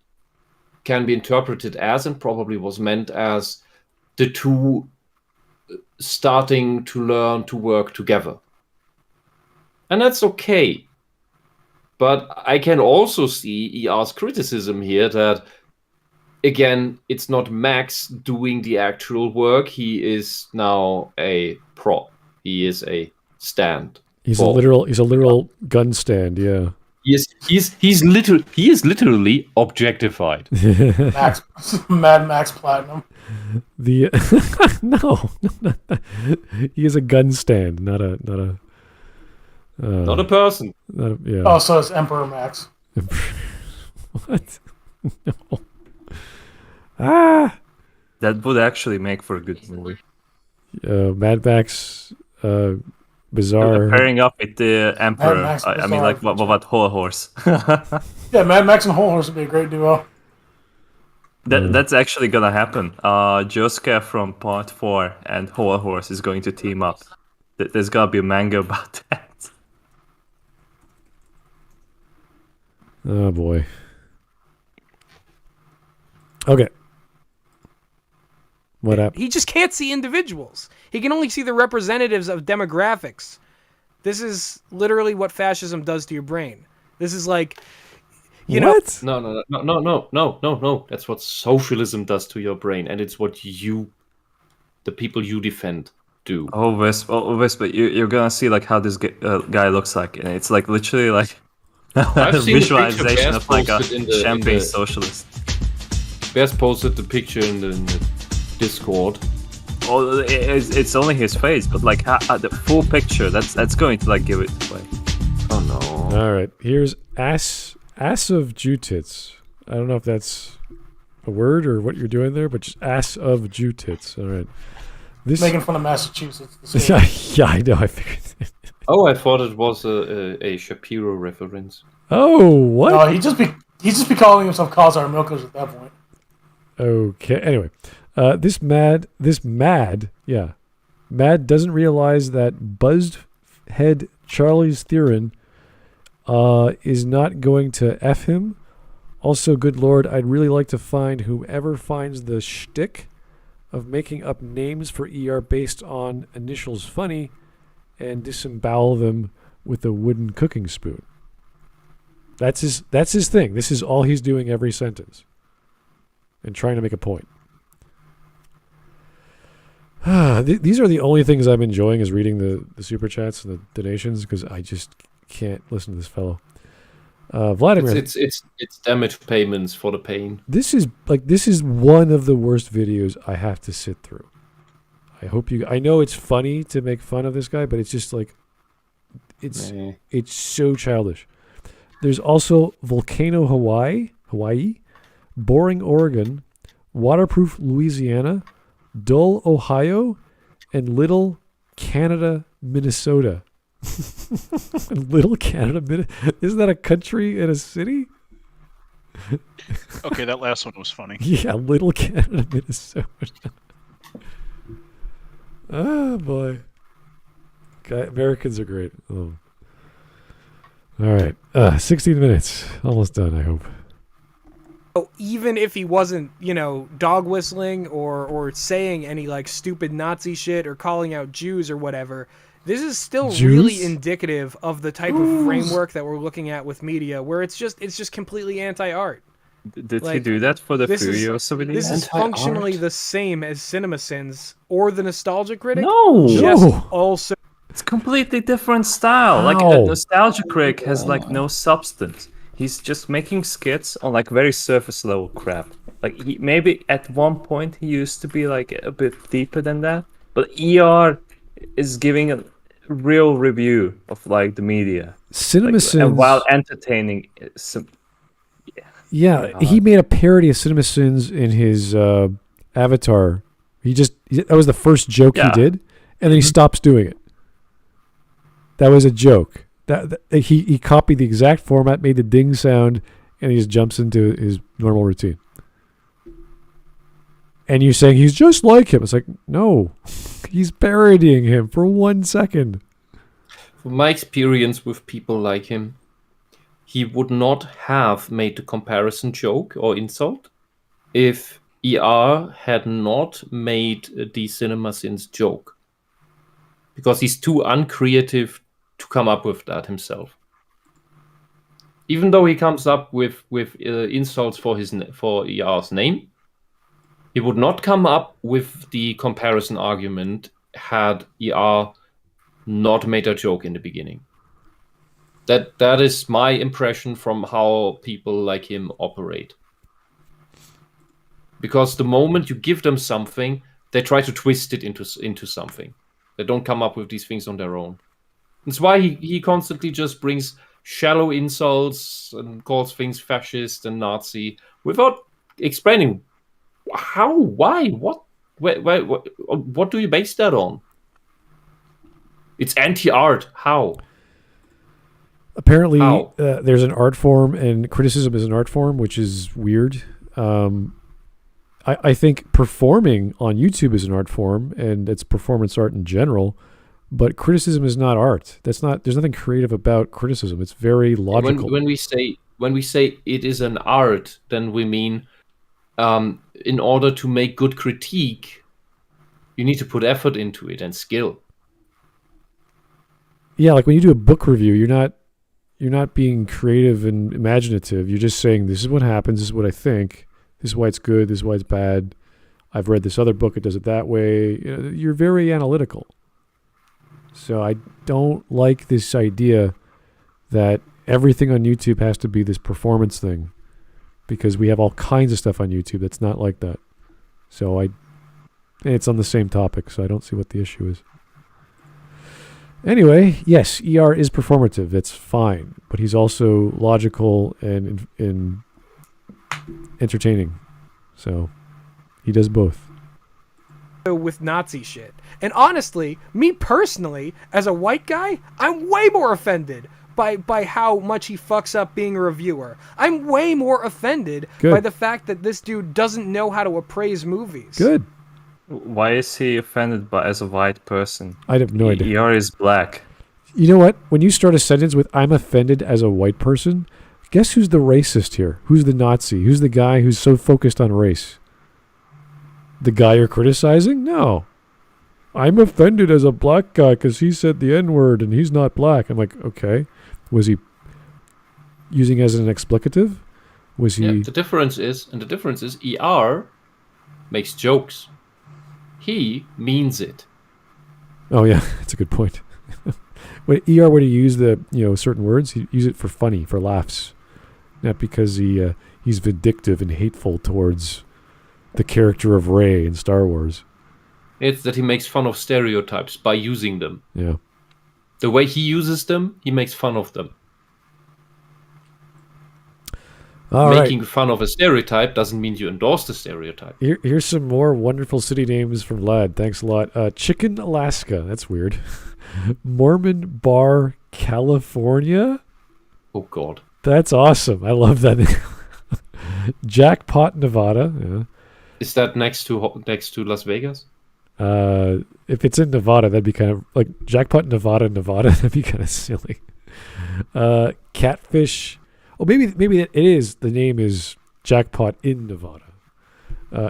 can be interpreted as, and probably was meant as, the two starting to learn to work together. And that's okay. But I can also see ER's criticism here that, again, it's not Max doing the actual work. He is now a prop. He is a stand. He's a literal gun stand, yeah. He is literally objectified. Mad Max Platinum. The no, he is a gun stand, not a Not a person. Yeah. Oh, so it's Emperor Max. What? No. Ah. That would actually make for a good movie. Mad Max, Bizarre. Pairing up with the Emperor. Max I mean, like, what about Whole Horse? Yeah, Mad Max and Whole Horse would be a great duo. That's actually gonna happen. Josuke from Part 4 and Whole Horse is going to team up. There's gonna be a manga about that. Oh boy. Okay. What happened? He just can't see individuals. He can only see the representatives of demographics. This is literally what fascism does to your brain. This is like, you know. No. That's what socialism does to your brain, and it's what the people you defend, do. Oh, Whisp, but you're gonna see like how this guy looks like, and it's like literally like a visualization of like a champagne socialist. Bears posted the picture in the Discord. Oh, it's only his face, but like the full picture, that's going to like give it away. Oh no! All right, here's ass of Jew-tits. I don't know if that's a word or what you're doing there, but just ass of Jew-tits. All right, this Making fun of Massachusetts. yeah, I know. I figured. Oh, I thought it was a Shapiro reference. Oh, what? No, he'd just be calling himself Khazar Milkers at that point. Okay. Anyway, this mad doesn't realize that buzzed head Charlie's Theron is not going to F him. Also, good lord, I'd really like to find whoever finds the shtick of making up names for ER based on initials funny and disembowel them with a wooden cooking spoon. That's his thing. This is all he's doing every sentence. And trying to make a point. These are the only things I'm enjoying is reading the super chats and the donations because I just can't listen to this fellow. Vladimir, it's damage payments for the pain. This is one of the worst videos I have to sit through. I know it's funny to make fun of this guy, but it's just like it's so childish. There's also Volcano Hawaii, Boring Oregon, Waterproof Louisiana, Dull Ohio, and Little Canada, Minnesota. Little Canada, isn't that a country and a city? Okay, that last one was funny. Yeah, Little Canada, Minnesota. Oh boy, Americans are great. Oh. All right, 16 minutes, almost done. I hope. Even if he wasn't, dog whistling or saying any like stupid Nazi shit or calling out Jews or whatever, this is still really indicative of the type of framework that we're looking at with media, where it's just completely anti-art. Did he do that for the Furiosa video? This is functionally the same as CinemaSins or the Nostalgia Critic. No, it's completely different style. Like a Nostalgia Critic has like no substance. He's just making skits on like very surface level crap. Like maybe at one point he used to be like a bit deeper than that, but ER is giving a real review of like the media. CinemaSins, while entertaining. He made a parody of CinemaSins in his Avatar. That was the first joke he did, and then he stops doing it. That was a joke. He copied the exact format, made the ding sound, and he just jumps into his normal routine. And you're saying he's just like him. It's like, no, he's parodying him for 1 second. From my experience with people like him, he would not have made the comparison joke or insult if ER had not made the CinemaSins joke. Because he's too uncreative to come up with that himself. Even though he comes up with insults for ER's name, he would not come up with the comparison argument had ER not made a joke in the beginning. That is my impression from how people like him operate. Because the moment you give them something, they try to twist it into something. They don't come up with these things on their own. That's why he constantly just brings shallow insults and calls things fascist and Nazi without explaining how, why, what, what do you base that on? It's anti-art. How? Apparently, there's an art form, and criticism is an art form, which is weird. I think performing on YouTube is an art form, and it's performance art in general. But criticism is not art. There's nothing creative about criticism. It's very logical. When we say it is an art, then we mean in order to make good critique, you need to put effort into it and skill. Yeah, like when you do a book review, you're not being creative and imaginative. You're just saying, this is what happens, this is what I think, this is why it's good, this is why it's bad. I've read this other book, it does it that way. You're very analytical. So I don't like this idea that everything on YouTube has to be this performance thing, because we have all kinds of stuff on YouTube that's not like that. So it's on the same topic, so I don't see what the issue is. Anyway, yes, ER is performative. That's fine. But he's also logical and entertaining. So he does both. With Nazi shit. And honestly, me personally, as a white guy, I'm way more offended by how much he fucks up being a reviewer. I'm way more offended by the fact that this dude doesn't know how to appraise movies. Good. Why is he offended as a white person? I have no idea. ER is black. You know what? When you start a sentence with "I'm offended as a white person," guess who's the racist here? Who's the Nazi? Who's the guy who's so focused on race? The guy you're criticizing? No. I'm offended as a black guy because he said the N-word and he's not black. I'm like, okay. Was he using as an explicative? Was he... Yeah, the difference is ER makes jokes. He means it. Oh yeah, that's a good point. When ER were to use the certain words, he'd use it for funny, for laughs, not because he's vindictive and hateful towards the character of Rey in Star Wars. It's that he makes fun of stereotypes by using them. Yeah. The way he uses them, he makes fun of them. Making fun of a stereotype doesn't mean you endorse the stereotype. Here's some more wonderful city names from Lad. Thanks a lot. Chicken, Alaska. That's weird. Mormon Bar, California. Oh, God. That's awesome. I love that. Jackpot, Nevada. Yeah. Is that next to Las Vegas? If it's in Nevada, that'd be kind of like Jackpot, Nevada. That'd be kind of silly. Catfish. Oh, maybe it is. The name is Jackpot in Nevada.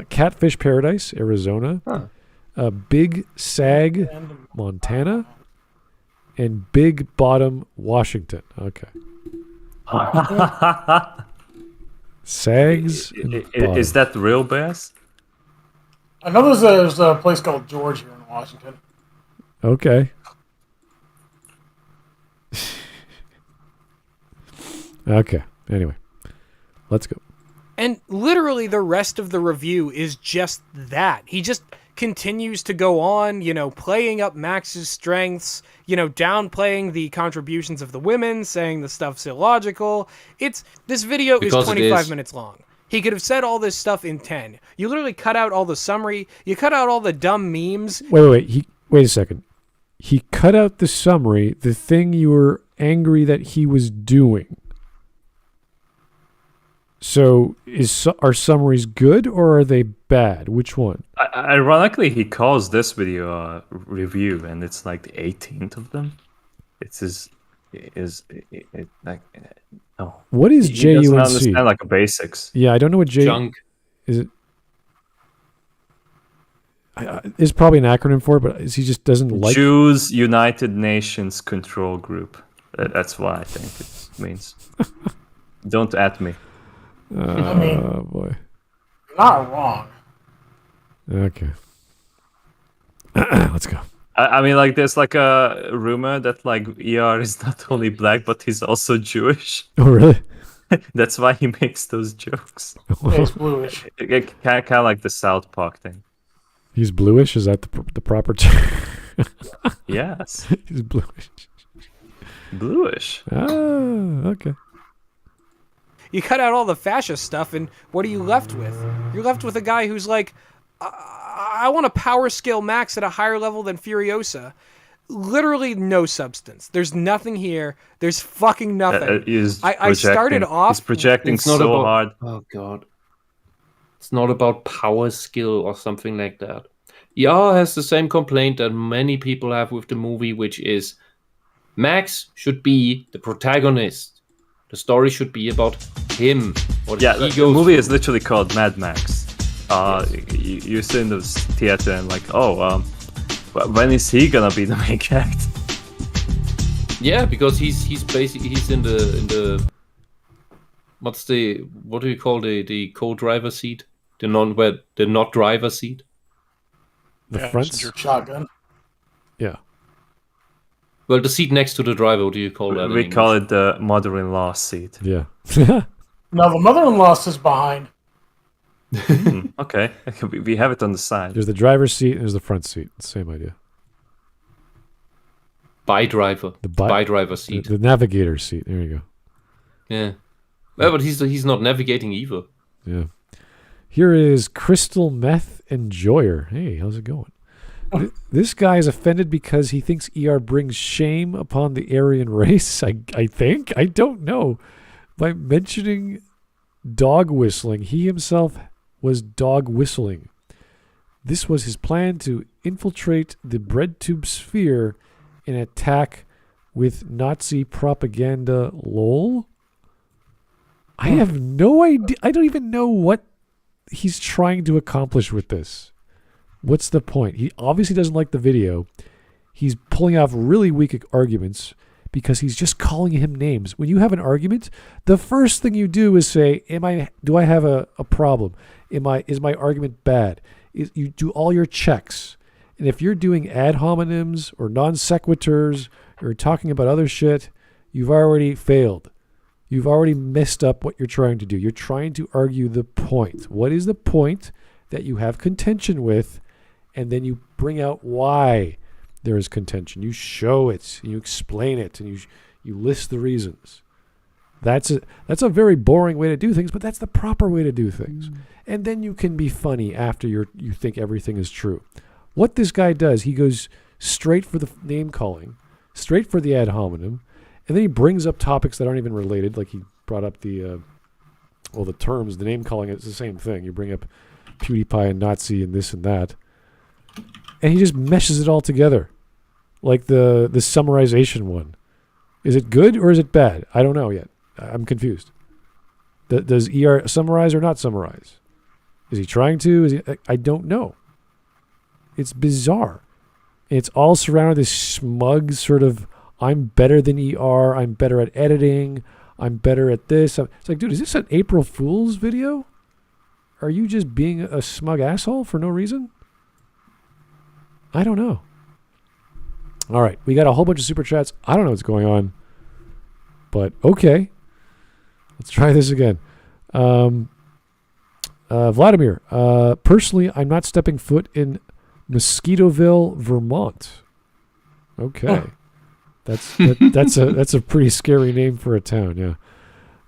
Catfish Paradise, Arizona. Huh. Big Sag, Montana. And Big Bottom, Washington. Okay. Sags. Is that real bears? I know there's a place called George here in Washington. Okay. Okay. Anyway, let's go. And literally the rest of the review is just that. He just continues to go on, playing up Max's strengths, downplaying the contributions of the women, saying the stuff's illogical. This video is 25 minutes long. He could have said all this stuff in 10. You literally cut out all the summary. You cut out all the dumb memes. Wait a second. He cut out the summary, the thing you were angry that he was doing. So are summaries good or are they bad? Which one? Ironically, he calls this video a review, and it's like the 18th of them. It's like oh. What is JUNC? He doesn't understand like the basics. Yeah, I don't know what JUNC is. It is probably an acronym for it, but he just doesn't like Jews United Nations Control Group. That's what I think it means. Don't at me. Oh boy. You're not wrong. Okay. Let's go. I mean, like, there's like a rumor that like ER is not only black, but he's also Jewish. Oh, really? That's why he makes those jokes. Yeah, he's bluish. Kind of like the South Park thing. He's bluish? Is that the proper term? Yes. He's bluish. Bluish. Ah, okay. You cut out all the fascist stuff, and what are you left with? You're left with a guy who's like, I want a power skill max at a higher level than Furiosa. Literally no substance. There's nothing here. There's fucking nothing. I started off... He's projecting so hard. Oh, God. It's not about power skill or something like that. ER has the same complaint that many people have with the movie, which is Max should be the protagonist. The story should be about him. The movie is literally called Mad Max. You sit in the theater and like, when is he gonna be the main character? Yeah, because he's basically in the what do you call the co-driver seat? The not driver seat. The front shotgun. Yeah. Well, the seat next to the driver. What do you call that? We call it the mother-in-law seat. Yeah. No, the mother-in-law sits behind. Okay, we have it on the side. There's the driver's seat and there's the front seat. Same idea. By-driver. The by-driver seat. The navigator seat. There you go. Yeah. Well, but he's not navigating either. Yeah. Here is Crystal Meth Enjoyer. Hey, how's it going? This guy is offended because he thinks ER brings shame upon the Aryan race. I think. I don't know. By mentioning dog whistling, he himself was dog whistling. This was his plan to infiltrate the breadtube sphere and attack with Nazi propaganda. Lol. I have no idea. I don't even know what he's trying to accomplish with this. What's the point? He obviously doesn't like the video. He's pulling off really weak arguments because he's just calling him names. When you have an argument, the first thing you do is say, do I have a problem? Is my argument bad? You do all your checks. And if you're doing ad hominems or non sequiturs or talking about other shit, you've already failed. You've already messed up what you're trying to do. You're trying to argue the point. What is the point that you have contention with? And then you bring out why there is contention. You show it, you explain it, and you list the reasons. That's a very boring way to do things, but that's the proper way to do things. And then you can be funny after you think everything is true. What this guy does, he goes straight for the name calling, straight for the ad hominem, and then he brings up topics that aren't even related. Like he brought up the terms, the name calling. It's the same thing. You bring up PewDiePie and Nazi and this and that, and he just meshes it all together. Like the summarization one. Is it good or is it bad? I don't know yet. I'm confused. Does ER summarize or not summarize? Is he trying to? I don't know. It's bizarre. It's all surrounded this smug sort of, I'm better than ER, I'm better at editing, I'm better at this. It's like, dude, is this an April Fool's video? Are you just being a smug asshole for no reason? I don't know. All right, we got a whole bunch of super chats. I don't know what's going on, but okay. Let's try this again. Vladimir, personally, I'm not stepping foot in Mosquitoville, Vermont. Okay. That's a pretty scary name for a town, yeah.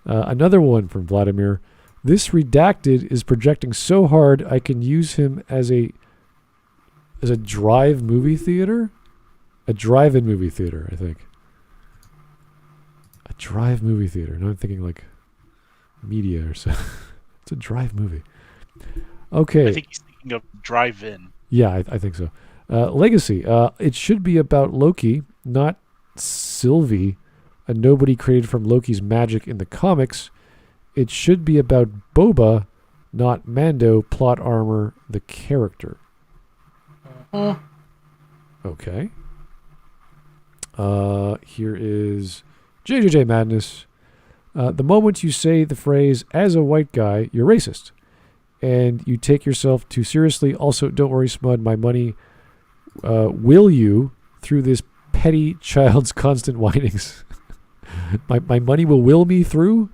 Another one from Vladimir. This redacted is projecting so hard I can use him as a drive movie theater? A drive-in movie theater, I think. A drive movie theater. Now I'm thinking like media or something. It's a drive movie. Okay. I think he's thinking of drive-in. Yeah, I think so. Legacy. It should be about Loki, not Sylvie, a nobody created from Loki's magic in the comics. It should be about Boba, not Mando, plot armor, the character. Okay. Here is JJJ Madness. The moment you say the phrase, as a white guy, you're racist. And you take yourself too seriously. Also, don't worry, Smud, my money will you, through this petty child's constant whinings, my money will me through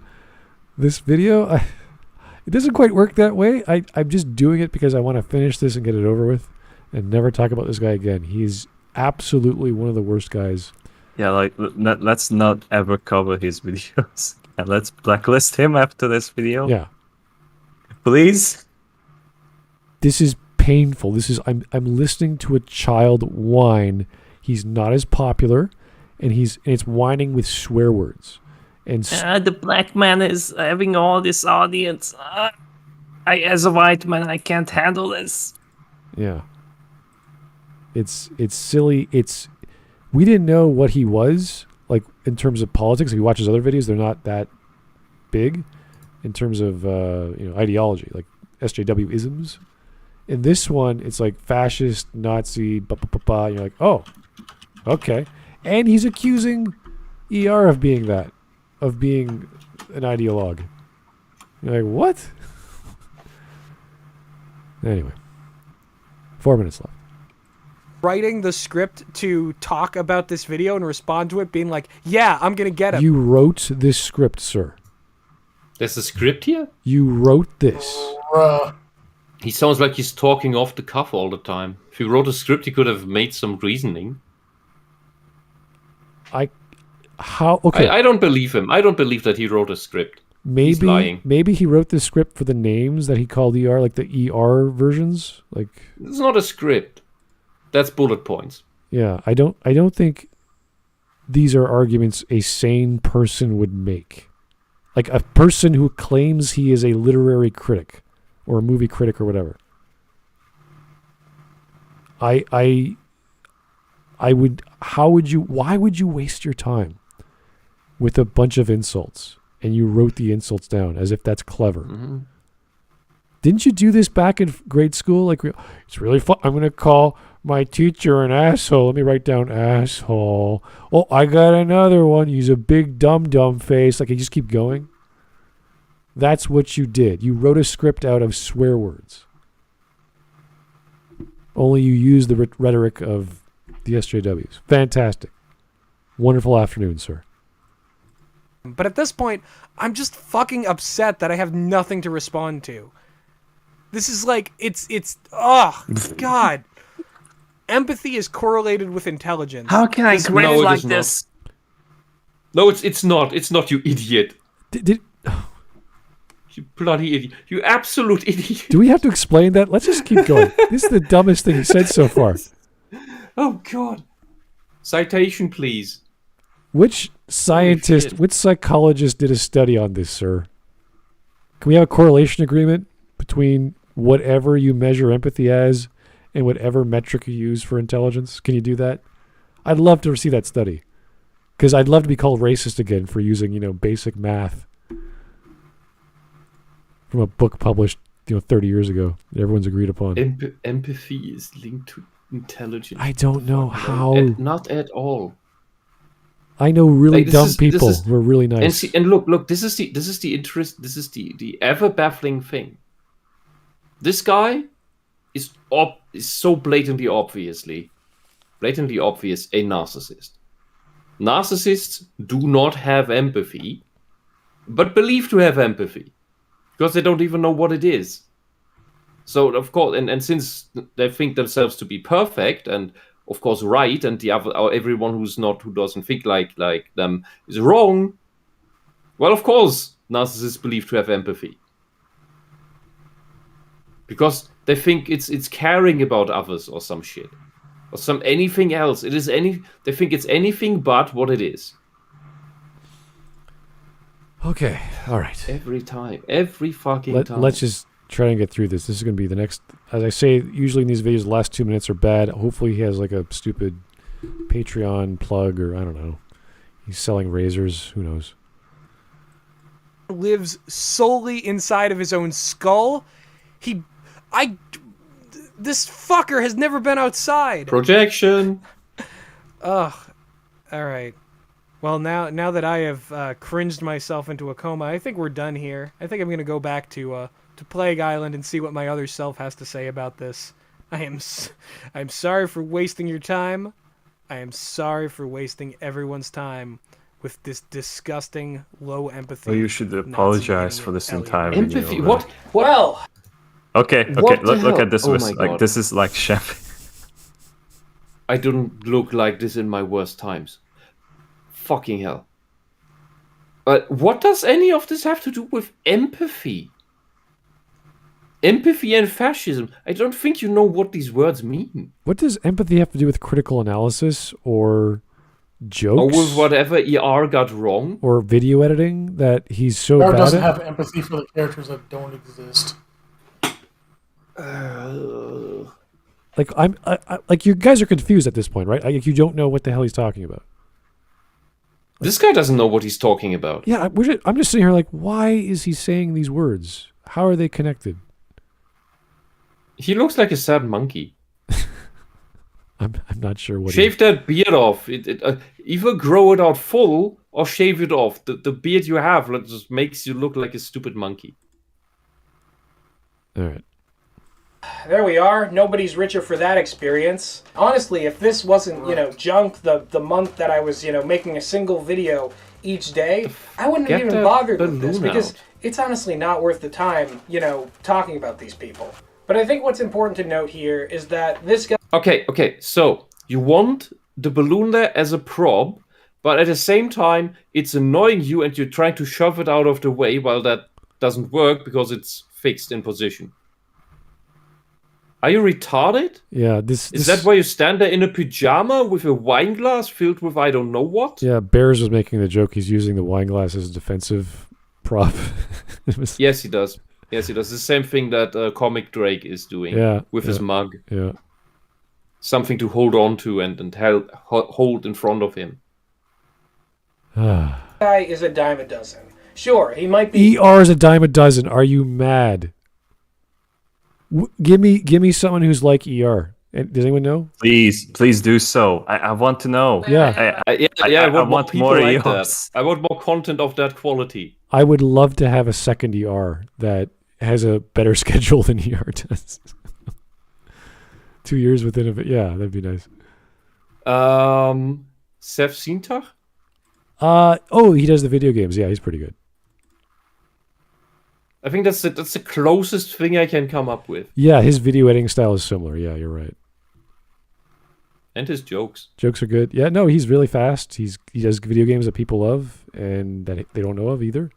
this video? It doesn't quite work that way. I'm just doing it because I want to finish this and get it over with and never talk about this guy again. He's absolutely one of the worst guys. Yeah, like, let's not ever cover his videos. And let's blacklist him after this video. Yeah. Please? This is painful. I'm listening to a child whine. He's not as popular, and it's whining with swear words. And the black man is having all this audience. As a white man, I can't handle this. Yeah. It's silly. We didn't know what he was, like, in terms of politics. If you watch his other videos, they're not that big in terms of ideology, like SJW-isms. In this one, it's like fascist, Nazi, and you're like, oh, okay. And he's accusing ER of being that, of being an ideologue. You're like, what? Anyway, 4 minutes left. Writing the script to talk about this video and respond to it, being like, yeah, I'm going to get him. You wrote this script, sir. There's a script here? You wrote this. He sounds like he's talking off the cuff all the time. If he wrote a script, he could have made some reasoning. Okay. I don't believe him. I don't believe that he wrote a script. He's lying. Maybe he wrote this script for the names that he called ER, like the ER versions. Like, it's not a script. That's bullet points. Yeah, I don't think these are arguments a sane person would make. Like a person who claims he is a literary critic or a movie critic or whatever. Why would you waste your time with a bunch of insults and you wrote the insults down as if that's clever? Mm-hmm. Didn't you do this back in grade school? Like, it's really fun. I'm going to call my teacher an asshole. Let me write down asshole. Oh, I got another one. Use a big dumb face. Like, you just keep going. That's what you did. You wrote a script out of swear words. Only you used the rhetoric of the SJWs. Fantastic. Wonderful afternoon, sir. But at this point, I'm just fucking upset that I have nothing to respond to. This is like, oh, God. Empathy is correlated with intelligence. How can I grade like this? No, it's not. It's not, you idiot. You bloody idiot. You absolute idiot. Do we have to explain that? Let's just keep going. This is the dumbest thing he said so far. Oh, God. Citation, please. Which scientist, which psychologist did a study on this, sir? Can we have a correlation agreement between whatever you measure empathy as and whatever metric you use for intelligence? Can you do that? I'd love to see that study. Because I'd love to be called racist again for using, basic math from a book published, 30 years ago that everyone's agreed upon. Empathy is linked to intelligence. I don't know how. Not at all. I know really dumb people who are really nice. And look, this is the ever baffling thing. This guy is so blatantly obvious a narcissist. Narcissists do not have empathy, but believe to have empathy because they don't even know what it is. So of course, and since they think themselves to be perfect and of course right, and the other, everyone who doesn't think like them is wrong. Well, of course, narcissists believe to have empathy because they think it's caring about others or some shit or anything else. They think it's anything but what it is. Okay, all right. Every fucking time. Let's just try and get through this. This is going to be the next. As I say, usually in these videos, the last 2 minutes are bad. Hopefully, he has like a stupid Patreon plug, or I don't know. He's selling razors. Who knows? Lives solely inside of his own skull. This fucker has never been outside. Projection. Ugh. All right. Well, now that I have cringed myself into a coma, I think we're done here. I think I'm going to go back to Plague Island and see what my other self has to say about this. I'm sorry for wasting your time. I am sorry for wasting everyone's time with this disgusting, low empathy. Well, you should apologize for this entire empathy. video. What? Well. Okay. Look at this. Oh my Like God. this is like chef. I don't look like this in my worst times. Fucking hell. But what does any of this have to do with empathy? Empathy and fascism. I don't think you know what these words mean. What does empathy have to do with critical analysis or jokes? Or with whatever ER got wrong? Or video editing that he's so Or bad doesn't at? have empathy for the characters that don't exist. Like like you guys are confused at this point, right? Like you don't know what the hell he's talking about. This guy doesn't know what he's talking about. Yeah, I'm just sitting here like, why is he saying these words? How are they connected? He looks like a sad monkey. I'm not sure what. Shave that beard off. Either grow it out full or shave it off. The beard you have just makes you look like a stupid monkey. All right. There we are. Nobody's richer for that experience. Honestly, if this wasn't, JUNC, the month that I was, making a single video each day, I wouldn't have even bothered with this because it's honestly not worth the time, talking about these people. But I think what's important to note here is that this guy... Okay, so you want the balloon there as a prop, but at the same time, it's annoying you and you're trying to shove it out of the way while that doesn't work because it's fixed in position. Are you retarded? Yeah, Is that why you stand there in a pajama with a wine glass filled with I don't know what? Yeah, Bears was making the joke he's using the wine glass as a defensive prop. Yes, he does. Yes, he does. The same thing that Comic Drake is doing with his mug. Yeah. Something to hold on to and hold in front of him. guy is a dime a dozen. Sure, he might be... ER is a dime a dozen. Are you mad? Give me someone who's like ER. Does anyone know? Please do so. I want to know. Yeah. I want more ERs. I want more content of that quality. I would love to have a second ER that has a better schedule than ER does. 2 years within a... Yeah, that'd be nice. Seth Sintar? He does the video games. Yeah, he's pretty good. I think that's the closest thing I can come up with. Yeah, his video editing style is similar. Yeah, you're right. And his jokes. Jokes are good. Yeah, no, he's really fast. He does video games that people love and that they don't know of either.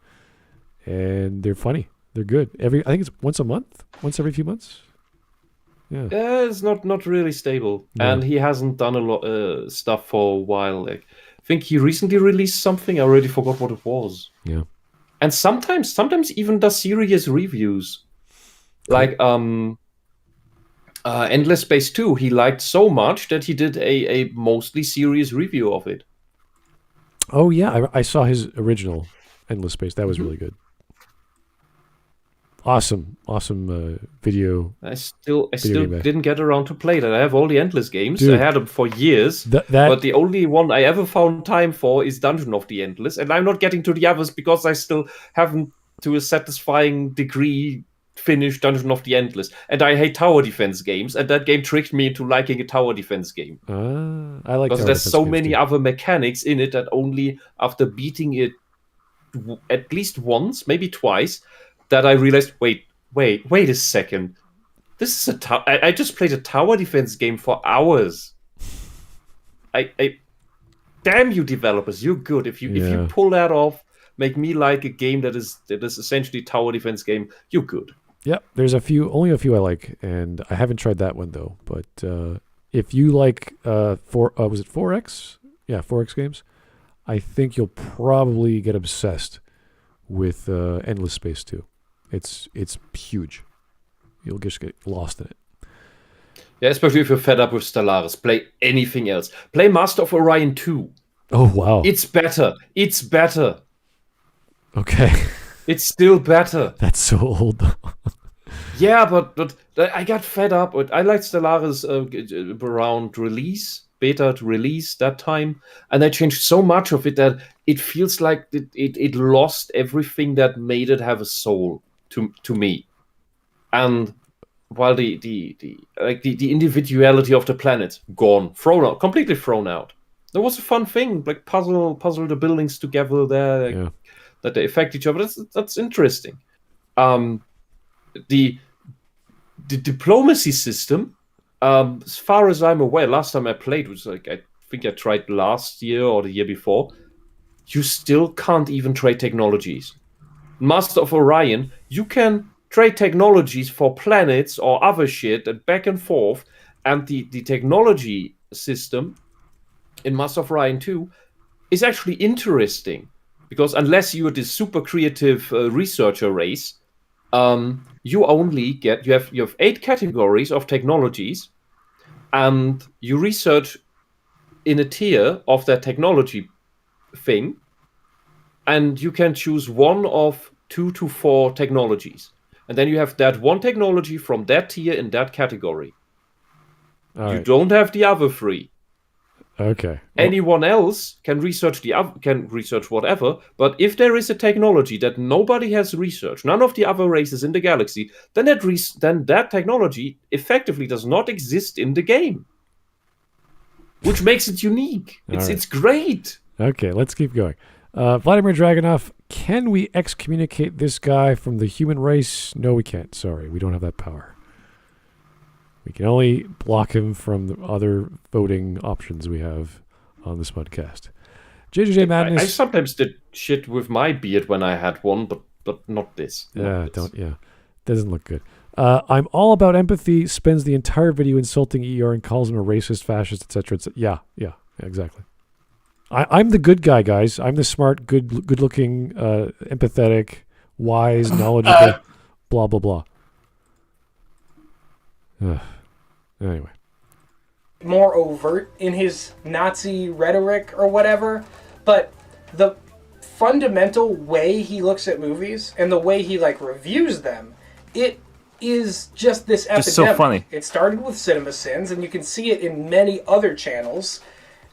And they're funny. They're good. I think it's once a month, once every few months. Yeah. It's not really stable, No. and he hasn't done a lot stuff for a while. Like, I think he recently released something. I already forgot what it was. Yeah. And sometimes even does serious reviews. Like Endless Space 2, he liked so much that he did a mostly serious review of it. Oh yeah, I saw his original Endless Space. That was really good. Awesome video. I still game didn't get around to play that. I have all the Endless games. Dude, I had them for years. But the only one I ever found time for is Dungeon of the Endless. And I'm not getting to the others because I still haven't, to a satisfying degree, finished Dungeon of the Endless. And I hate tower defense games. And that game tricked me into liking a tower defense game. I like because there's so many other mechanics in it that only after beating it at least once, maybe twice, that I realized, wait a second. This is I just played a tower defense game for hours. Damn you developers, you're good. If you pull that off, make me like a game that is essentially a tower defense game, you're good. Yep, there's only a few I like, and I haven't tried that one though. But if you like was it 4X? Yeah, 4X games. I think you'll probably get obsessed with Endless Space 2. It's huge. You'll just get lost in it. Yeah, especially if you're fed up with Stellaris. Play anything else. Play Master of Orion 2. Oh, wow. It's better. Okay. It's still better. That's so old, though. Yeah, but I got fed up. I liked Stellaris around release, beta to release that time, and I changed so much of it that it feels like it lost everything that made it have a soul to me. And while the individuality of the planet gone, thrown out, completely thrown out. There was a fun thing, like puzzle the buildings together there, like, that they affect each other. That's interesting. The diplomacy system, as far as I'm aware, last time I played was like, I think I tried last year or the year before. You still can't even trade technologies. Master of Orion, you can trade technologies for planets or other shit and back and forth, and the technology system in Master of Orion 2 is actually interesting, because unless you're this super creative researcher race, you have 8 categories of technologies, and you research in a tier of that technology thing, and you can choose one of 2 to 4 technologies, and then you have that one technology from that tier in that category. You don't have the other 3. Okay. Well, anyone else can research whatever, but if there is a technology that nobody has researched, none of the other races in the galaxy, then that technology effectively does not exist in the game, which makes it unique. It's great. Okay, let's keep going. Vladimir Dragunov, can we excommunicate this guy from the human race? No, we can't. Sorry, we don't have that power. We can only block him from the other voting options we have on the Smudcast. JJJ Madness. I sometimes did shit with my beard when I had one, but not this. Doesn't look good. I'm all about empathy. Spends the entire video insulting ER and calls him a racist, fascist, etc. Yeah, exactly. I'm the good guy, guys. I'm the smart, good-looking, empathetic, wise, knowledgeable, blah blah blah. Anyway. More overt in his Nazi rhetoric or whatever, but the fundamental way he looks at movies and the way he reviews them, it is just this epidemic. It's so funny. It started with CinemaSins, and you can see it in many other channels,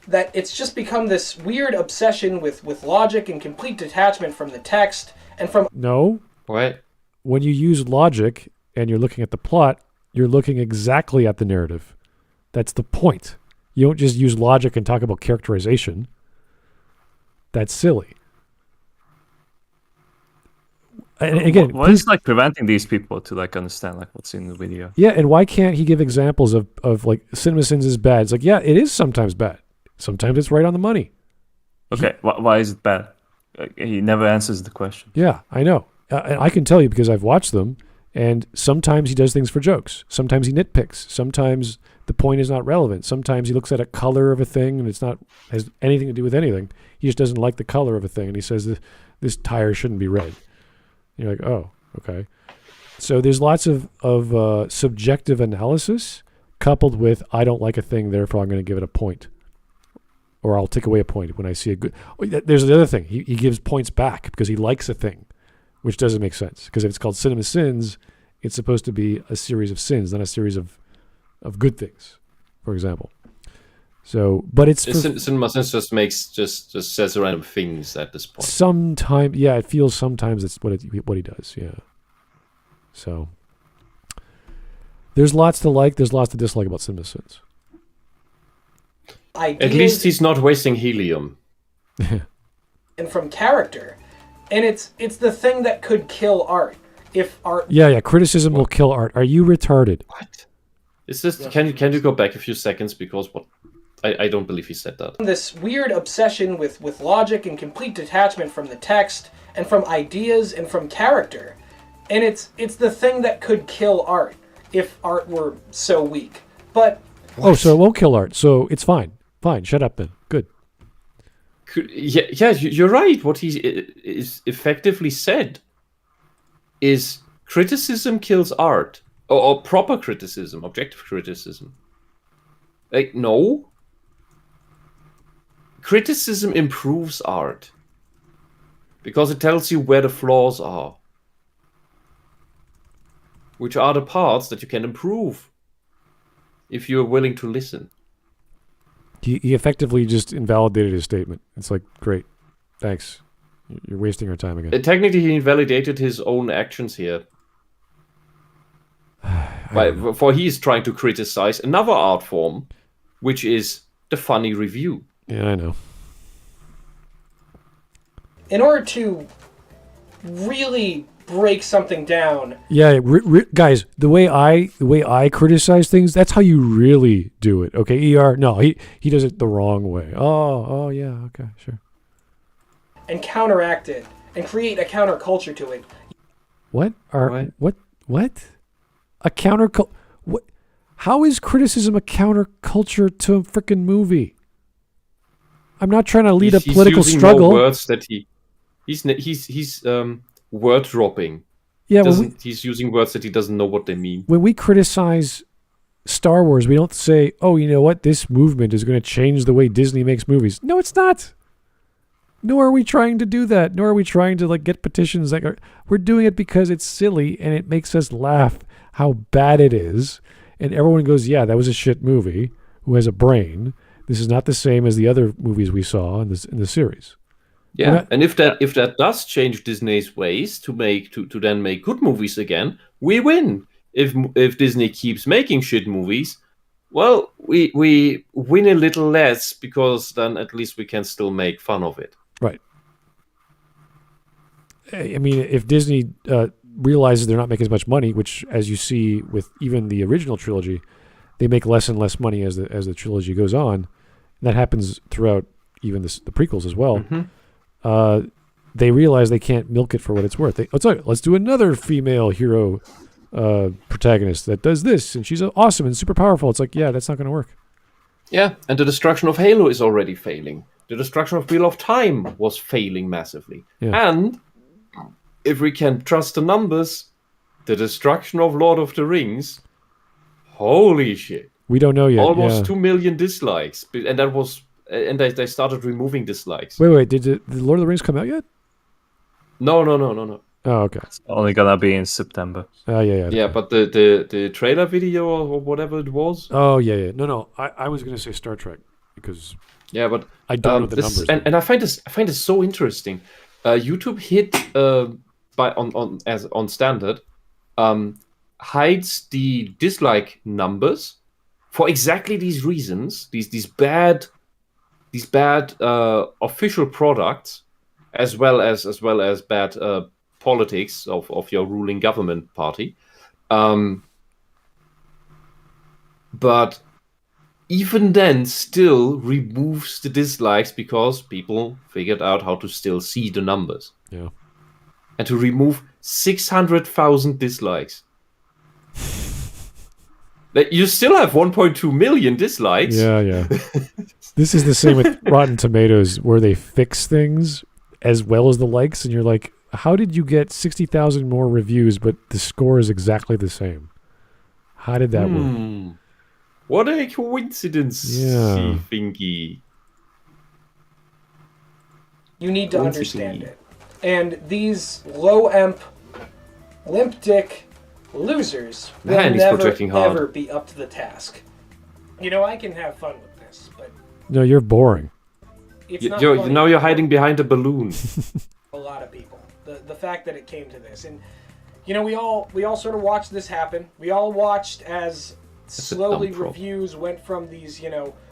that it's just become this weird obsession with logic and complete detachment from the text and from... No. What? When you use logic and you're looking at the plot, you're looking exactly at the narrative. That's the point. You don't just use logic and talk about characterization. That's silly. And again, what is preventing these people to understand what's in the video? Yeah, and why can't he give examples of CinemaSins is bad? It's it is sometimes bad. Sometimes it's right on the money. Okay, why is it bad? He never answers the question. Yeah, I know. I can tell you because I've watched them. And sometimes he does things for jokes. Sometimes he nitpicks. Sometimes the point is not relevant. Sometimes he looks at a color of a thing and has anything to do with anything. He just doesn't like the color of a thing, and he says this tire shouldn't be red. And you're like, oh, okay. So there's lots of subjective analysis coupled with I don't like a thing, therefore I'm going to give it a point, or I'll take away a point when I see a good. There's the other thing. He gives points back because he likes a thing, which doesn't make sense. Because if it's called CinemaSins, it's supposed to be a series of sins, not a series of good things, for example. So, but it's CinemaSins just says random things at this point. Sometimes, yeah, it feels sometimes it's what he does, yeah. So, there's lots to like, there's lots to dislike about CinemaSins. At least he's not wasting helium. And from character. And it's the thing that could kill art. If art... Yeah, criticism will kill art. Are you retarded? What? Is this... Can you go back a few seconds? Because I don't believe he said that. This weird obsession with logic and complete detachment from the text and from ideas and from character. And it's the thing that could kill art if art were so weak. But... What? Oh, so it won't kill art. So it's fine. Fine, shut up then. Good. Yeah, you're right. What he is effectively said is criticism kills art, or proper criticism, objective criticism. No. Criticism improves art because it tells you where the flaws are, which are the parts that you can improve if you're willing to listen. He effectively just invalidated his statement. It's great. Thanks. You're wasting our time again. Technically, he invalidated his own actions here. I For he's trying to criticize another art form, which is the funny review. Yeah, I know. In order to really break something down. Yeah, guys, the way I criticize things, that's how you really do it. Okay, ER, no, he does it the wrong way. Oh, yeah, okay, sure. And counteract it and create a counterculture to it. What? A counterculture? What? How is criticism a counterculture to a freaking movie? I'm not trying to lead a political struggle. More words that he's word dropping. Yeah, he's using words that he doesn't know what they mean. When we criticize Star Wars, we don't say, "Oh, you know what? This movement is going to change the way Disney makes movies." No, it's not. Nor are we trying to do that. Nor are we trying to get petitions. We're doing it because it's silly and it makes us laugh how bad it is, and everyone goes, "Yeah, that was a shit movie." Who has a brain? This is not the same as the other movies we saw in the series. Yeah, and if that does change Disney's ways to then make good movies again, we win. If Disney keeps making shit movies, well, we win a little less because then at least we can still make fun of it. Right. I mean, if Disney realizes they're not making as much money, which as you see with even the original trilogy, they make less and less money as the trilogy goes on. And that happens throughout even the prequels as well. Mm-hmm. They realize they can't milk it for what it's worth. Let's do another female hero protagonist that does this, and she's awesome and super powerful. It's like, yeah, that's not going to work. Yeah, and the destruction of Halo is already failing. The destruction of Wheel of Time was failing massively. Yeah. And if we can trust the numbers, the destruction of Lord of the Rings, holy shit. We don't know yet. Almost 2 million dislikes. And that was... And they started removing dislikes. Wait, did the Lord of the Rings come out yet? No. Oh, okay. It's only gonna be in September. Yeah. Yeah, but the trailer video or whatever it was. Oh, yeah. No. I was gonna say Star Trek because yeah, but I don't know the numbers. And I find this so interesting. YouTube hit on standard hides the dislike numbers for exactly these reasons. These bad official products, as well as bad politics of your ruling government party. But even then, still removes the dislikes because people figured out how to still see the numbers. Yeah. And to remove 600,000 dislikes. You still have 1.2 million dislikes. Yeah. This is the same with Rotten Tomatoes, where they fix things as well as the likes, and you're like, how did you get 60,000 more reviews, but the score is exactly the same? How did that work? What a coincidence, thingy. You need to understand it. And these low-emp, limp-dick losers will ever be up to the task. You know, I can have fun with this, but... No, you're boring. Now you're hiding behind a balloon. A lot of people. The fact that it came to this. And, you know, we all sort of watched this happen. We all watched as slowly reviews went from these,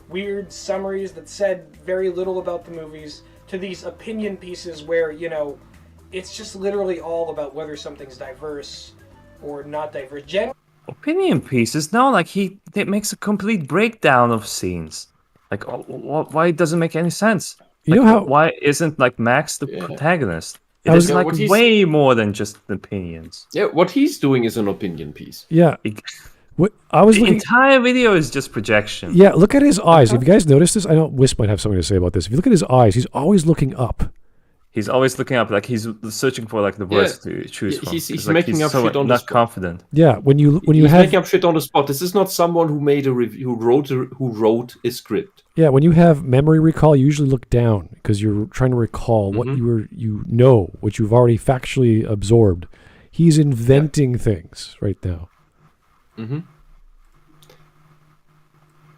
weird summaries that said very little about the movies to these opinion pieces where, it's just literally all about whether something's diverse or not diverse. Opinion pieces? No, he makes a complete breakdown of scenes. Why it doesn't make any sense? Why isn't Max the protagonist? It's way more than just opinions. Yeah, what he's doing is an opinion piece. Yeah. The entire video is just projection. Yeah, look at his eyes. Have you guys noticed this? I know Whisp might have something to say about this. If you look at his eyes, he's always looking up. He's always looking up, he's searching for the words to choose from. He's making up shit on the spot. Not confident. Yeah, when you he's have making up shit on the spot. This is not someone who made a review, who wrote a script. Yeah, when you have memory recall, you usually look down because you're trying to recall what what you've already factually absorbed. He's inventing things right now. Mm-hmm.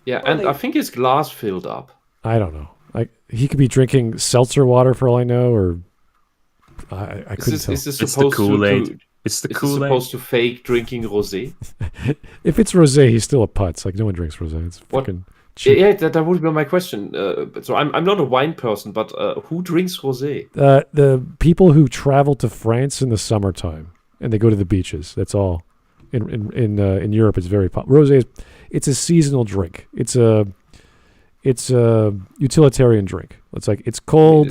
Yeah, and I think his glass filled up. I don't know. He could be drinking seltzer water for all I know, or I couldn't tell. Is this supposed It's the Is he Kool-Aid. supposed to fake drinking rosé? If it's rosé, he's still a putz. Like no one drinks rosé. It's What? fucking cheap. Yeah, that would be my question. So I'm not a wine person, but who drinks rosé? The people who travel to France in the summertime and they go to the beaches. That's all. In Europe, it's very popular. Rosé it's a seasonal drink. It's a utilitarian drink. It's like it's cold.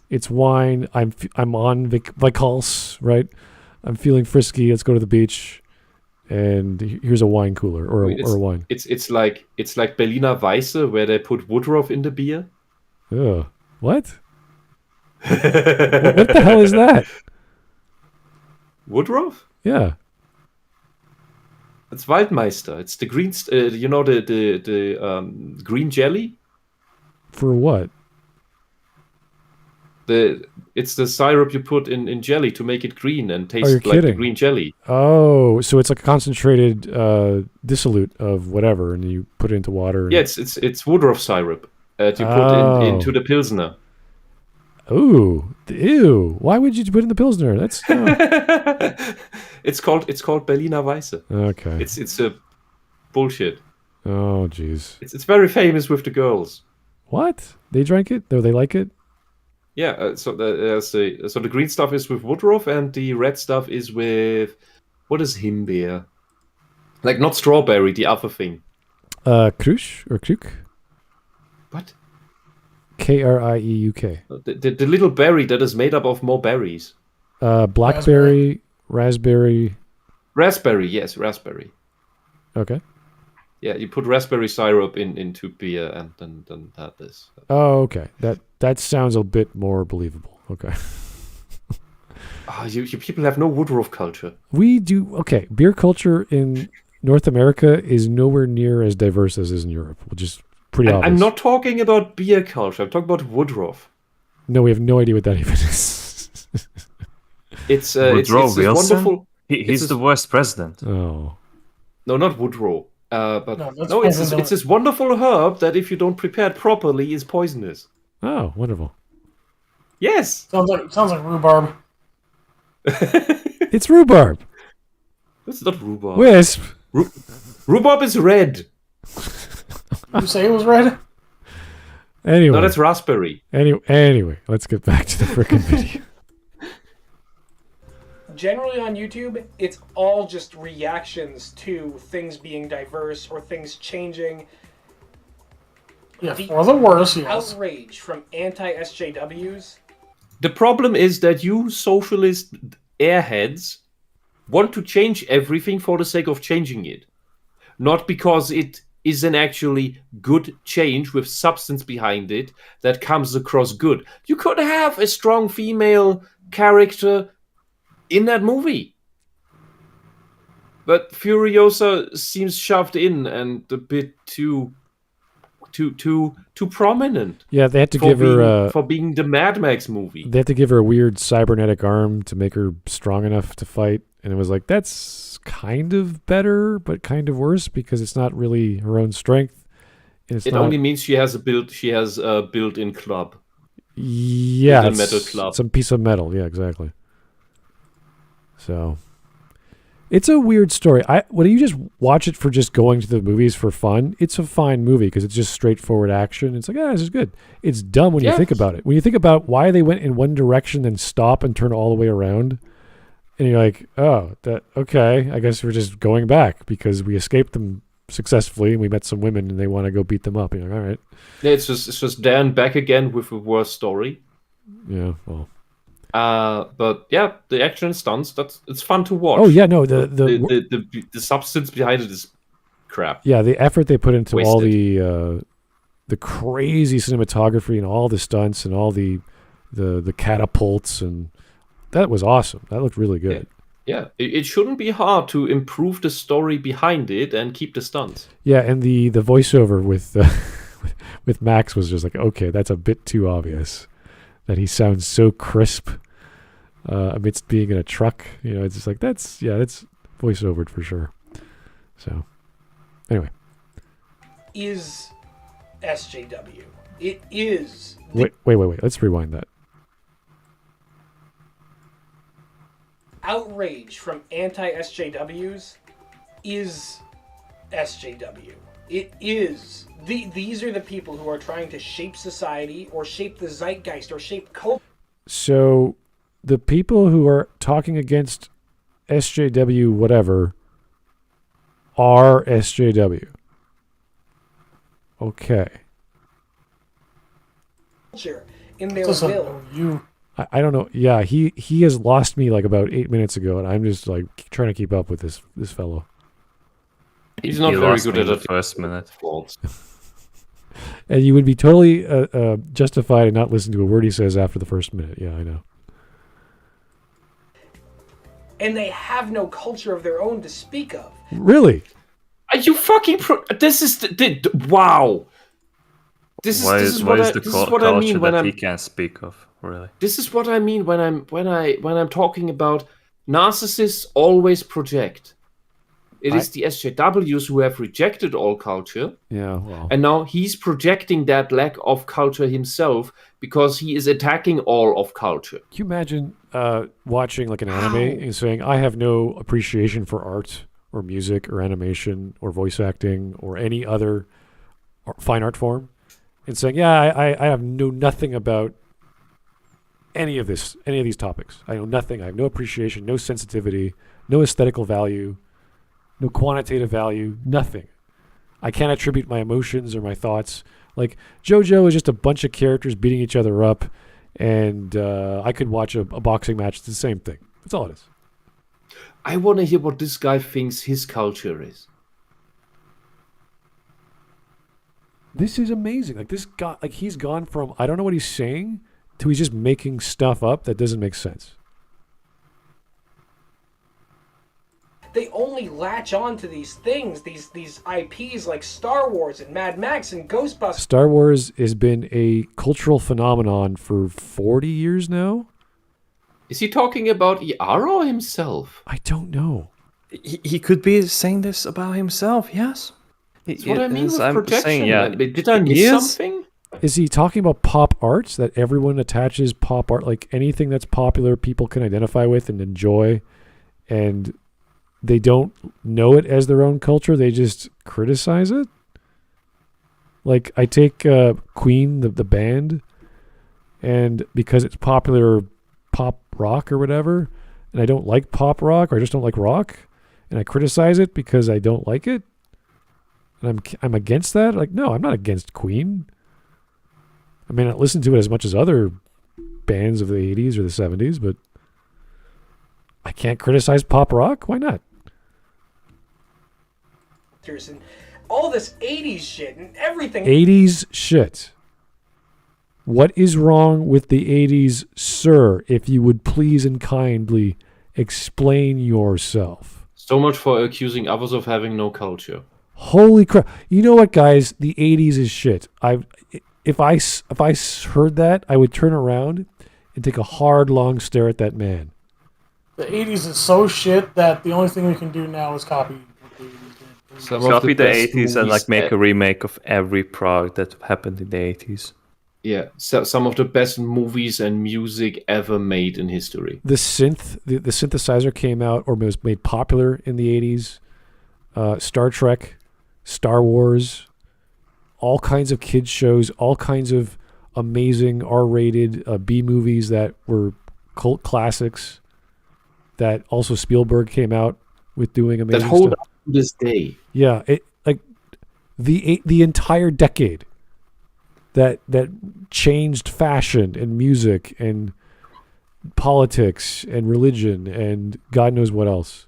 It's wine. I'm on vacances, right? I'm feeling frisky. Let's go to the beach, and here's a wine cooler or a wine. It's like Berliner Weisse, where they put Woodruff in the beer. Ugh. What? What the hell is that? Woodruff? Yeah. It's Waldmeister. It's the green, the green jelly. For what? It's the syrup you put in jelly to make it green and taste you're like the kidding. green jelly. Oh, so it's like a concentrated dissolute of whatever, and you put it into water. And... Yeah, it's Woodruff syrup to put into the Pilsner. Ooh, ew! Why would you put in the Pilsner? That's It's called Berliner Weisse. Okay. It's a bullshit. Oh, jeez. It's very famous with the girls. What? They drank it? No, they like it. Yeah. So the green stuff is with Woodruff, and the red stuff is with what is Himbeer? Like not strawberry, the other thing. Krush or Kruk? What? Krieuk. The little berry that is made up of more berries. Blackberry, raspberry. Raspberry, yes, raspberry. Okay. Yeah, you put raspberry syrup into beer, and then that is. Oh, okay. That sounds a bit more believable. Okay. You people have no Woodruff culture. We do. Okay, beer culture in North America is nowhere near as diverse as is in Europe, which is pretty obvious. I'm not talking about beer culture. I'm talking about Woodruff. No, we have no idea what that even is. Woodrow it's Wilson? wonderful. He's the worst president. Oh. No, not Woodrow. But No, it's this wonderful herb that if you don't prepare it properly is poisonous. Oh, wonderful. Yes. Sounds like rhubarb. It's rhubarb. It's not rhubarb. Wisp. Rhubarb is red. You say it was red? Anyway. No, that's raspberry. Anyway, let's get back to the frickin' video. Generally on YouTube, it's all just reactions to things being diverse or things changing. Yeah, for the worse, yes. Outrage from anti-SJWs. The problem is that you socialist airheads want to change everything for the sake of changing it. Not because it is an actually good change with substance behind it that comes across good. You could have a strong female character in that movie. But Furiosa seems shoved in and a bit too prominent. Yeah, they had to give her for being the Mad Max movie. They had to give her a weird cybernetic arm to make her strong enough to fight, and it was like that's kind of better, but kind of worse because it's not really her own strength. And it only means she has a built-in club. Yeah, built-in metal club. Some piece of metal. Yeah, exactly. So it's a weird story. When you just watch it for just going to the movies for fun, it's a fine movie because it's just straightforward action. It's like, this is good. It's dumb when you think about it. When you think about why they went in one direction, then stop and turn all the way around, and you're like, okay, I guess we're just going back because we escaped them successfully and we met some women and they want to go beat them up. And you're like, all right. Yeah, it's just Dan back again with a worse story. Yeah, well. But yeah, the action and stunts, it's fun to watch. Oh yeah, no, the substance behind it is crap. Yeah, the effort they put into Wasted. all the crazy cinematography and all the stunts and all the catapults, and that was awesome. That looked really good. Yeah, it shouldn't be hard to improve the story behind it and keep the stunts. Yeah, and the voiceover with Max was just like, okay, that's a bit too obvious. That he sounds so crisp amidst being in a truck. You know, it's just like, that's voiceovered for sure. So, anyway. Is SJW. It is. Wait. Let's rewind that. outrage from anti-SJWs is SJW. It is. These are the people who are trying to shape society or shape the zeitgeist or shape culture. So the people who are talking against SJW whatever are SJW. Okay. In their will. I don't know. Yeah, he has lost me like about 8 minutes ago, and I'm just like trying to keep up with this fellow. He's not very good at the first minute. And you would be totally justified in not listening to a word he says after the first minute. Yeah, I know. And they have no culture of their own to speak of. Really? Are you fucking this is wow. This is what I mean when he can't speak of, really. This is what I mean when I'm talking about narcissists always project. It is the SJWs who have rejected all culture. Yeah, well. And now he's projecting that lack of culture himself because he is attacking all of culture. Can you imagine watching like an anime and saying, I have no appreciation for art or music or animation or voice acting or any other fine art form? And saying, yeah, I have know nothing about any of these topics. I know nothing. I have no appreciation, no sensitivity, no aesthetical value, no quantitative value, nothing. I can't attribute my emotions or my thoughts. Like, JoJo is just a bunch of characters beating each other up, and I could watch a boxing match. It's the same thing. That's all it is. I want to hear what this guy thinks his culture is. This is amazing. Like, this guy, like, he's gone from, I don't know what he's saying, to he's just making stuff up that doesn't make sense. They only latch on to these things, these IPs like Star Wars and Mad Max and Ghostbusters. Star Wars has been a cultural phenomenon for 40 years now. Is he talking about Iaro or himself? I don't know. He could be saying this about himself, yes. That's what I mean with projection. Saying, yeah. Did I miss something? Is he talking about pop art, that everyone attaches pop art, like anything that's popular people can identify with and enjoy, and they don't know it as their own culture, they just criticize it? Like, I take Queen, the band, and because it's popular pop rock or whatever, and I don't like pop rock, or I just don't like rock, and I criticize it because I don't like it, and I'm against that? Like, no, I'm not against Queen. I may not listen to it as much as other bands of the 80s or the 70s, but I can't criticize pop rock? Why not? And all this 80s shit and everything. 80s shit. What is wrong with the 80s, sir? If you would please and kindly explain yourself. So much for accusing others of having no culture. Holy crap. You know what, guys? The 80s is shit. If I heard that, I would turn around and take a hard, long stare at that man. The 80s is so shit that the only thing we can do now is copy what the 80s did. Copy the 80s and like make a remake of every product that happened in the 80s. Yeah, so some of the best movies and music ever made in history. The synthesizer came out or was made popular in the 80s. Star Trek, Star Wars, all kinds of kids shows, all kinds of amazing R-rated B movies that were cult classics that also Spielberg came out with doing amazing that hold stuff. Up to this day. Yeah, it like the entire decade that changed fashion and music and politics and religion and God knows what else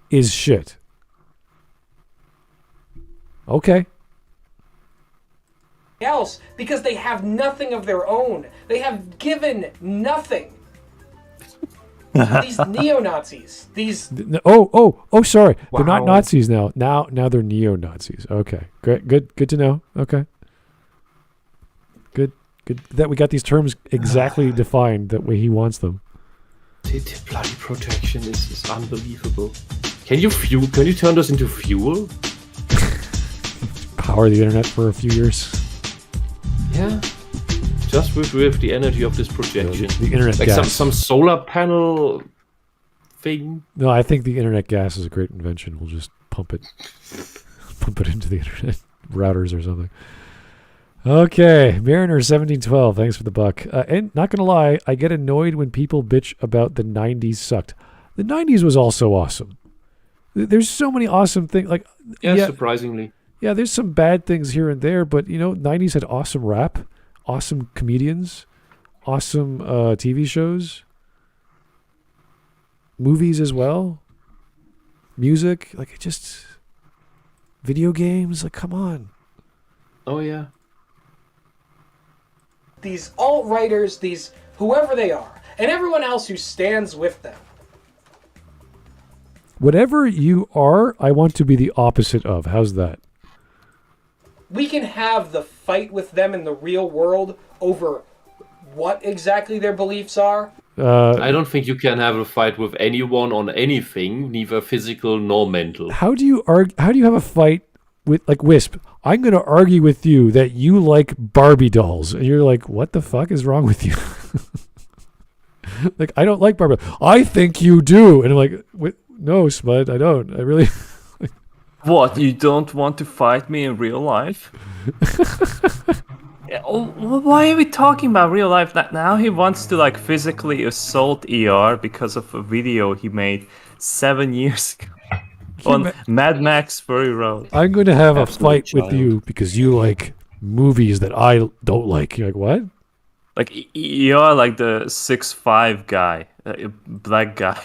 is shit. Okay. Else because they have nothing of their own. They have given nothing. These neo-Nazis. Sorry. Wow. They're not Nazis now. Now they're neo-Nazis. Okay. Great. Good to know. Okay. Good that we got these terms exactly defined that way he wants them. The bloody protection is unbelievable. Can you turn this into fuel? Power the internet for a few years. Yeah. Just with the energy of this projection. The internet like gas. some solar panel thing. No, I think the internet gas is a great invention. We'll just pump it into the internet routers or something. Okay, Mariner1712, thanks for the buck. And not gonna lie, I get annoyed when people bitch about the 90s sucked. The 90s was also awesome. There's so many awesome things. Like, yeah, surprisingly. Yeah, there's some bad things here and there, but 90s had awesome rap, awesome comedians, awesome TV shows, movies as well, music, like video games, like come on. Oh yeah. These alt-writers, these whoever they are, and everyone else who stands with them. Whatever you are, I want to be the opposite of. How's that? We can have the fight with them in the real world over what exactly their beliefs are. I don't think you can have a fight with anyone on anything, neither physical nor mental. How do you have a fight with, like, Whisp? I'm going to argue with you that you like Barbie dolls. And you're like, what the fuck is wrong with you? Like, I don't like Barbie. I think you do. And I'm like, no, Smud, I don't. I really... What, you don't want to fight me in real life? Why are we talking about real life? Now he wants to like physically assault ER because of a video he made 7 years ago on Mad Max Fury Road. I'm going to have a fight with you because you like movies that I don't like. You're like, what? Like, ER, like the 6'5" guy, black guy,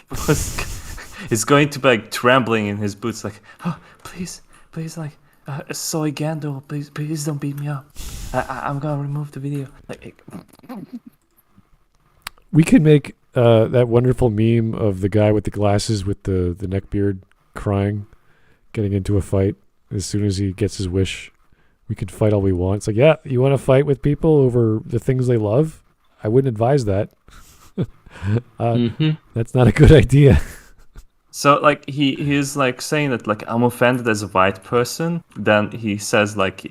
is going to be like trembling in his boots, like, oh, please, like, soy Gandalf, please don't beat me up. I'm gonna remove the video. Like, we could make that wonderful meme of the guy with the glasses with the neckbeard crying, getting into a fight as soon as he gets his wish. We could fight all we want. It's like, yeah, you want to fight with people over the things they love? I wouldn't advise that. That's not a good idea. So, like, he's, like, saying that, like, I'm offended as a white person. Then he says, like,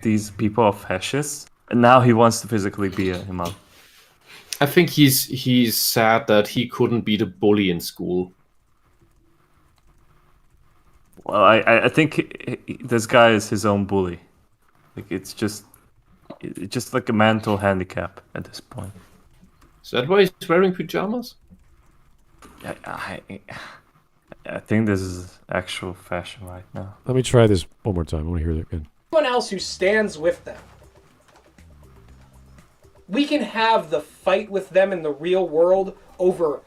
these people are fascists. And now he wants to physically beat him up. I think he's sad that he couldn't be the bully in school. Well, I think this guy is his own bully. Like, it's just like a mental handicap at this point. Is that why he's wearing pajamas? I think this is actual fashion right now. Let me try this one more time. I want to hear that again. Everyone else who stands with them. We can have the fight with them in the real world over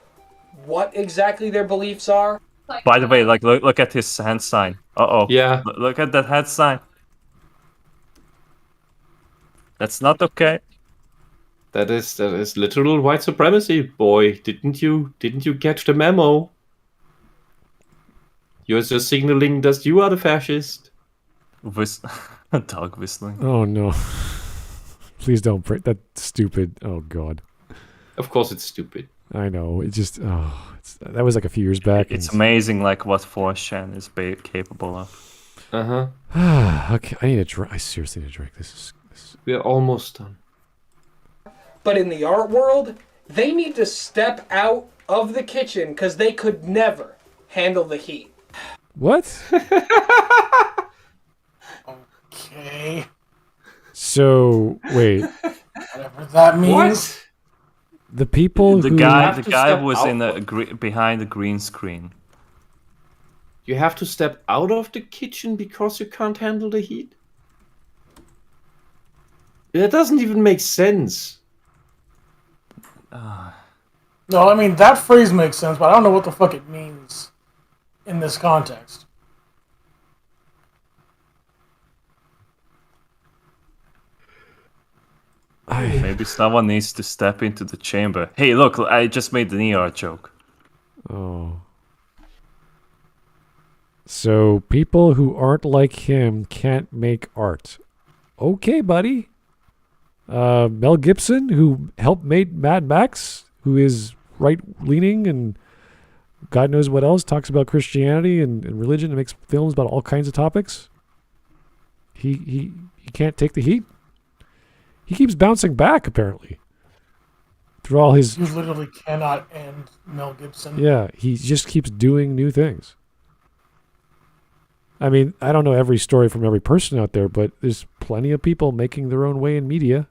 what exactly their beliefs are. By the way, like, look at his hand sign. Uh-oh. Yeah. Look at that hand sign. That's not okay. That is literal white supremacy, boy. Didn't you catch the memo? You're just signaling that you are the fascist. Dog whistling. Oh no! Please don't break that. Stupid. Oh god. Of course, it's stupid. I know. It just. That was like a few years back. It's amazing, like what 4chan is capable of. Okay, I need a drink. I seriously need a drink. This is. We're almost done. But in the art world, they need to step out of the kitchen because they could never handle the heat. What? Okay. So wait. Whatever that means. What? The people. The guy was in behind the green screen. You have to step out of the kitchen because you can't handle the heat? That doesn't even make sense. No, I mean, that phrase makes sense, but I don't know what the fuck it means in this context. Maybe someone needs to step into the chamber. Hey, look, I just made the ER joke. Oh. So people who aren't like him can't make art. Okay, buddy. Mel Gibson, who helped make Mad Max, who is right-leaning and God knows what else, talks about Christianity and religion and makes films about all kinds of topics. He can't take the heat. He keeps bouncing back, apparently. Through all his... You literally cannot end Mel Gibson. Yeah, he just keeps doing new things. I mean, I don't know every story from every person out there, but there's plenty of people making their own way in media.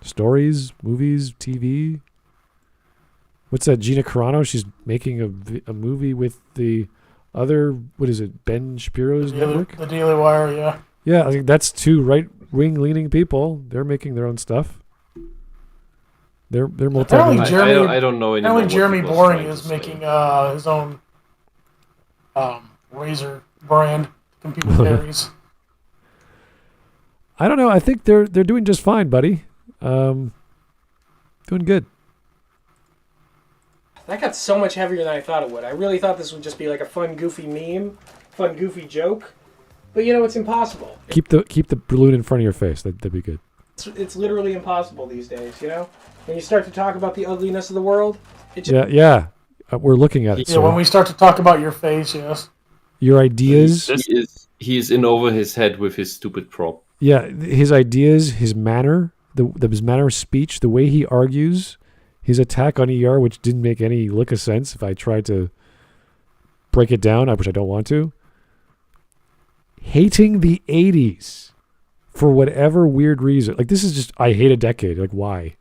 Stories, movies, TV. What's that, Gina Carano? She's making a movie with the other, what is it, Ben Shapiro's network? The Daily Wire, yeah. Yeah, I think that's two right-wing leaning people. They're making their own stuff. They're multi. I don't know anymore. Apparently Jeremy Boring is making his own razor brand to compete with Harry's. I don't know. I think they're doing just fine, buddy. Doing good. That got so much heavier than I thought it would. I really thought this would just be like a fun, goofy meme, fun, goofy joke. But you know, it's impossible. Keep the balloon in front of your face. That'd be good. It's literally impossible these days, you know? When you start to talk about the ugliness of the world, it just... Yeah. We're looking at it. Yeah, when we start to talk about your face, yes. Your ideas... He is in over his head with his stupid prop. Yeah, his ideas, his manner, his manner of speech, the way he argues... His attack on ER, which didn't make any lick of sense if I tried to break it down, which I don't want to. Hating the 80s for whatever weird reason. Like, this is just, I hate a decade. Like, why?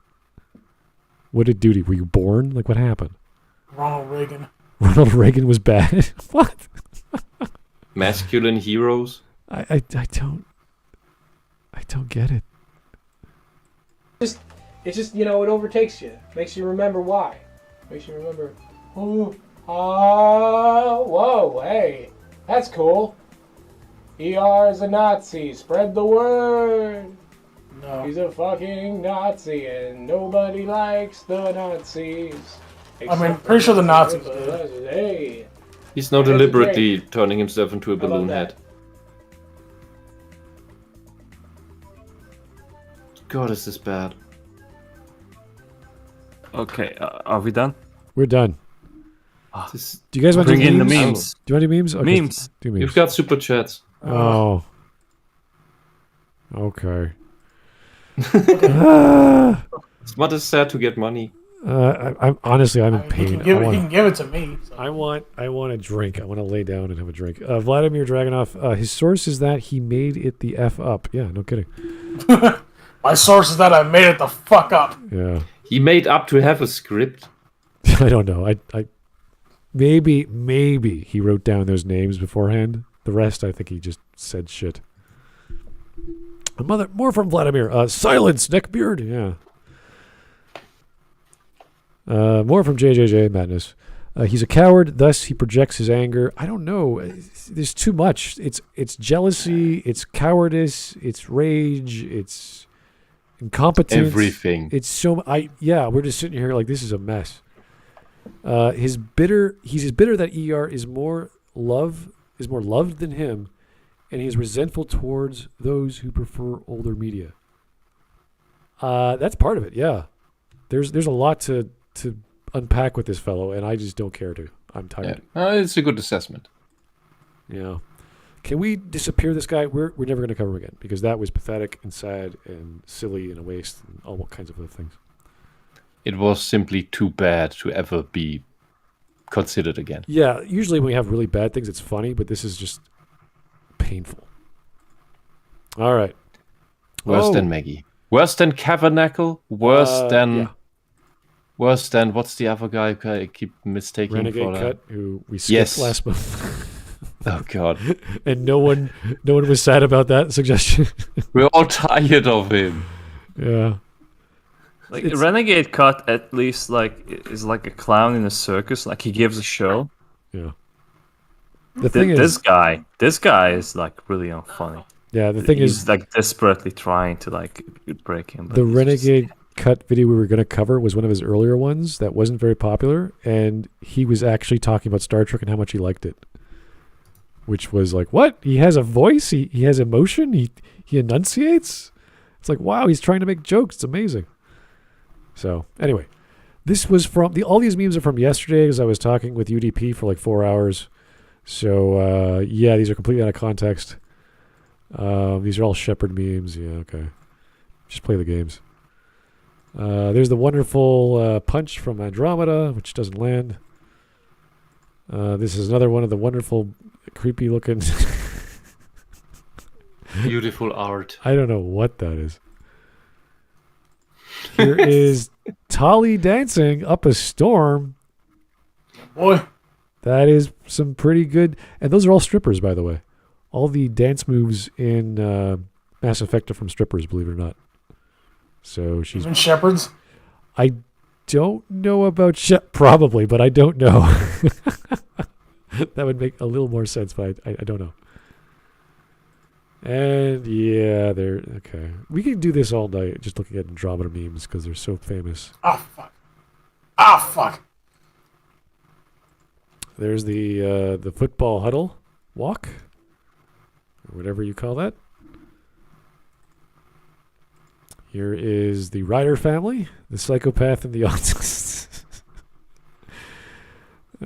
What did it do to you? Were you born? Like, what happened? Ronald Reagan. Ronald Reagan was bad? What? Masculine heroes? I don't get it. It's just, you know, it overtakes you. Makes you remember why. Makes you remember, whoa, hey, that's cool. ER is a Nazi. Spread the word. No. He's a fucking Nazi, and nobody likes the Nazis. I'm pretty sure the Nazis did. Hey. He's now deliberately turning himself into a balloon head. God, is this bad. Okay, are we done? We're done. Do you guys want bring to do in memes? the memes? Do you want to do memes? Okay, Memes. do memes. You've got super chats. Oh. Okay. Smut is sad to get money. I'm honestly, I'm in pain. He can give it to me. So. I want a drink. I want to lay down and have a drink. Vladimir Dragunov, his source is that he made it the F up. Yeah, no kidding. My source is that I made it the fuck up. Yeah. He made up to have a script. I don't know. I maybe he wrote down those names beforehand. The rest, I think he just said shit. More from Vladimir. Silence, neckbeard. Yeah. More from JJJ Madness. He's a coward, thus he projects his anger. I don't know. There's too much. It's jealousy. It's cowardice. It's rage. It's incompetence. Everything. It's so. We're just sitting here like this is a mess. He's as bitter that ER is more loved than him, and he's resentful towards those who prefer older media. That's part of it. Yeah, there's a lot to unpack with this fellow, and I just don't care to. I'm tired. Yeah. It's a good assessment. Yeah. Can we disappear this guy? We're never going to cover him again because that was pathetic and sad and silly and a waste and all kinds of other things. It was simply too bad to ever be considered again. Yeah, usually when we have really bad things, it's funny, but this is just painful. All right. Worse than Maggie. Worse than Cavernacle. Worse than what's the other guy I keep mistaking Renegade for that? Cut, who we skipped last month. Oh God! And no one was sad about that suggestion. We're all tired of him. Yeah. Like Renegade Cut, at least is like a clown in a circus. Like he gives a show. Yeah. The thing is, this guy is like really unfunny. Yeah, the thing He's is, like desperately trying to like break him. The Renegade Cut video we were going to cover was one of his earlier ones that wasn't very popular, and he was actually talking about Star Trek and how much he liked it. Which was like, what? He has a voice. He has emotion. He enunciates. It's like, wow, he's trying to make jokes. It's amazing. So anyway, this was from all these memes are from yesterday because I was talking with UDP for like 4 hours. So these are completely out of context. These are all Shepherd memes. Yeah, okay. Just play the games. There's the wonderful punch from Andromeda, which doesn't land. This is another one of the wonderful, creepy looking. Beautiful art. I don't know what that is. Here is Tolly dancing up a storm. Boy. That is some pretty good. And those are all strippers, by the way. All the dance moves in Mass Effect are from strippers, believe it or not. So she's. Even shepherds? I don't know about probably, but I don't know. That would make a little more sense, but I don't know. And yeah, they're okay. We can do this all night, just looking at Andromeda memes because they're so famous. Ah, fuck. There's the football huddle walk, or whatever you call that. Here is the Ryder family, the psychopath and the autist.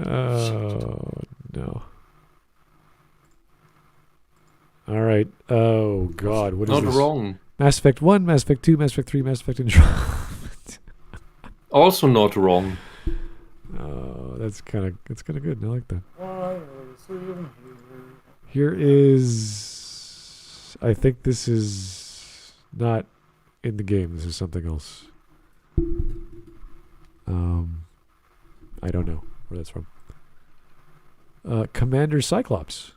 Oh no. All right. Oh God, what is Not this? wrong. Mass Effect 1, Mass Effect 2, Mass Effect 3, Mass Effect Andromeda. Also not wrong. Oh, that's kind of good. I like that. Here is, I think this is not in the game. This is something else. I don't know where that's from. Commander Cyclops.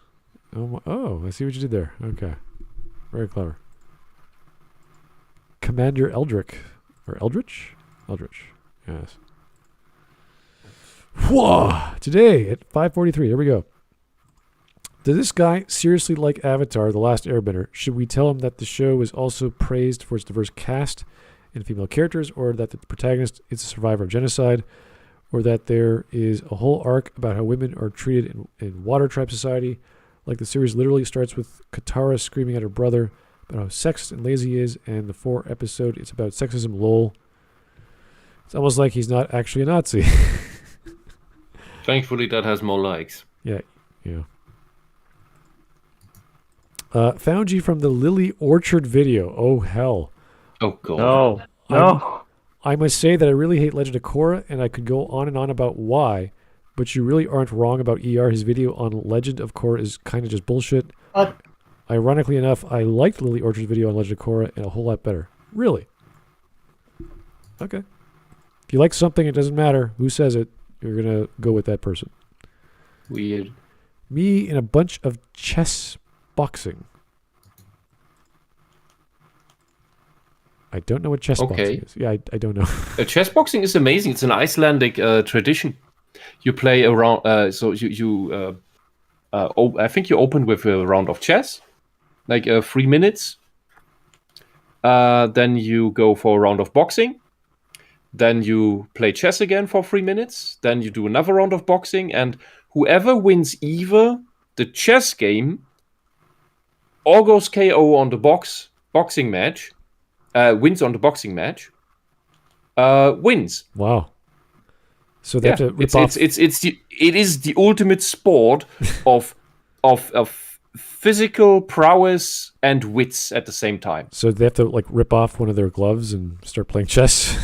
Oh, I see what you did there. Okay. Very clever. Commander Eldrick. Or Eldritch? Eldritch. Yes. Whoa! Today at 5:43. Here we go. Does this guy seriously like Avatar, The Last Airbender? Should we tell him that the show is also praised for its diverse cast and female characters, or that the protagonist is a survivor of genocide, or that there is a whole arc about how women are treated in Water Tribe society? Like the series literally starts with Katara screaming at her brother about how sexist and lazy he is, and the 4 episode, it's about sexism, lol. It's almost like he's not actually a Nazi. Thankfully, that has more likes. Yeah. Found you from the Lily Orchard video. Oh, hell. Oh, God. No. I must say that I really hate Legend of Korra, and I could go on and on about why, but you really aren't wrong about ER. His video on Legend of Korra is kind of just bullshit. Ironically enough, I liked Lily Orchard's video on Legend of Korra and a whole lot better. Really? Okay. If you like something, it doesn't matter who says it. You're going to go with that person. Weird. Me in a bunch of chess boxing. I don't know what chess boxing is. Yeah, I don't know. Chess boxing is amazing. It's an Icelandic tradition. You play around. I think you open with a round of chess, like 3 minutes. Then you go for a round of boxing. Then you play chess again for 3 minutes. Then you do another round of boxing, and whoever wins either the chess game or goes KO on the boxing match, wins on the boxing match, wins. Wow. So they have to rip off. It is the ultimate sport of physical prowess and wits at the same time. So they have to like rip off one of their gloves and start playing chess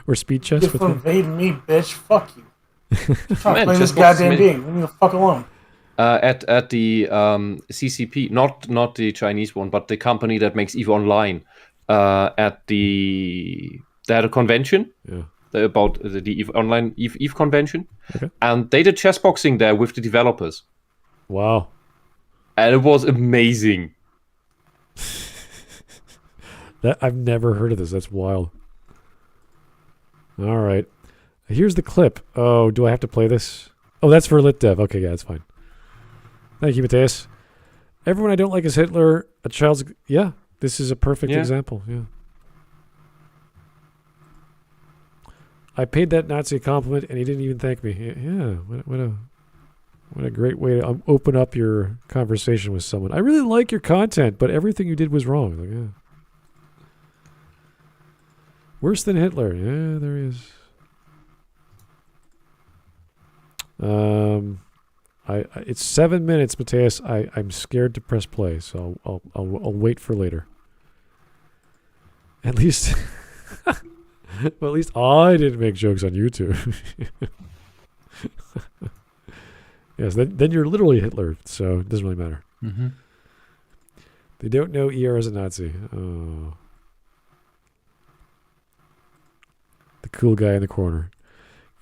or speed chess. You're with invading me, bitch. Fuck you. Man, play this goddamn game. Leave me the fuck alone. At the CCP, not the Chinese one, but the company that makes EVE Online, they had a convention. Yeah. About the EVE Online EVE convention, okay. And they did chess boxing there with the developers. Wow. And it was amazing. I've never heard of this. That's wild. All right. Here's the clip. Oh, do I have to play this? Oh, that's for LitDev. Okay, yeah, that's fine. Thank you, Mateus. Everyone I don't like is Hitler. A child's... Yeah, this is a perfect example. Yeah. I paid that Nazi a compliment, and he didn't even thank me. Yeah, what a great way to open up your conversation with someone. I really like your content, but everything you did was wrong. Like, yeah. Worse than Hitler. Yeah, there he is. It's 7 minutes, Mateus. I'm scared to press play, so I'll wait for later. At least, well, at least I didn't make jokes on YouTube. Yes, then you're literally Hitler, so it doesn't really matter. Mm-hmm. They don't know ER as a Nazi. Oh. The cool guy in the corner.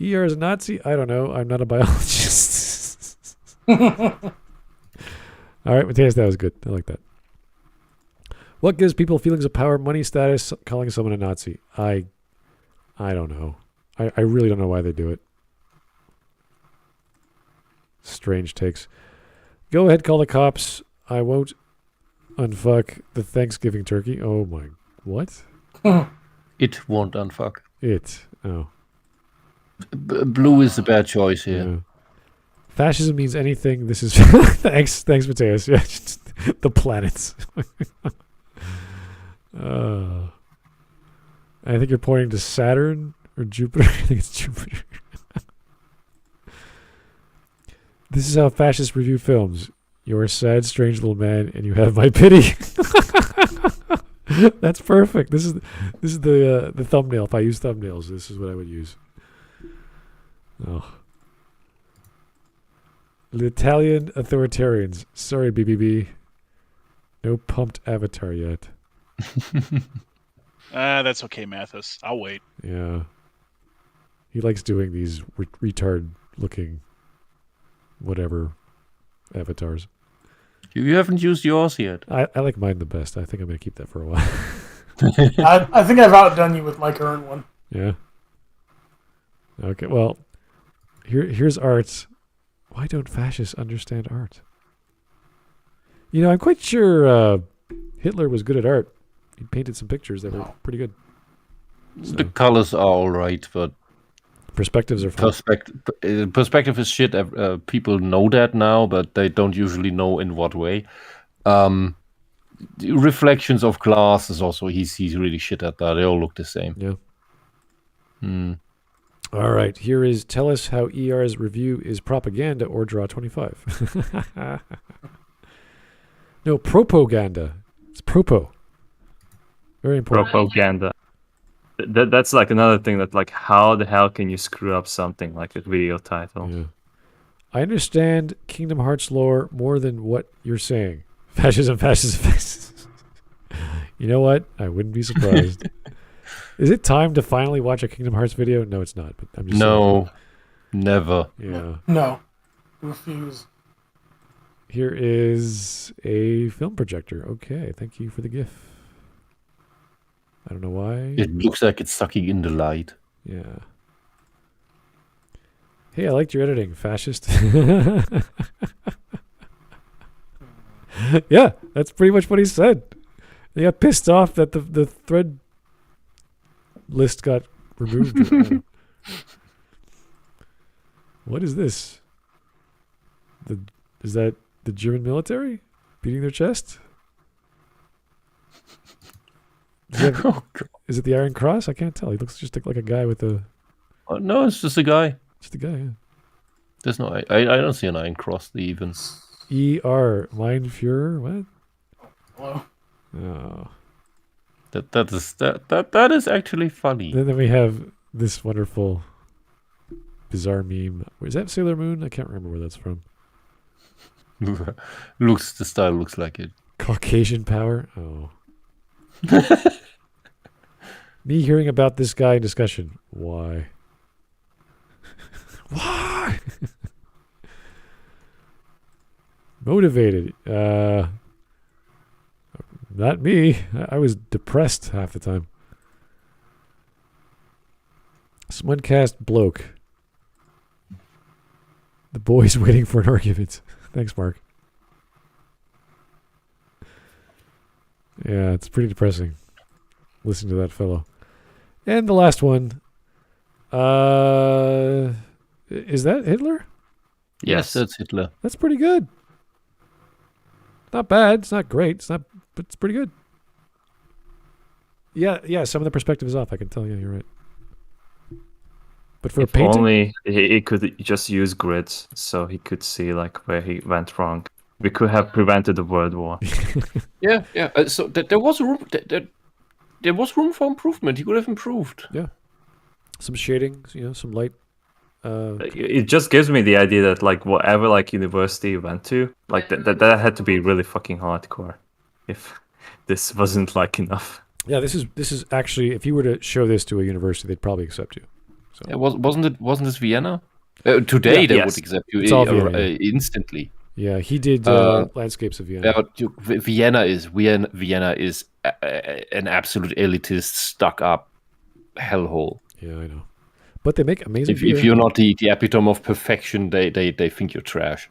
ER is a Nazi? I don't know. I'm not a biologist. All right, Matthias, that was good. I like that. What gives people feelings of power, money, status, calling someone a Nazi? I don't know. I really don't know why they do it. Strange takes. Go ahead, call the cops. I won't unfuck the Thanksgiving turkey. Oh my, what? It won't unfuck. It. Oh. Blue is the bad choice here. Yeah. Fascism means anything. This is thanks, Matthias. Yeah, just the planets. I think you're pointing to Saturn or Jupiter. I think it's Jupiter. This is how fascists review films. You're a sad, strange little man, and you have my pity. That's perfect. This is the thumbnail. If I use thumbnails, this is what I would use. Oh. The Italian authoritarians. Sorry, BBB. No pumped avatar yet. That's okay, Mathis. I'll wait. Yeah. He likes doing these retard-looking whatever avatars. You haven't used yours yet. I like mine the best. I think I'm going to keep that for a while. I think I've outdone you with my current one. Yeah. Okay, well, here's art. Why don't fascists understand art? You know, I'm quite sure Hitler was good at art. He painted some pictures that were pretty good. So. The colors are all right, but perspectives are fun. Perspective is shit. People know that now, but they don't usually know in what way. Reflections of glass is also he's really shit at that. They all look the same. Yeah. All right. Here is tell us how ER's review is propaganda or draw 25. No, propaganda. It's propo. Very important. Propaganda. That's like another thing that like how the hell can you screw up something like a video title? Yeah. I understand Kingdom Hearts lore more than what you're saying. Fascism. You know what? I wouldn't be surprised. Is it time to finally watch a Kingdom Hearts video? No, it's not. But I'm just saying. Never. Yeah. No. Refuse. Here is a film projector. Okay, thank you for the GIF. I don't know why. It looks like it's sucking in the light. Yeah. Hey, I liked your editing, fascist. Yeah, that's pretty much what he said. He got pissed off that the thread list got removed. What is this? Is that the German military beating their chest? Is it the Iron Cross? I can't tell. He looks just like a guy with a... no, it's just a guy. Just a guy, yeah. There's no... I don't see an Iron Cross even. E.R. Mein Führer? What? Hello? Oh. That is actually funny. Then we have this wonderful bizarre meme. Is that Sailor Moon? I can't remember where that's from. The style looks like it. Caucasian power? Oh. Me hearing about this guy in discussion. Why? Why? Motivated. Not me. I was depressed half the time. Smudcast bloke. The boy's waiting for an argument. Thanks, Mark. Yeah, it's pretty depressing. Listen to that fellow. And the last one. Is that Hitler? Yes, that's Hitler. That's pretty good. Not bad. It's not great. But it's pretty good. Yeah. Some of the perspective is off. I can tell you. You're right. But for if a painting, only he could just use grids, so he could see like where he went wrong. We could have prevented the World War. Yeah. So there was a rumor there was room for improvement. He could have improved. Yeah. Some shading, some light. It just gives me the idea that like whatever like university you went to, like that had to be really fucking hardcore, if this wasn't like enough. Yeah, this is actually, if you were to show this to a university, they'd probably accept you. So. Yeah, wasn't this Vienna? Today they would accept you instantly. Yeah, he did landscapes of Vienna. Yeah, but Vienna is an absolute elitist, stuck-up hellhole. Yeah, I know. But they make amazing beer. If you're not the epitome of perfection, they think you're trash.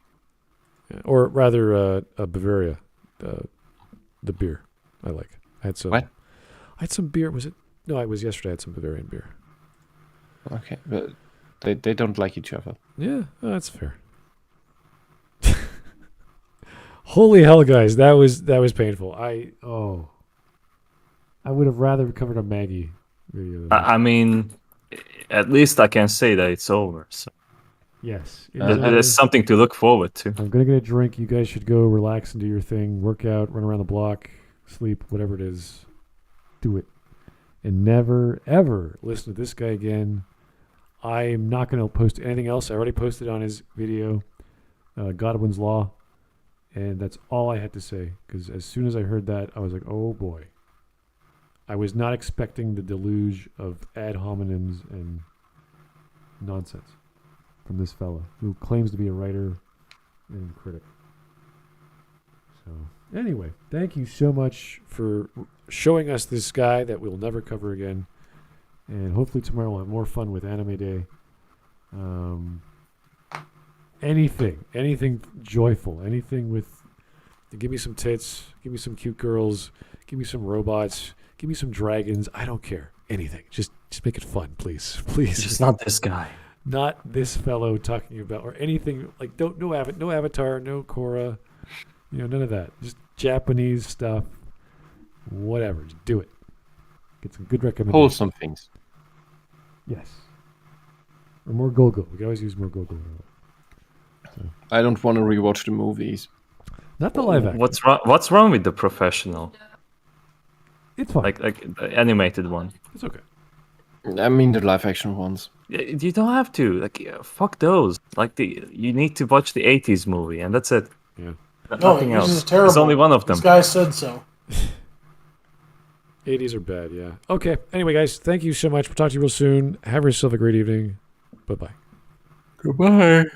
Yeah, or rather, Bavaria, the beer I like. I had some. What? I had some beer. Was it? No, it was yesterday. I had some Bavarian beer. Okay, but they don't like each other. Yeah, that's fair. Holy hell, guys, that was painful. I would have rather covered a Maggie video. I mean, at least I can say that it's over. So yes, there's something to look forward to. I'm gonna get a drink. You guys should go relax and do your thing, work out, run around the block, sleep, whatever it is. Do it, and never ever listen to this guy again. I'm not gonna post anything else. I already posted on his video, Godwin's Law. And that's all I had to say, because as soon as I heard that, I was like, oh boy. I was not expecting the deluge of ad hominems and nonsense from this fella, who claims to be a writer and critic. So, anyway, thank you so much for showing us this guy that we'll never cover again. And hopefully tomorrow we'll have more fun with Anime Day. Anything joyful, anything with, give me some tits, give me some cute girls, give me some robots, give me some dragons. I don't care. Anything. Just make it fun, please. Please. Just not this guy. Not this fellow talking about, or anything like, no Avatar, no Korra, none of that. Just Japanese stuff. Whatever. Just do it. Get some good recommendations. Wholesome things. Yes. Or more Gogo. We can always use more Gogo. So. I don't want to rewatch the movies. Not the live action. What's wrong with the professional? It's fine. Like the animated one. It's okay. I mean the live action ones. You don't have to. Fuck those. You need to watch the 80s movie and that's it. Yeah. Nothing else. Is terrible. There's only one of them. This guy said so. 80s are bad, yeah. Okay. Anyway, guys, thank you so much. We'll talk to you real soon. Have yourself a great evening. Bye-bye. Goodbye.